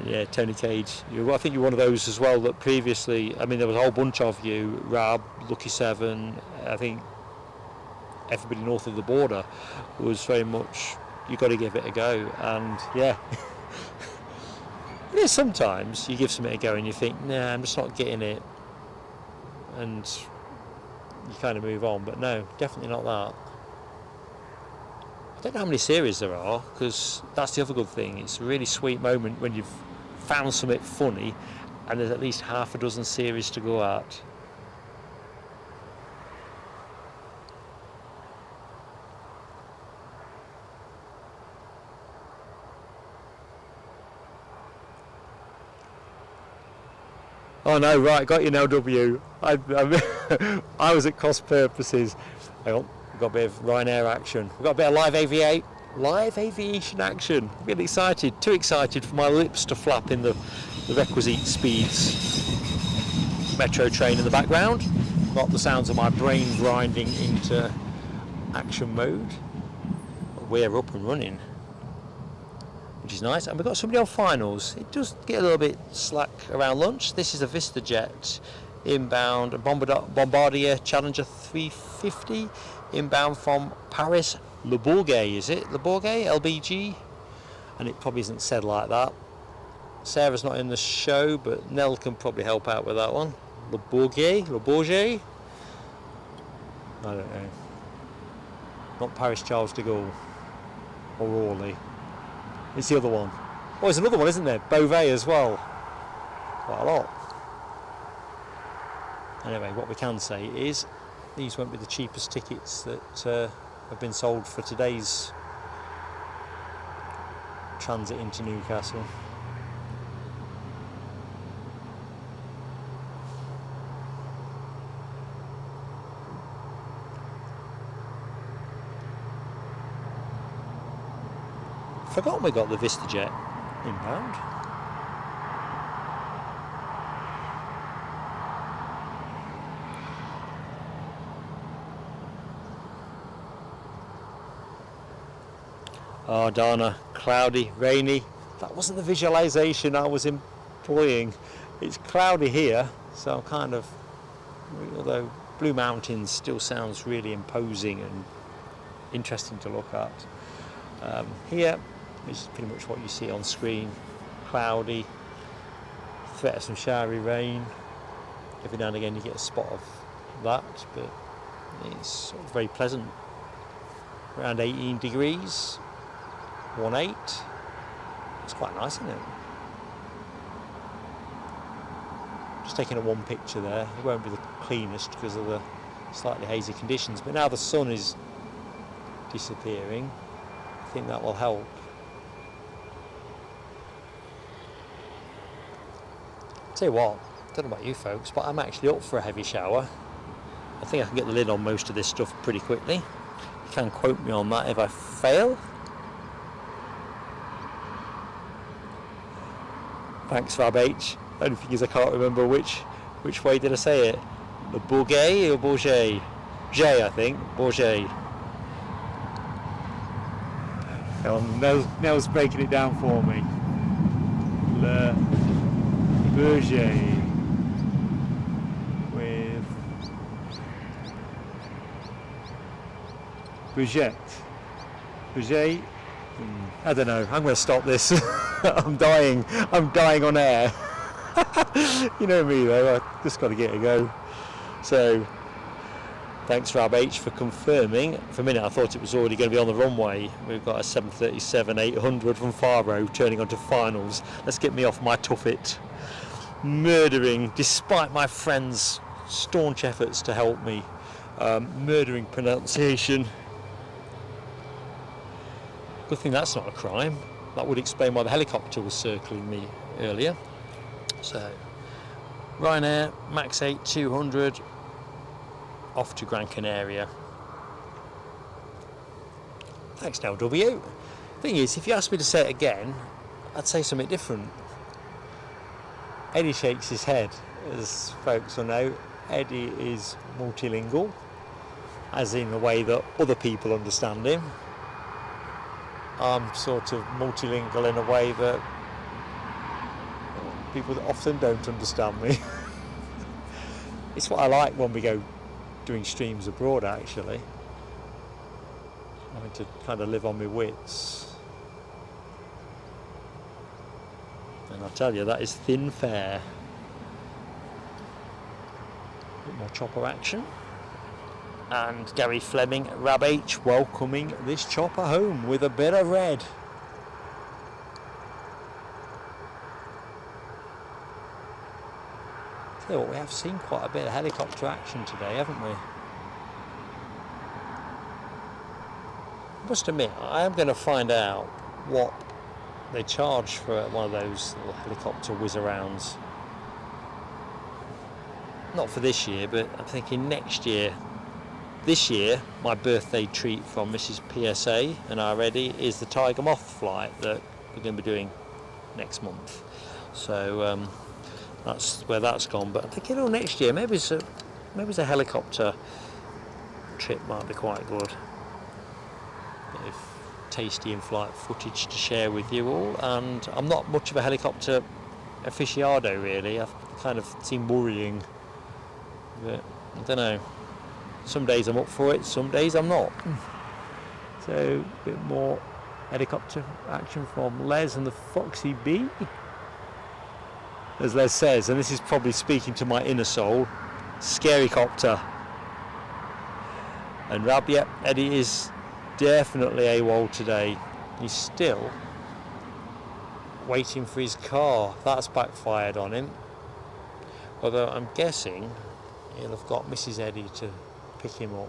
Yeah, Tony Cage. I think you're one of those as well that previously. I mean, there was a whole bunch of you. Rab, Lucky Seven. I think everybody north of the border was very much. You got to give it a go, and yeah. Yeah, sometimes you give something a go and you think, nah, I'm just not getting it, and you kind of move on, but no, definitely not that. I don't know how many series there are, because that's the other good thing. It's a really sweet moment when you've found something funny and there's at least half a dozen series to go at. Oh no, right, got you now, W. I was at cross purposes. Hang on, we've got a bit of Ryanair action. We've got a bit of live aviation action. Really excited, too excited for my lips to flap in the requisite speeds. Metro train in the background. Not the sounds of my brain grinding into action mode. We're up and running. which is nice. And we've got somebody on finals. It does get a little bit slack around lunch. This is a VistaJet inbound, a Bombardier Challenger 350 inbound from Paris Le Bourget, is it? Le Bourget, LBG? And it probably isn't said like that. Sarah's not in the show, but Nell can probably help out with that one. Le Bourget? Le Bourget? I don't know. Not Paris Charles de Gaulle or Orly. It's the other one. Oh, there's another one, isn't there? Beauvais as well. Quite a lot. Anyway, what we can say is these won't be the cheapest tickets that have been sold for today's transit into Newcastle. Forgotten we got the VistaJet inbound. Oh, Dana, cloudy, rainy. That wasn't the visualization I was employing. It's cloudy here, so I'm kind of, although Blue Mountains still sounds really imposing and interesting to look at. Here is pretty much what you see on screen. Cloudy, threat of some showery rain. Every now and again you get a spot of that, but it's sort of very pleasant. Around 18 degrees, 1.8. It's quite nice, isn't it? Just taking a one picture there. It won't be the cleanest because of the slightly hazy conditions, but now the sun is disappearing. I think that will help. Tell you what, I don't know about you folks, but I'm actually up for a heavy shower. I think I can get the lid on most of this stuff pretty quickly. You can quote me on that if I fail. Thanks, Fab H. The only thing is I can't remember which way did I say it. Le Bourget or Bourget? J, I think. Bourget. Nell's breaking it down for me. Le Bourget with Bourget. Bourget. I don't know. I'm going to stop this. I'm dying on air. You know me though. I just got to get a go. So. Thanks, Rob H, for confirming. For a minute I thought it was already going to be on the runway. We've got a 737-800 from Faro turning onto finals. Let's get me off my tuffet. Murdering, despite my friends' staunch efforts to help me. Murdering pronunciation. Good thing that's not a crime. That would explain why the helicopter was circling me earlier. So, Ryanair, Max 8 200. Off to Gran Canaria. Thanks, Nell W. Thing is, if you asked me to say it again, I'd say something different. Eddie shakes his head, as folks will know. Eddie is multilingual, as in the way that other people understand him. I'm sort of multilingual in a way that people that often don't understand me. It's what I like when we go doing streams abroad, actually. Having to kind of live on my wits. And I'll tell you, that is thin fare. A bit more chopper action. And Gary Fleming, Rab H, welcoming this chopper home with a bit of red. Tell you what, we have seen quite a bit of helicopter action today, haven't we? I must admit, I am going to find out what they charge for one of those little helicopter whiz-arounds. Not for this year, but I'm thinking next year. This year, my birthday treat from Mrs. PSA and our Eddie is the Tiger Moth flight that we're going to be doing next month. So that's where that's gone. But I'm thinking, oh, next year maybe it's a helicopter trip might be quite good. tasty in-flight footage to share with you all. And I'm not much of a helicopter aficionado really. I kind of seem worrying, but I don't know. Some days I'm up for it, some days I'm not. So a bit more helicopter action from Les and the Foxy Bee. As Les says, and this is probably speaking to my inner soul, scary copter. And Rab, yep, Eddie is definitely AWOL today. He's still waiting for his car. That's backfired on him. Although I'm guessing he'll have got Mrs. Eddie to pick him up.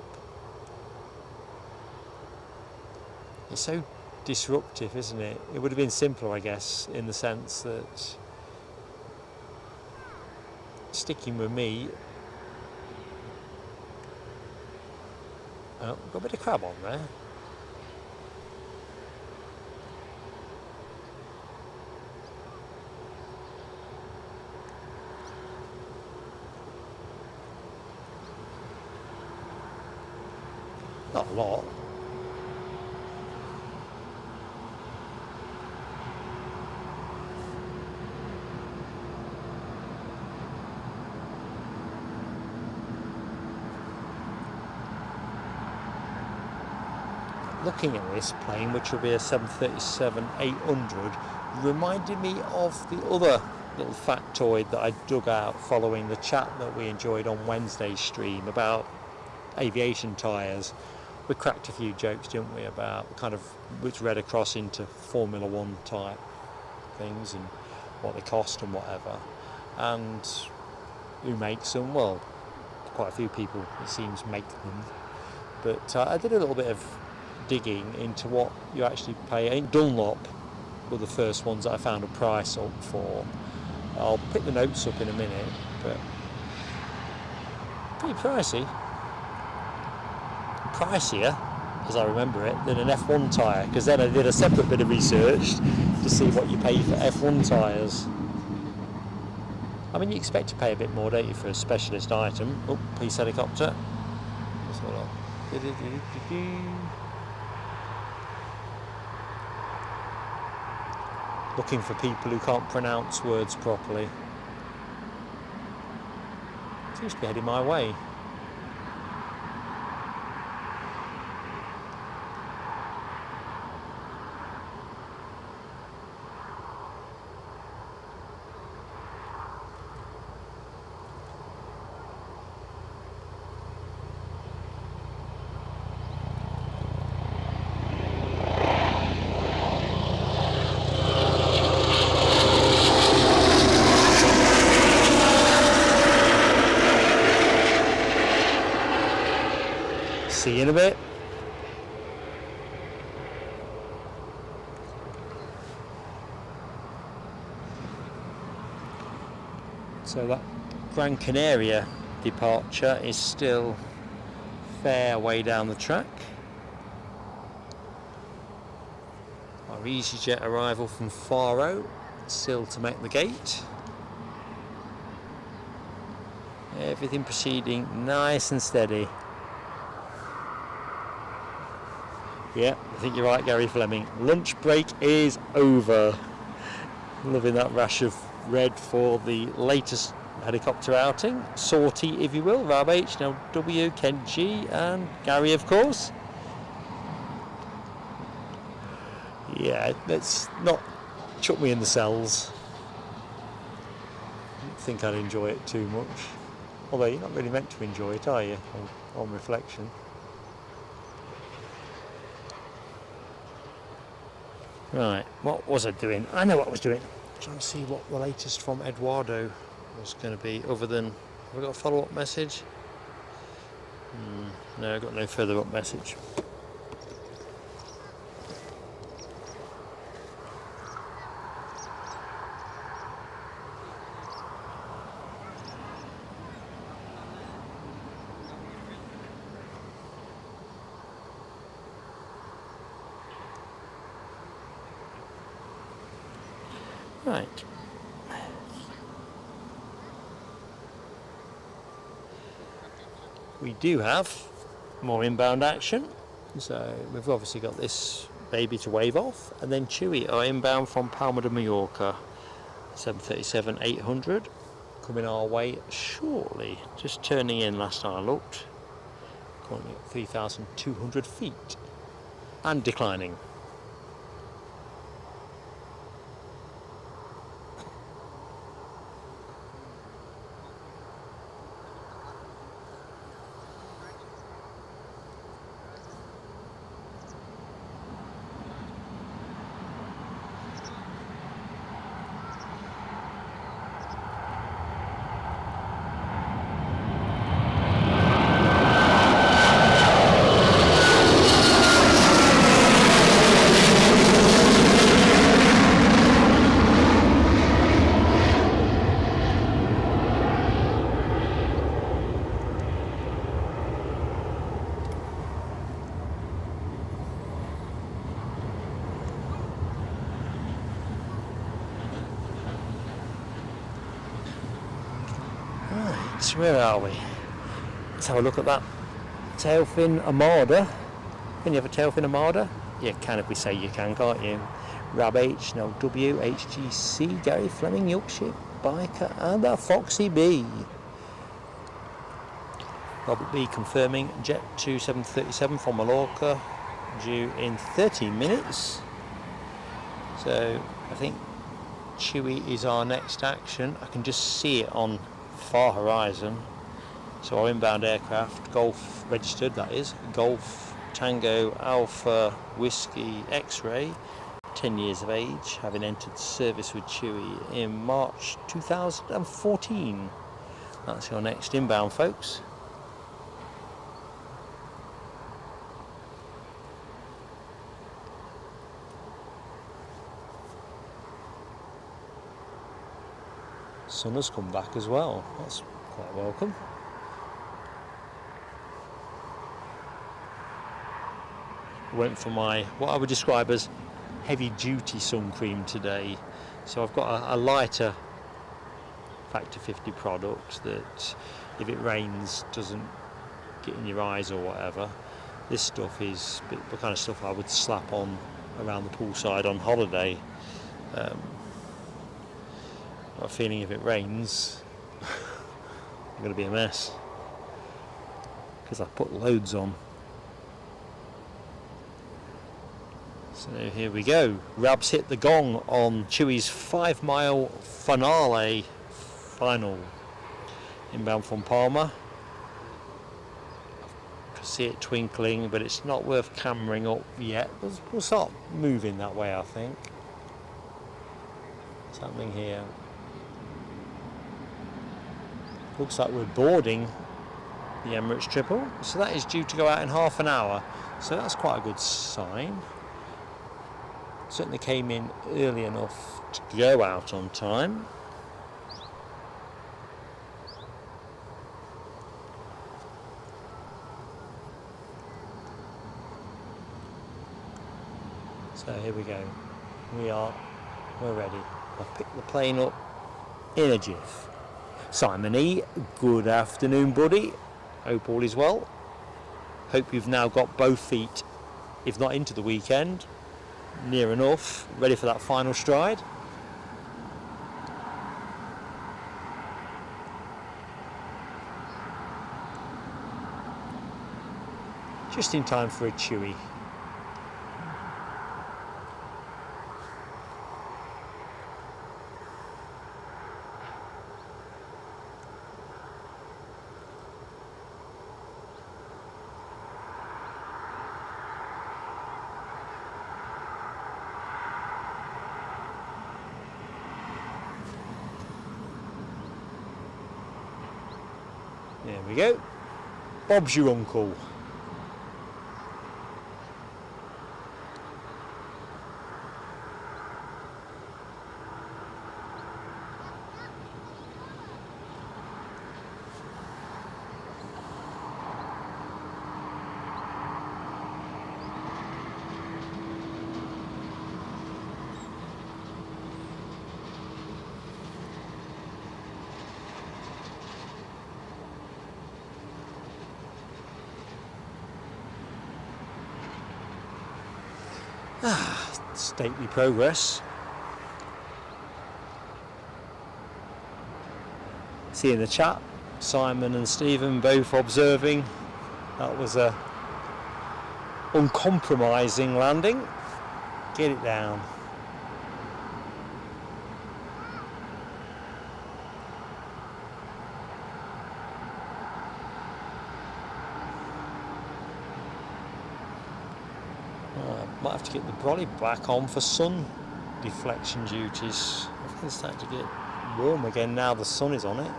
It's so disruptive, isn't it? It would have been simpler, I guess, in the sense that sticking with me. Oh, got a bit of crab on there. Not a lot. Looking at this plane, which will be a 737-800, reminded me of the other little factoid that I dug out following the chat that we enjoyed on Wednesday's stream about aviation tyres. We cracked a few jokes, didn't we, about kind of which read across into Formula One type things and what they cost and whatever, and who makes them. Well, quite a few people, it seems, make them. But I did a little bit of digging into what you actually pay. I think Dunlop were the first ones that I found a price up for. I'll pick the notes up in a minute, but pretty pricey. Pricier, as I remember it, than an F1 tyre, because then I did a separate bit of research to see what you pay for F1 tyres. I mean, you expect to pay a bit more, don't you, for a specialist item. Oh, police helicopter. Let's hold on. Looking for people who can't pronounce words properly. Seems to be heading my way. See you in a bit. So that Gran Canaria departure is still fair way down the track. Our EasyJet arrival from Faro still to make the gate. Everything proceeding nice and steady. Yeah, I think you're right, Gary Fleming. Lunch break is over. Loving that rash of red for the latest helicopter outing. Sortie, if you will. Rab H, now W, Kent G, and Gary, of course. Yeah, let's not chuck me in the cells. I don't think I'd enjoy it too much. Although you're not really meant to enjoy it, are you, on reflection? Right, what was I doing? I know what I was doing. Trying to see what the latest from Eduardo was going to be, other than, have I got a follow-up message? No, I've got no further up message. Right. We do have more inbound action. So we've obviously got this baby to wave off, and then Chewy are inbound from Palma de Mallorca, 737-800, coming our way shortly. Just turning in last time I looked, currently at 3,200 feet, and declining. Right, where are we? Let's have a look at that tailfin Armada. Can you have a tailfin Armada? You can if we say you can, can't you? Rab H, no W, HGC, Gary Fleming, Yorkshire Biker, and a Foxy B. Robert B confirming Jet 2737 from Mallorca, due in 13 minutes. So I think Chewy is our next action. I can just see it on far horizon. So our inbound aircraft, Golf registered, that is, Golf Tango Alpha Whiskey X-Ray, 10 years of age, having entered service with Chewy in March 2014. That's your next inbound, folks. Sun has come back as well. That's quite welcome. Went for my, what I would describe as heavy duty sun cream today. So I've got a lighter factor 50 product that if it rains doesn't get in your eyes or whatever. This stuff is the kind of stuff I would slap on around the poolside on holiday. I've got a feeling if it rains I'm going to be a mess because I put loads on. So here we go. Rabs hit the gong on Chewy's 5-mile finale final. Inbound from Palma. I can see it twinkling, but it's not worth cameraing up yet. We'll start moving that way, I think. What's happening here? Looks like we're boarding the Emirates Triple. So that is due to go out in half an hour. So that's quite a good sign. Certainly came in early enough to go out on time. So here we go. We're ready. I'll pick the plane up in a jiff. Simon E, good afternoon, buddy. Hope all is well. Hope you've now got both feet, if not into the weekend, near enough, ready for that final stride. Just in time for a Chewy. There we go. Bob's your uncle. Stately progress. See in the chat, Simon and Stephen both observing that was a uncompromising landing. Get it down. Might have to get the brolly back on for sun deflection duties. I think it's starting to get warm again now the sun is on it.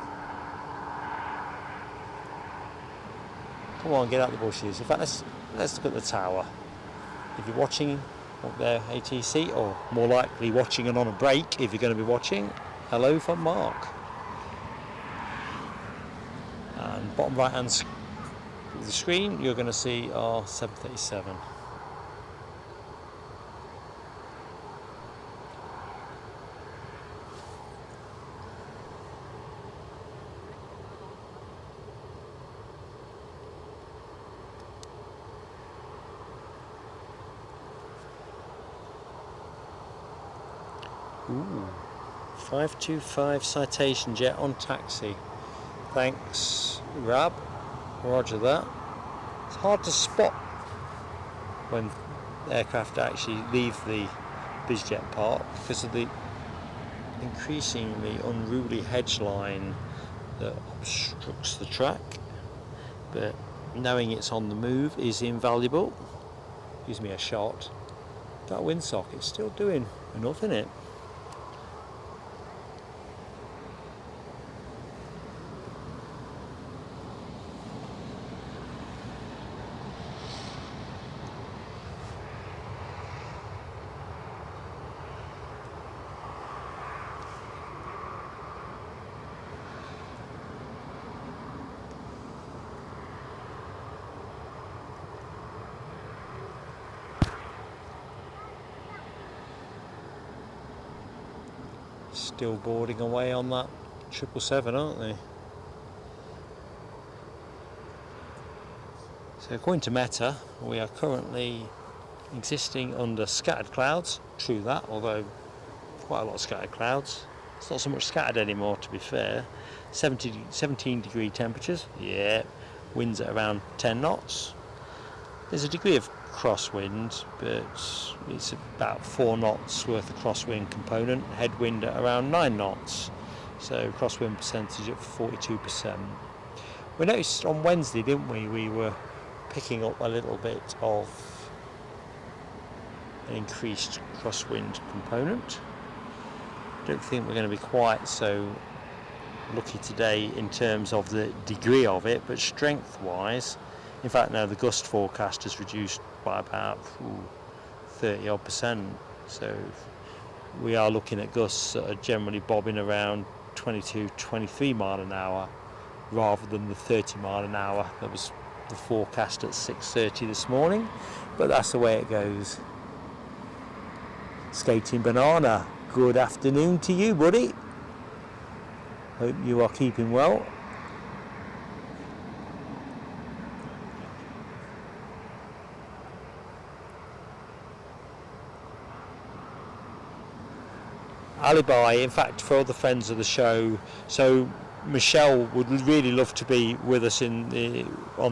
Come on, get out the bushes. In fact, let's look at the tower. If you're watching up there ATC, or more likely watching and on a break if you're going to be watching, hello from Mark. And bottom right hand of the screen you're going to see our 737. Ooh, 525 citation jet on taxi. Thanks, Rab. Roger that. It's hard to spot when aircraft actually leave the BizJet park because of the increasingly unruly hedge line that obstructs the track. But knowing it's on the move is invaluable. Gives me a shot. That windsock, it's still doing enough in it. Still boarding away on that 777, aren't they? So according to Meta, we are currently existing under scattered clouds. True that, although quite a lot of scattered clouds. It's not so much scattered anymore, to be fair. 17 degree temperatures, yeah. Winds at around 10 knots. There's a degree of crosswind, but it's about 4 knots worth of crosswind component, headwind at around 9 knots, so crosswind percentage at 42%. We noticed on Wednesday, didn't we were picking up a little bit of an increased crosswind component. Don't think we're going to be quite so lucky today in terms of the degree of it, but strength wise, in fact no, the gust forecast has reduced by about 30 odd %, so we are looking at gusts that are generally bobbing around 22-23 mile an hour rather than the 30 mile an hour that was the forecast at 6:30 this morning, but that's the way it goes. Skating Banana, good afternoon to you, buddy. Hope you are keeping well. Alibi, in fact, for other friends of the show, so Michelle would really love to be with us on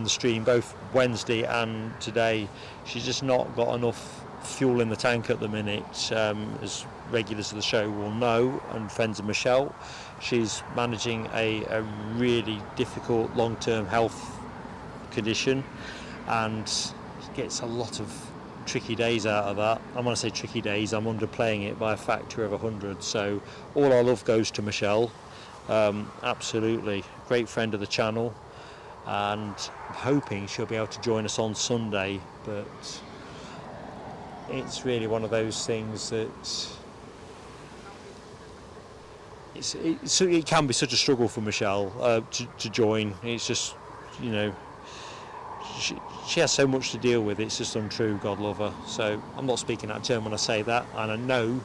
the stream both Wednesday and today. She's just not got enough fuel in the tank at the minute, as regulars of the show will know, and friends of Michelle. She's managing a really difficult long-term health condition and gets a lot of tricky days out of that. And when I say tricky days, I'm underplaying it by a factor of 100. So all our love goes to Michelle. Absolutely great friend of the channel, and I'm hoping she'll be able to join us on Sunday, but it's really one of those things that it can be such a struggle for Michelle to join. It's just, you know, she has so much to deal with, it's just untrue, God love her. So I'm not speaking out of turn when I say that, and I know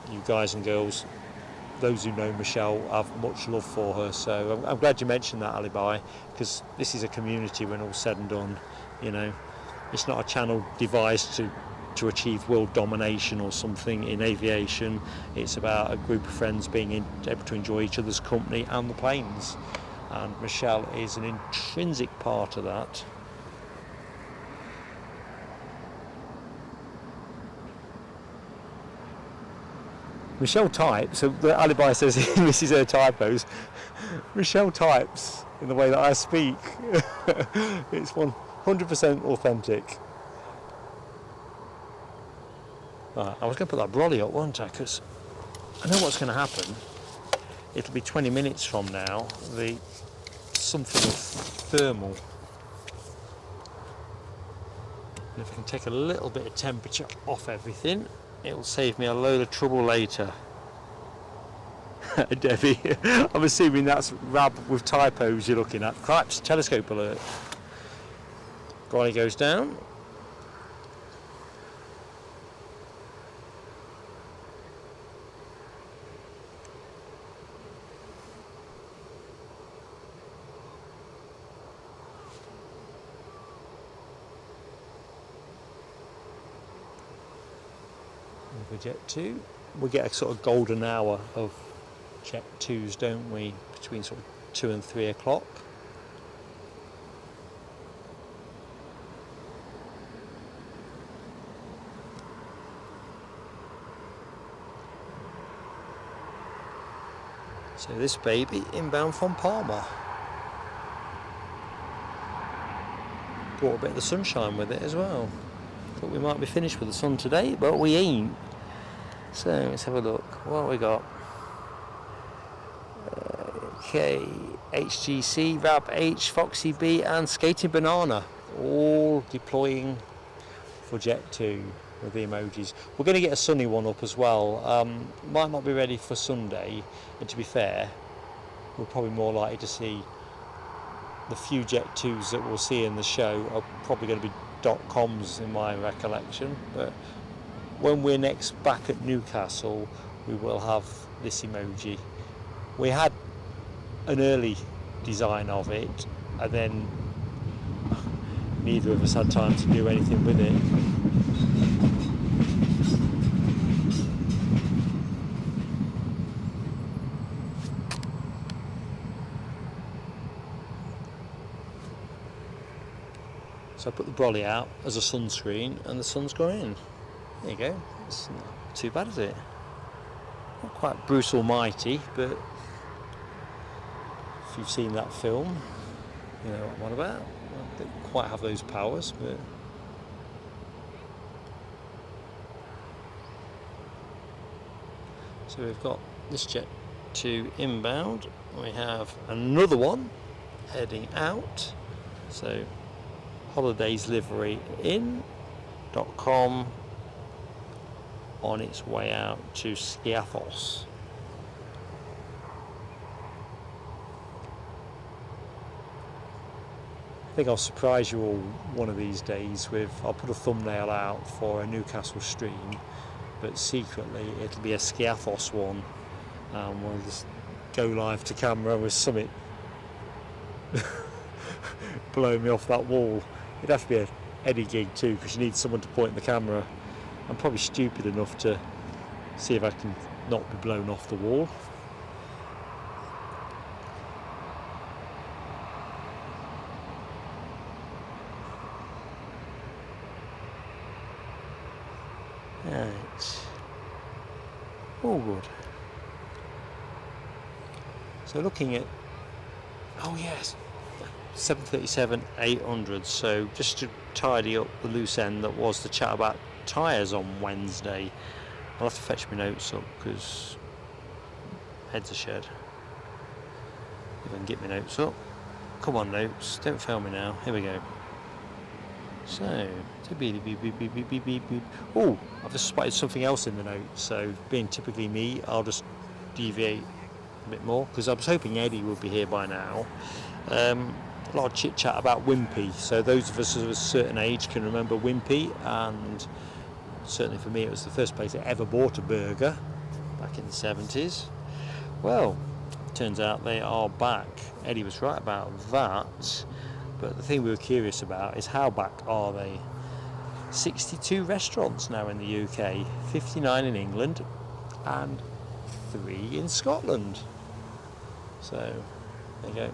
you guys and girls, those who know Michelle, have much love for her. So I'm glad you mentioned that, Alibi, because this is a community when all's said and done. You know, it's not a channel devised to to achieve world domination or something in aviation. It's about a group of friends being able to enjoy each other's company and the planes, and Michelle is an intrinsic part of that. Michelle types, so the alibi says this is her typos. Michelle types in the way that I speak. It's 100% authentic. Right, I was going to put that brolly up, wasn't I? Because I know what's going to happen. It'll be 20 minutes from now. Something of thermal. And if I can take a little bit of temperature off everything, it'll save me a load of trouble later. Debbie, I'm assuming that's Rab with typos you're looking at. Cripes, telescope alert. Brolly goes down. Jet 2, we get a sort of golden hour of Jet 2s, don't we, between sort of 2 and 3 o'clock. So this baby inbound from Palma. Brought a bit of the sunshine with it as well. Thought we might be finished with the sun today, but we ain't. So let's have a look. What have we got? Okay, HGC, Rab H, Foxy B, and Skating Banana, all deploying for Jet 2 with the emojis. We're going to get a sunny one up as well. Might not be ready for Sunday, and to be fair, we're probably more likely to see the few Jet 2s that we'll see in the show are probably going to be .coms in my recollection, but when we're next back at Newcastle we will have this emoji. We had an early design of it and then neither of us had time to do anything with it. So I put the brolly out as a sunscreen and the sun's gone in. There you go. It's not too bad, is it? Not quite Bruce Almighty, but if you've seen that film, you know what I'm on about. I don't quite have those powers, but so we've got this Jet 2 inbound. We have another one heading out. So holidays livery in.com on its way out to Skiathos. I think I'll surprise you all one of these days with, I'll put a thumbnail out for a Newcastle stream, but secretly it'll be a Skiathos one, and we'll just go live to camera with Summit blowing me off that wall. It'd have to be an Eddie gig too, because you need someone to point the camera. I'm probably stupid enough to see if I can not be blown off the wall. Right. All good. So looking at, oh yes, 737-800. So just to tidy up the loose end that was the chat about tyres on Wednesday. I'll have to fetch my notes up because head's a shed. If I can get my notes up. Come on, notes, don't fail me now. Here we go. So, oh, I've just spotted something else in the notes. So, being typically me, I'll just deviate a bit more because I was hoping Eddie would be here by now. A lot of chit chat about Wimpy. So, those of us of a certain age can remember Wimpy, and certainly for me, it was the first place I ever bought a burger back in the 70s. Well, turns out they are back. Eddie was right about that. But the thing we were curious about is how back are they? 62 restaurants now in the UK, 59 in England and 3 in Scotland. So there you go,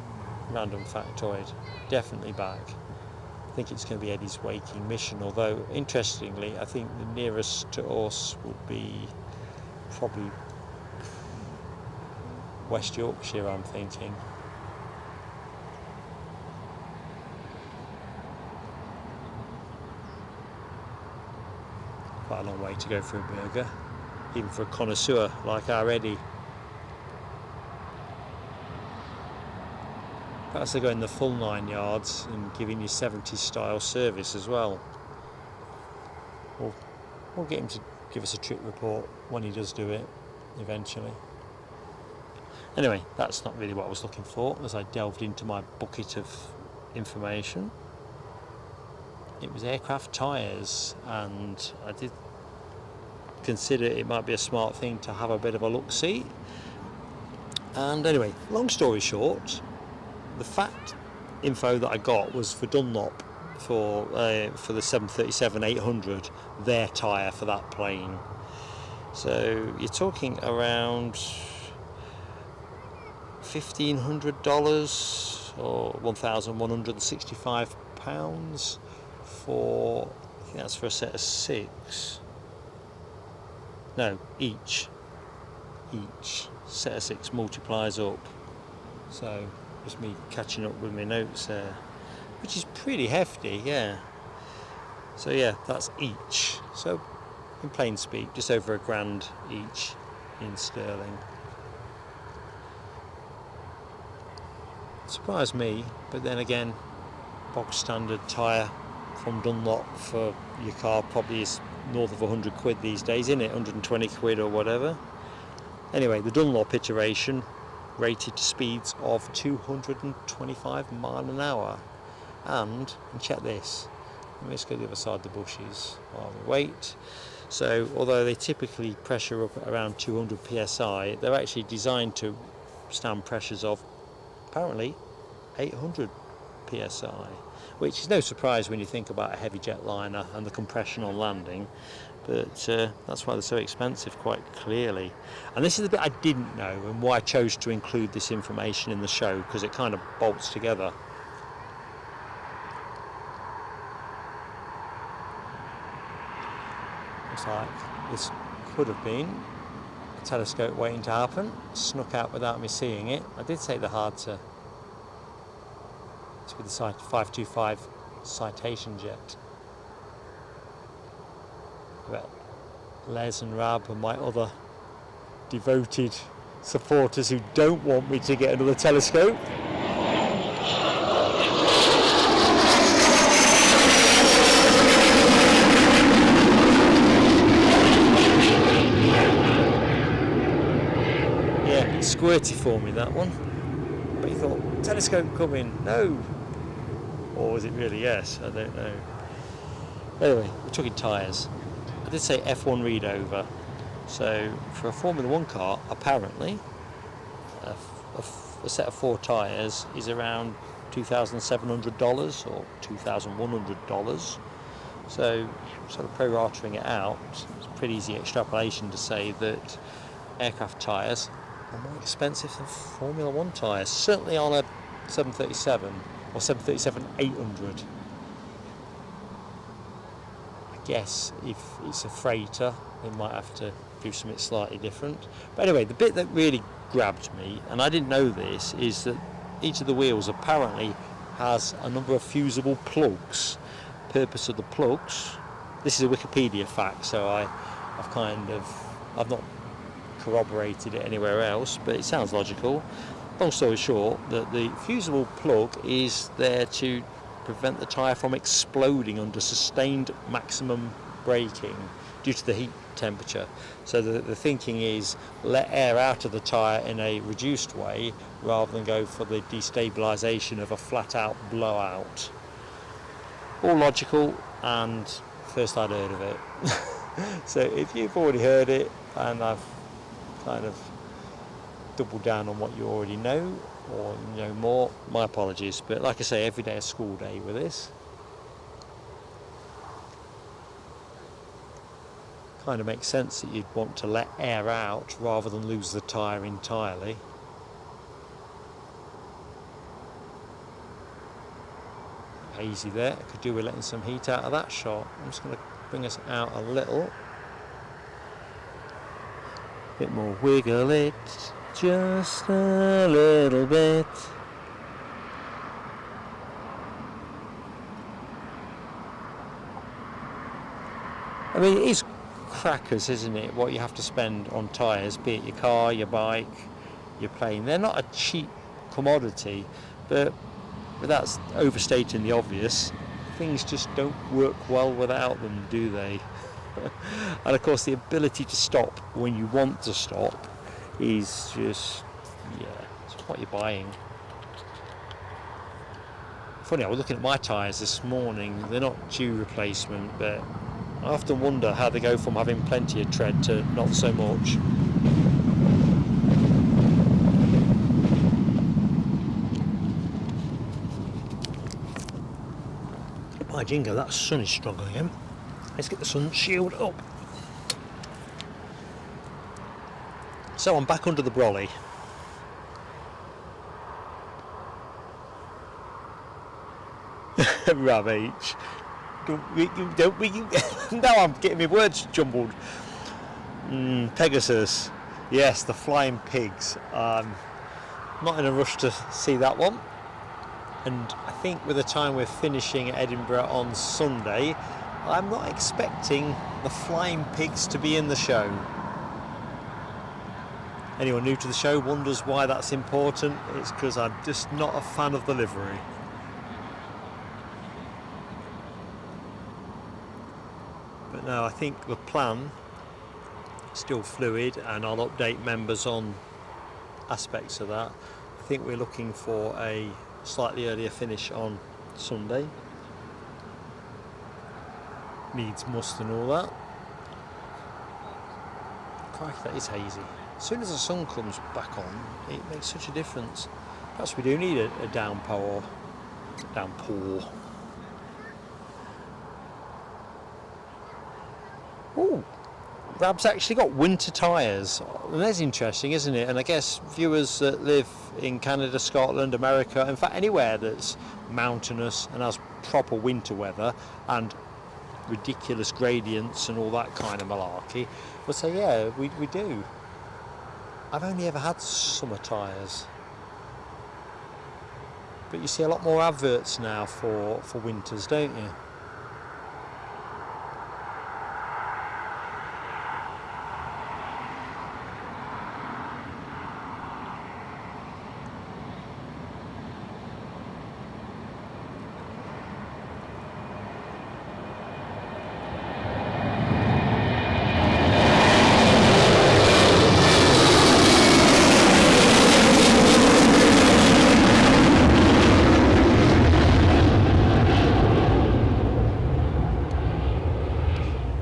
random factoid. Definitely back. I think it's going to be Eddie's waking mission, although interestingly I think the nearest to us would be probably West Yorkshire, I'm thinking. Quite a long way to go for a burger, even for a connoisseur like our Eddie. Perhaps they're going the full 9 yards and giving you 70s style service as well. We'll get him to give us a trip report when he does do it eventually. Anyway, that's not really what I was looking for as I delved into my bucket of information. It was aircraft tyres, and I did consider it might be a smart thing to have a bit of a look-see. And anyway, long story short, the fact info that I got was for Dunlop for the 737-800, their tyre for that plane. So you're talking around $1,500 or £1,165 for, I think that's for a set of 6. No, each set of 6 multiplies up. So just me catching up with my notes there, which is pretty hefty, yeah. So yeah, that's each. So in plain speak, just over £1,000 each in sterling. Surprised me, but then again, bog standard tyre from Dunlop for your car probably is north of £100 these days, isn't it? £120 or whatever. Anyway, the Dunlop iteration rated to speeds of 225 mile an hour. And check this, let me just go to the other side of the bushes while we wait. So although they typically pressure up at around 200 psi, they're actually designed to stand pressures of apparently 800 psi, which is no surprise when you think about a heavy jetliner and the compression on landing, but that's why they're so expensive, quite clearly. And this is the bit I didn't know and why I chose to include this information in the show, because it kind of bolts together. Looks like this could have been a telescope waiting to happen, snuck out without me seeing it. I did say they're hard to. It's with the 525 Citation jet. Well, Les and Rab and my other devoted supporters who don't want me to get another telescope. Yeah, it's squirty for me, that one. But you thought, telescope coming, no. Or was it really yes? I don't know. Anyway, we're talking tyres. I did say F1 read over. So for a Formula 1 car, apparently, a set of 4 tyres is around $2,700 or $2,100. So sort of pro-ratering it out, it's a pretty easy extrapolation to say that aircraft tyres are more expensive than Formula 1 tyres, certainly on a 737 or 737-800. I guess if it's a freighter, they might have to do something slightly different. But anyway, the bit that really grabbed me, and I didn't know this, is that each of the wheels apparently has a number of fusible plugs. Purpose of the plugs, this is a Wikipedia fact, so I've not corroborated it anywhere else, but it sounds logical. Long story short, that the fusible plug is there to prevent the tyre from exploding under sustained maximum braking due to the heat temperature. So the thinking is let air out of the tyre in a reduced way rather than go for the destabilisation of a flat out blowout. All logical, and first I'd heard of it. So if you've already heard it and I've kind of doubled down on what you already know or know more, my apologies, but like I say, every day a school day with this. Kind of makes sense that you'd want to let air out rather than lose the tyre entirely. Hazy there, could do with letting some heat out of that shot. I'm just going to bring us out a little. Bit more, wiggle it just a little bit. I mean, it is crackers, isn't it, what you have to spend on tyres, be it your car, your bike, your plane. They're not a cheap commodity, but that's overstating the obvious. Things just don't work well without them, do they? And of course the ability to stop when you want to stop is just, yeah, it's what you're buying. Funny, I was looking at my tyres this morning. They're not due replacement, but I often wonder how they go from having plenty of tread to not so much. By jingo, that sun is struggling again. Let's get the sun shield up. So I'm back under the brolly. Ravage. Now I'm getting my words jumbled. Pegasus. Yes, the flying pigs. Not in a rush to see that one. And I think with the time we're finishing at Edinburgh on Sunday, I'm not expecting the flying pigs to be in the show. Anyone new to the show wonders why that's important. It's because I'm just not a fan of the livery. But no, I think the plan is still fluid, and I'll update members on aspects of that. I think we're looking for a slightly earlier finish on Sunday. Needs must and all that. Crikey, that is hazy. As soon as the sun comes back on, it makes such a difference. Perhaps we do need a downpour. Ooh, Rab's actually got winter tyres. And that's interesting, isn't it? And I guess viewers that live in Canada, Scotland, America, in fact anywhere that's mountainous and has proper winter weather and ridiculous gradients and all that kind of malarkey, will say, yeah, we do. I've only ever had summer tyres. But you see a lot more adverts now for winters, don't you?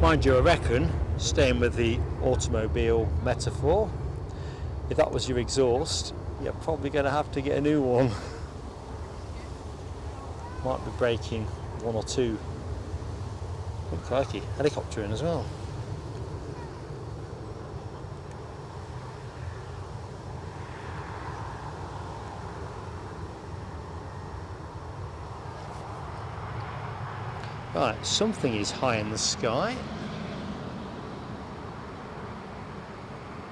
Mind you, I reckon, staying with the automobile metaphor, if that was your exhaust, you're probably going to have to get a new one. Might be breaking one or two. Oh, crikey, helicopter in as well. Right, something is high in the sky.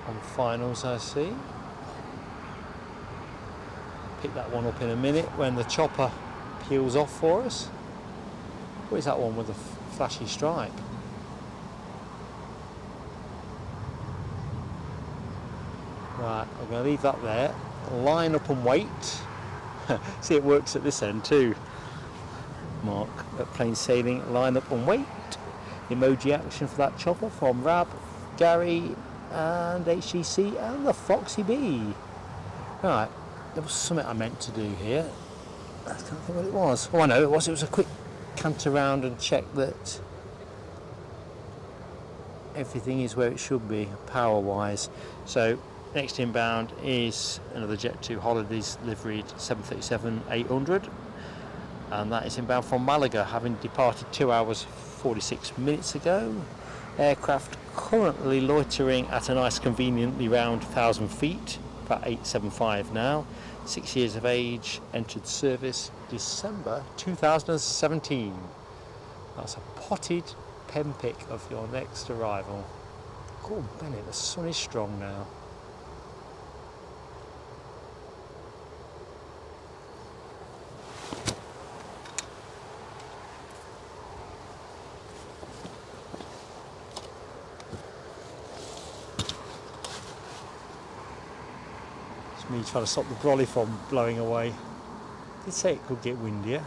On finals, I see. Pick that one up in a minute when the chopper peels off for us. What is that one with the flashy stripe? Right, I'm going to leave that there. Line up and wait. See, it works at this end too. Mark at plain sailing, line up and wait. Emoji action for that chopper from Rab, Gary and HGC and the Foxy Bee. Right, there was something I meant to do here. I can't think what it was. Oh, I know it was. It was a quick canter around and check that everything is where it should be power wise. So next inbound is another Jet2 Holidays liveried 737-800. And that is inbound from Malaga, having departed 2 hours 46 minutes ago. Aircraft currently loitering at a nice conveniently round 1,000 feet, about 875 now. 6 years of age, entered service December 2017. That's a potted pen pick of your next arrival. Go on, Bennett, the sun is strong now. It's me trying to stop the brolly from blowing away. Did say it could get windier.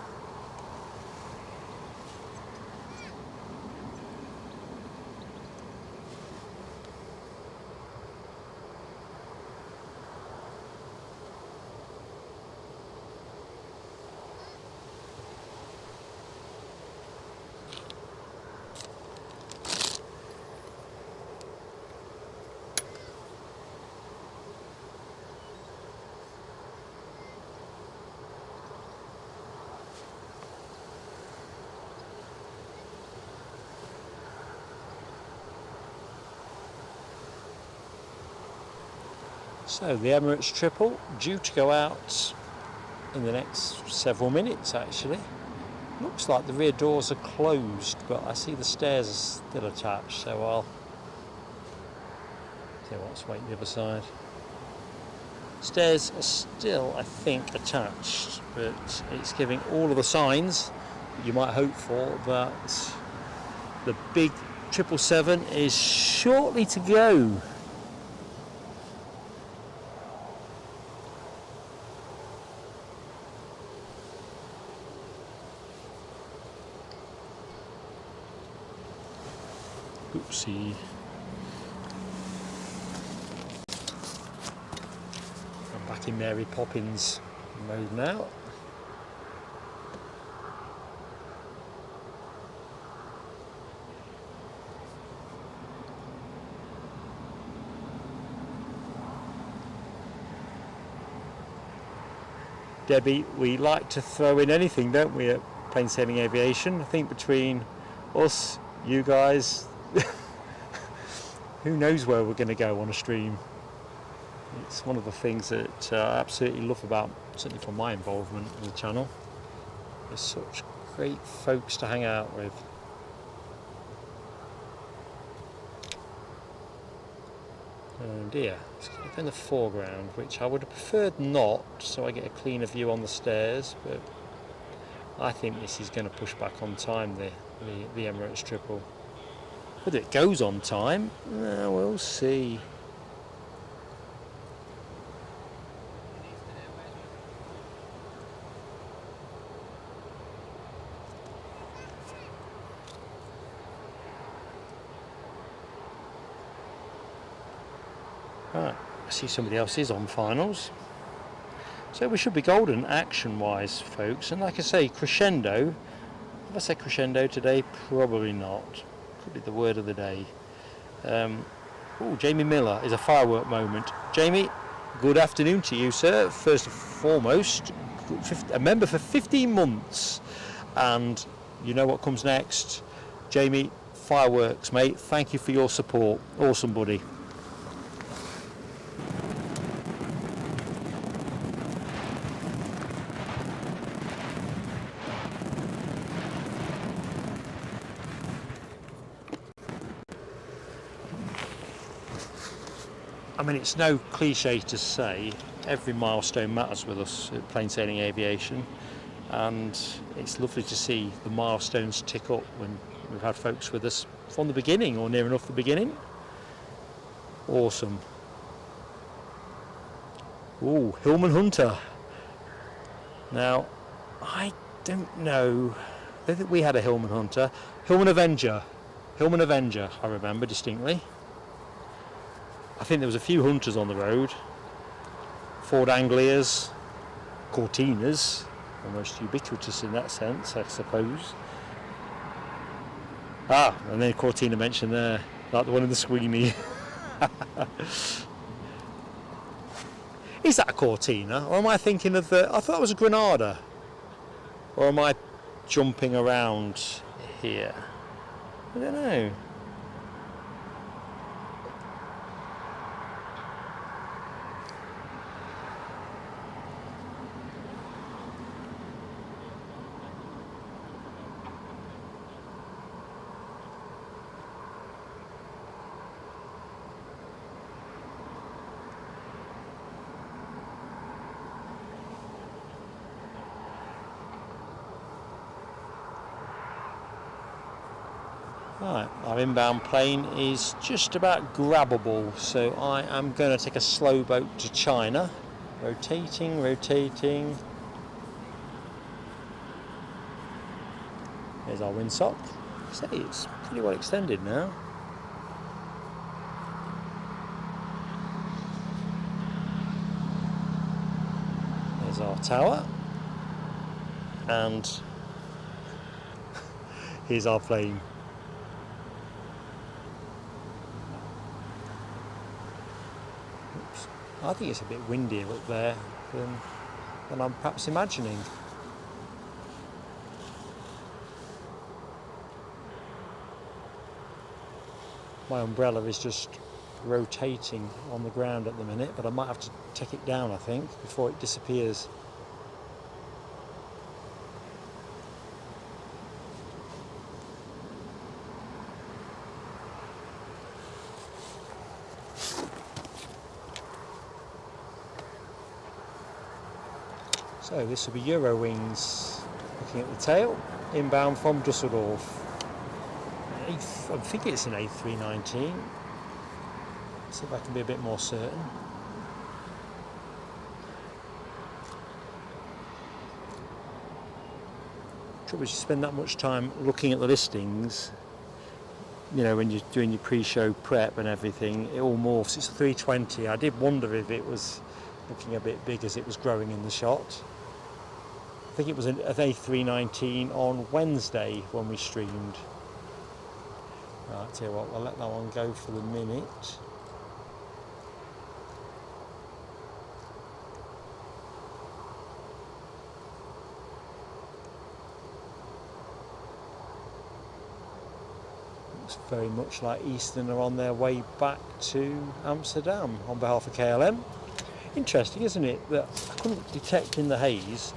So the Emirates Triple due to go out in the next several minutes actually. Looks like the rear doors are closed, but I see the stairs are still attached, so I'll tell you what, let's wait the other side. Stairs are still, I think, attached, but it's giving all of the signs that you might hope for that the big 777 is shortly to go. Oopsie. I'm back in Mary Poppins mode now. Debbie, we like to throw in anything, don't we, at Plain Sailing Aviation? I think between us, you guys, who knows where we're going to go on a stream. It's one of the things that I absolutely love about, certainly from my involvement in the channel. There's such great folks to hang out with. Oh dear, it's up in the foreground, which I would have preferred not, so I get a cleaner view on the stairs, but I think this is going to push back on time, the Emirates Triple. Whether it goes on time, we'll see. Right, I see somebody else is on finals. So we should be golden action-wise, folks. And like I say, crescendo. Have I said crescendo today? Probably not. Could be the word of the day. Oh, Jamie Miller is a firework moment. Jamie, good afternoon to you, sir. First and foremost, a member for 15 months. And you know what comes next. Jamie, fireworks, mate. Thank you for your support. Awesome, buddy. I mean, it's no cliche to say every milestone matters with us at Plain Sailing Aviation, and it's lovely to see the milestones tick up when we've had folks with us from the beginning or near enough the beginning. Awesome. Ooh, Hillman Hunter. Now, I don't know. I don't think we had a Hillman Hunter. Hillman Avenger. Hillman Avenger, I remember distinctly. I think there was a few Hunters on the road. Ford Anglias, Cortinas, almost ubiquitous in that sense, I suppose. Ah, and then Cortina mentioned there, like the one in the Sweeney. Is that a Cortina, or am I thinking of the? I thought it was a Granada, or am I jumping around here? I don't know. Right, our inbound plane is just about grabbable, so I am going to take a slow boat to China. Rotating, rotating. There's our windsock. Say it's pretty well extended now. There's our tower. And here's our plane. Oops. I think it's a bit windier up there than I'm perhaps imagining. My umbrella is just rotating on the ground at the minute, but I might have to take it down, I think, before it disappears. So this will be Eurowings, looking at the tail, inbound from Dusseldorf. I think it's an A319. See if I can be a bit more certain. Trouble is you spend that much time looking at the listings, you know, when you're doing your pre-show prep and everything, it all morphs. It's a 320. I did wonder if it was looking a bit big as it was growing in the shot. I think it was an A319 on Wednesday when we streamed. Right, tell you what, I'll let that one go for the minute. Looks very much like Eastern are on their way back to Amsterdam on behalf of KLM. Interesting, isn't it, that I couldn't detect in the haze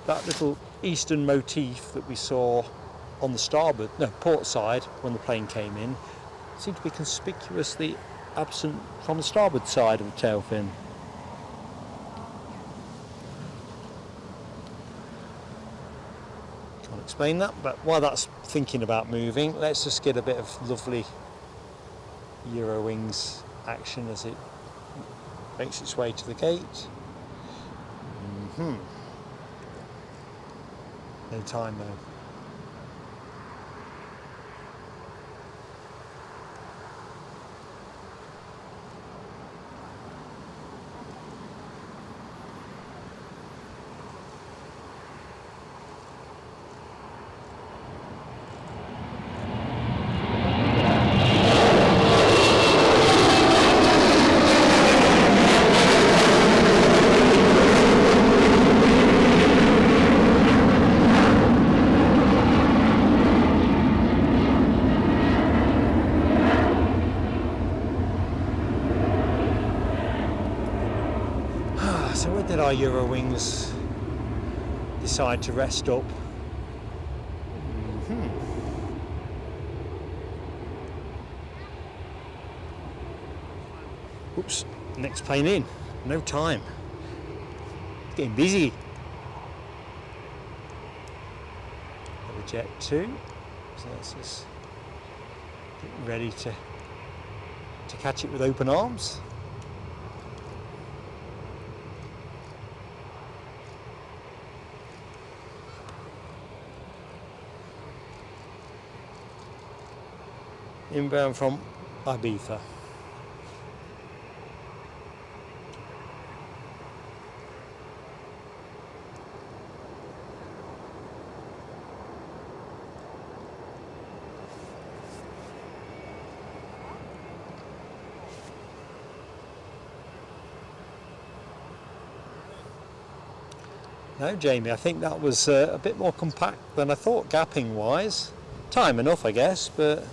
that little Eastern motif that we saw on the port side when the plane came in seemed to be conspicuously absent from the starboard side of the tail fin. Can't explain that, but while that's thinking about moving, let's just get a bit of lovely Eurowings action as it makes its way to the gate. No time though. Did our Eurowings decide to rest up? Oops, next plane in, no time. It's getting busy. Jet 2, so let's just get ready to catch it with open arms. Inbound from Ibiza. No, Jamie, I think that was a bit more compact than I thought, gapping wise. Time enough, I guess, but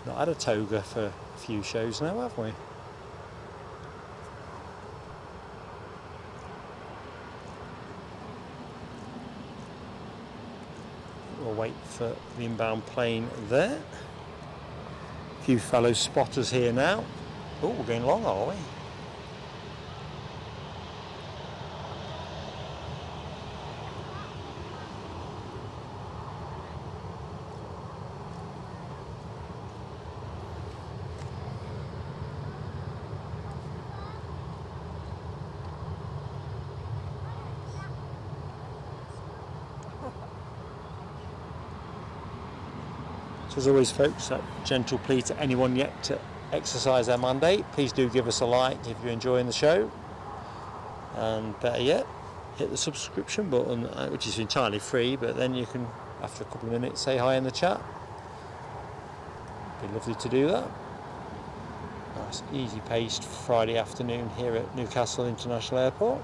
not had a toga for a few shows now, have we? We'll wait for the inbound plane there. A few fellow spotters here now. Oh, we're going long, are we? So as always folks, that gentle plea to anyone yet to exercise their mandate, please do give us a like if you're enjoying the show, and better yet, hit the subscription button, which is entirely free, but then you can, after a couple of minutes, say hi in the chat. It'd be lovely to do that. Nice easy paced Friday afternoon here at Newcastle International Airport.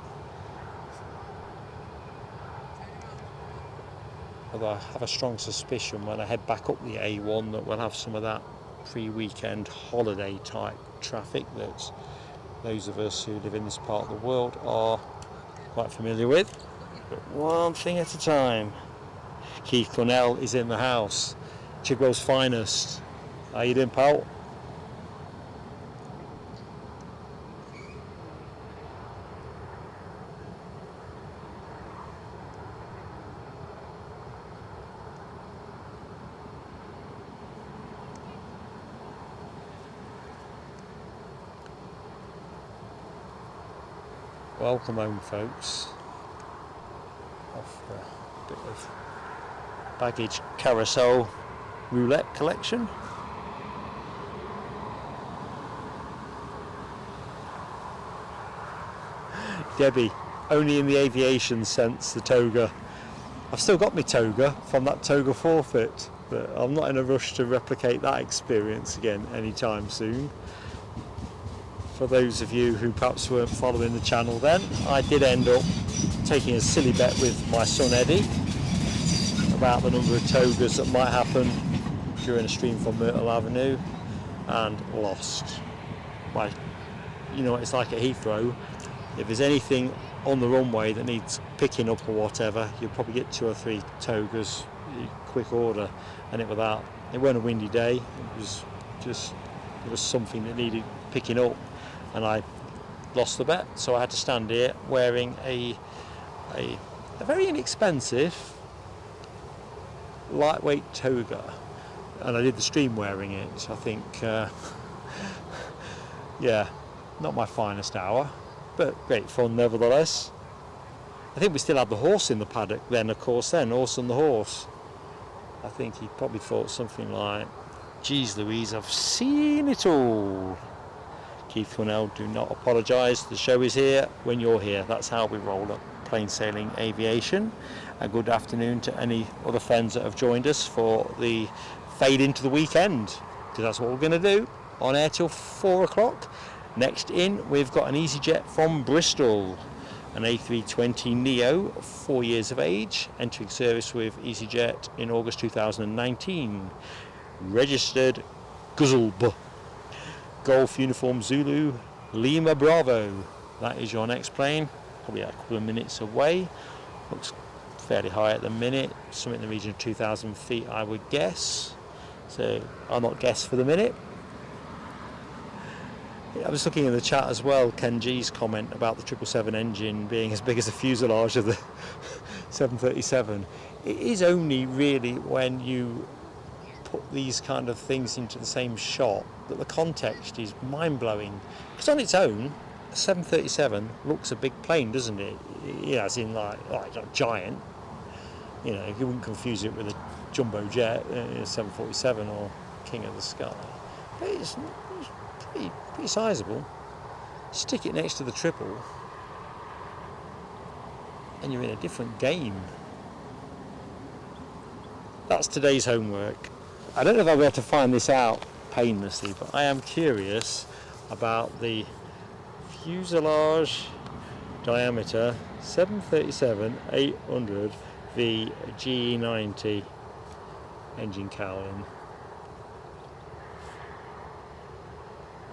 Although I have a strong suspicion when I head back up the A1 that we'll have some of that pre-weekend holiday type traffic that those of us who live in this part of the world are quite familiar with. But one thing at a time. Keith Cornell is in the house. Chigwell's finest. How you doing, pal? Welcome home, folks. Off for a bit of baggage carousel roulette collection. Debbie, only in the aviation sense, the toga. I've still got my toga from that toga forfeit, but I'm not in a rush to replicate that experience again anytime soon. For those of you who perhaps weren't following the channel then, I did end up taking a silly bet with my son Eddie about the number of togas that might happen during a stream from Myrtle Avenue, and lost. You know what it's like at Heathrow. If there's anything on the runway that needs picking up or whatever, you'll probably get 2 or 3 togas, quick order. And it weren't a windy day, it was something that needed picking up. And I lost the bet, so I had to stand here wearing a very inexpensive lightweight toga, and I did the stream wearing it. I think yeah, not my finest hour, but great fun nevertheless. I think we still had the horse in the paddock then, of course, Horse and the Horse. I think he probably thought something like, geez Louise, I've seen it all. Keith Cornell, do not apologise. The show is here when you're here. That's how we roll up Plain Sailing Aviation. A good afternoon to any other friends that have joined us for the fade into the weekend, because that's what we're going to do. On air till 4 o'clock. Next in, we've got an EasyJet from Bristol, an A320neo, 4 years of age, entering service with EasyJet in August 2019. Registered Guzzleb. Golf Uniform Zulu Lima Bravo. That is your next plane, probably a couple of minutes away. Looks fairly high at the minute, something in the region of 2,000 feet I would guess, so I'll not guess for the minute. I was looking in the chat as well, Ken G's comment about the 777 engine being as big as the fuselage of the 737. It is only really when you put these kind of things into the same shot that the context is mind-blowing. Because on its own, a 737 looks a big plane, doesn't it? Yeah, as in like not giant. You know, you wouldn't confuse it with a jumbo jet, 747 or King of the Sky. But it's pretty sizable. Stick it next to the Triple, and you're in a different game. That's today's homework. I don't know if I'll be able to find this out painlessly, but I am curious about the fuselage diameter 737-800 v GE90 engine cowling.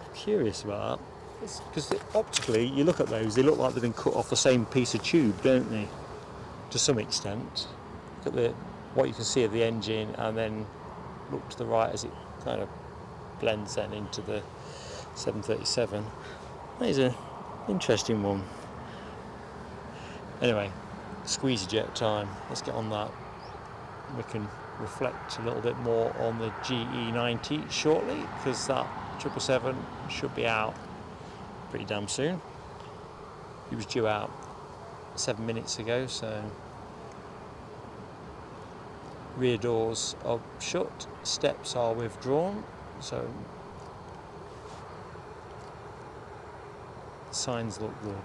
I'm curious about that, because optically you look at those, they look like they've been cut off the same piece of tube, don't they, to some extent. Look at what you can see of the engine, and then look to the right as it kind of blends then into the 737. That is an interesting one. Anyway, EasyJet time. Let's get on that. We can reflect a little bit more on the GE90 shortly, because that 777 should be out pretty damn soon. It was due out 7 minutes ago, so Rear doors are shut, steps are withdrawn, so signs look good.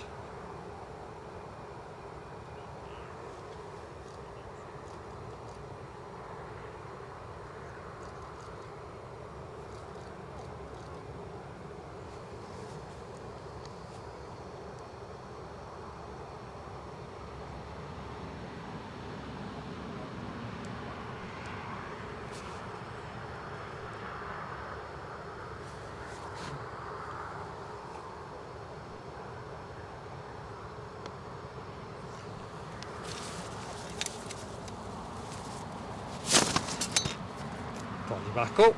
Body back up.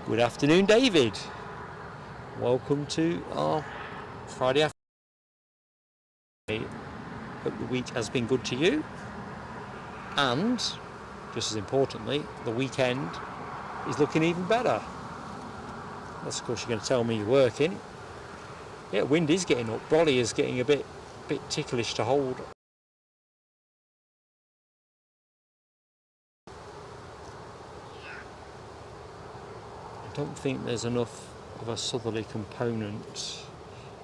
Good afternoon, David. Welcome to our Friday afternoon. Hope the week has been good to you. And, just as importantly, the weekend is looking even better. That's, of course, you're going to tell me you're working. Yeah, wind is getting up. Brolly is getting a bit ticklish to hold. I don't think there's enough of a southerly component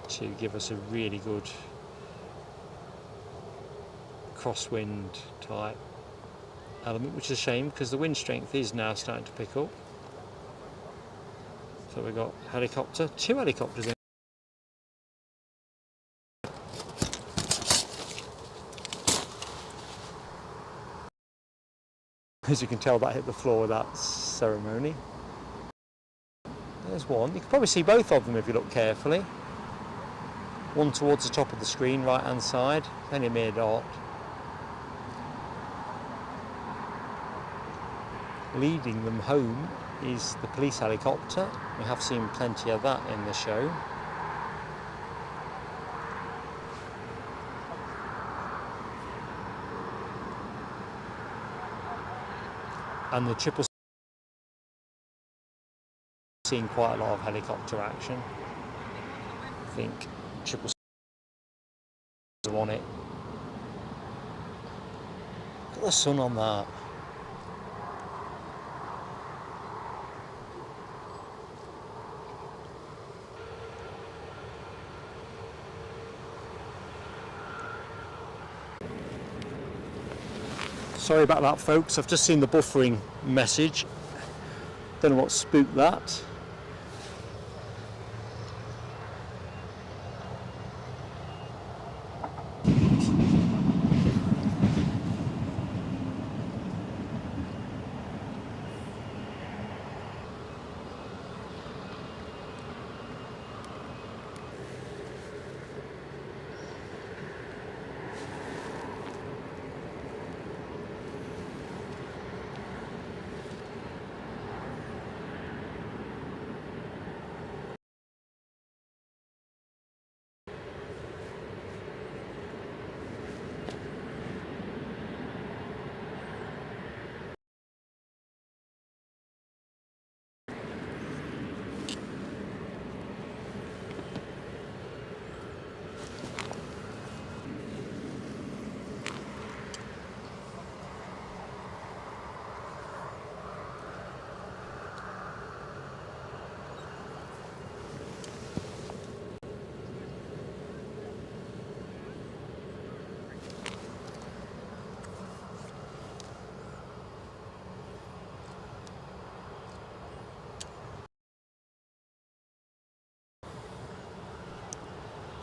to give us a really good crosswind type element, which is a shame because the wind strength is now starting to pick up. So we've got helicopter, 2 helicopters in. As you can tell, that hit the floor with that ceremony. There's one. You can probably see both of them if you look carefully. One towards the top of the screen, right hand side, only a mere dot. Leading them home is the police helicopter. We have seen plenty of that in the show. And the Triple, seen quite a lot of helicopter action. I think Triple are on it. Look at the sun on that. Sorry about that, folks. I've just seen the buffering message. Don't know what spooked that.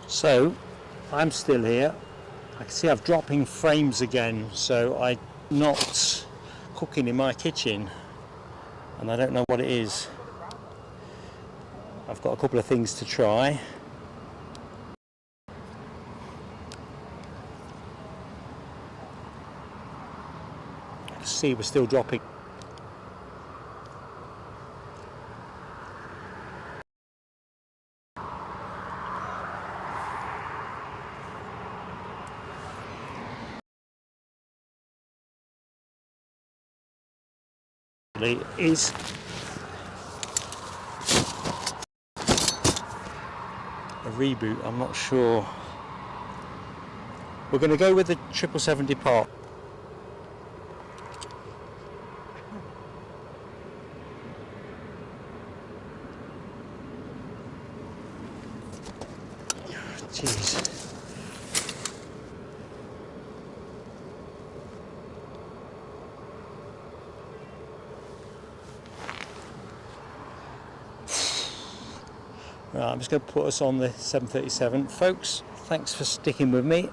So I'm still here. I can see I'm dropping frames again, so I'm not cooking in my kitchen and I don't know what it is. I've got a couple of things to try. See, we're still dropping. Is a reboot. I'm not sure We're going to go with the 777 depart. Jeez. Right, I'm just going to put us on the 737. Folks, thanks for sticking with me.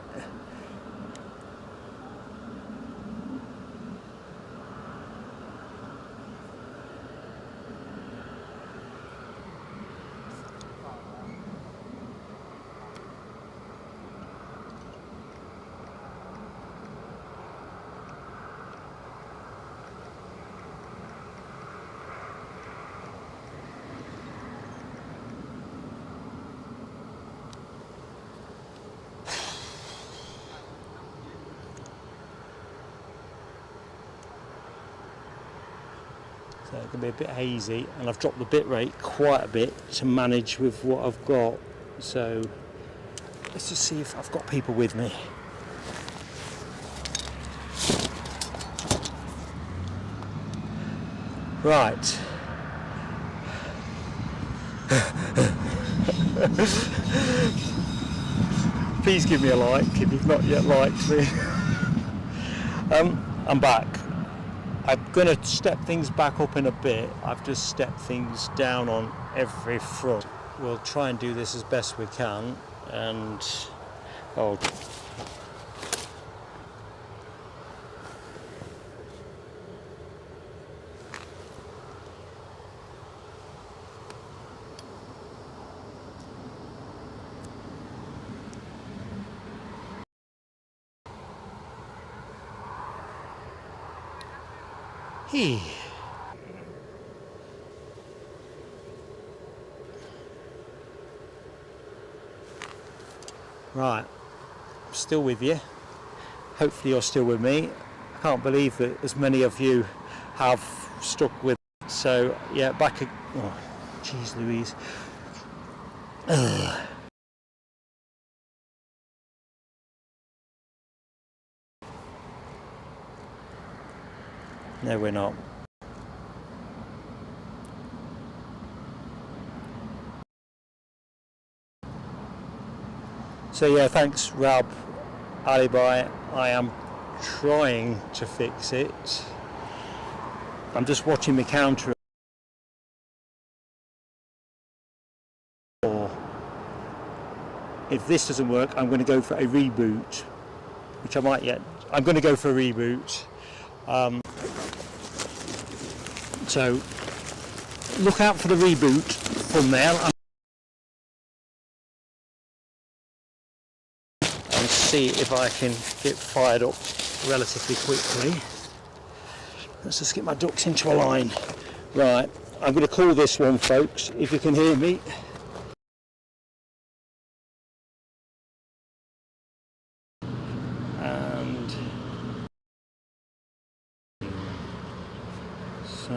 So it's going to be a bit hazy, and I've dropped the bit rate quite a bit to manage with what I've got. So let's just see if I've got people with me. Right. Please give me a like if you've not yet liked me. I'm back. I'm going to step things back up in a bit. I've just stepped things down on every front. We'll try and do this as best we can. And oh, right, I'm still with you. Hopefully you're still with me. I can't believe that as many of you have stuck with it. So yeah, back. Oh, jeez Louise. Ugh. No, we're not. So yeah, thanks Rab, Alibi. I am trying to fix it. I'm just watching my counter. If this doesn't work, I'm going to go for a reboot, which I might yet. I'm going to go for a reboot. So look out for the reboot thumbnail and see if I can get fired up relatively quickly. Let's just get my ducks into a line. Right, I'm going to call this one, folks, if you can hear me. And so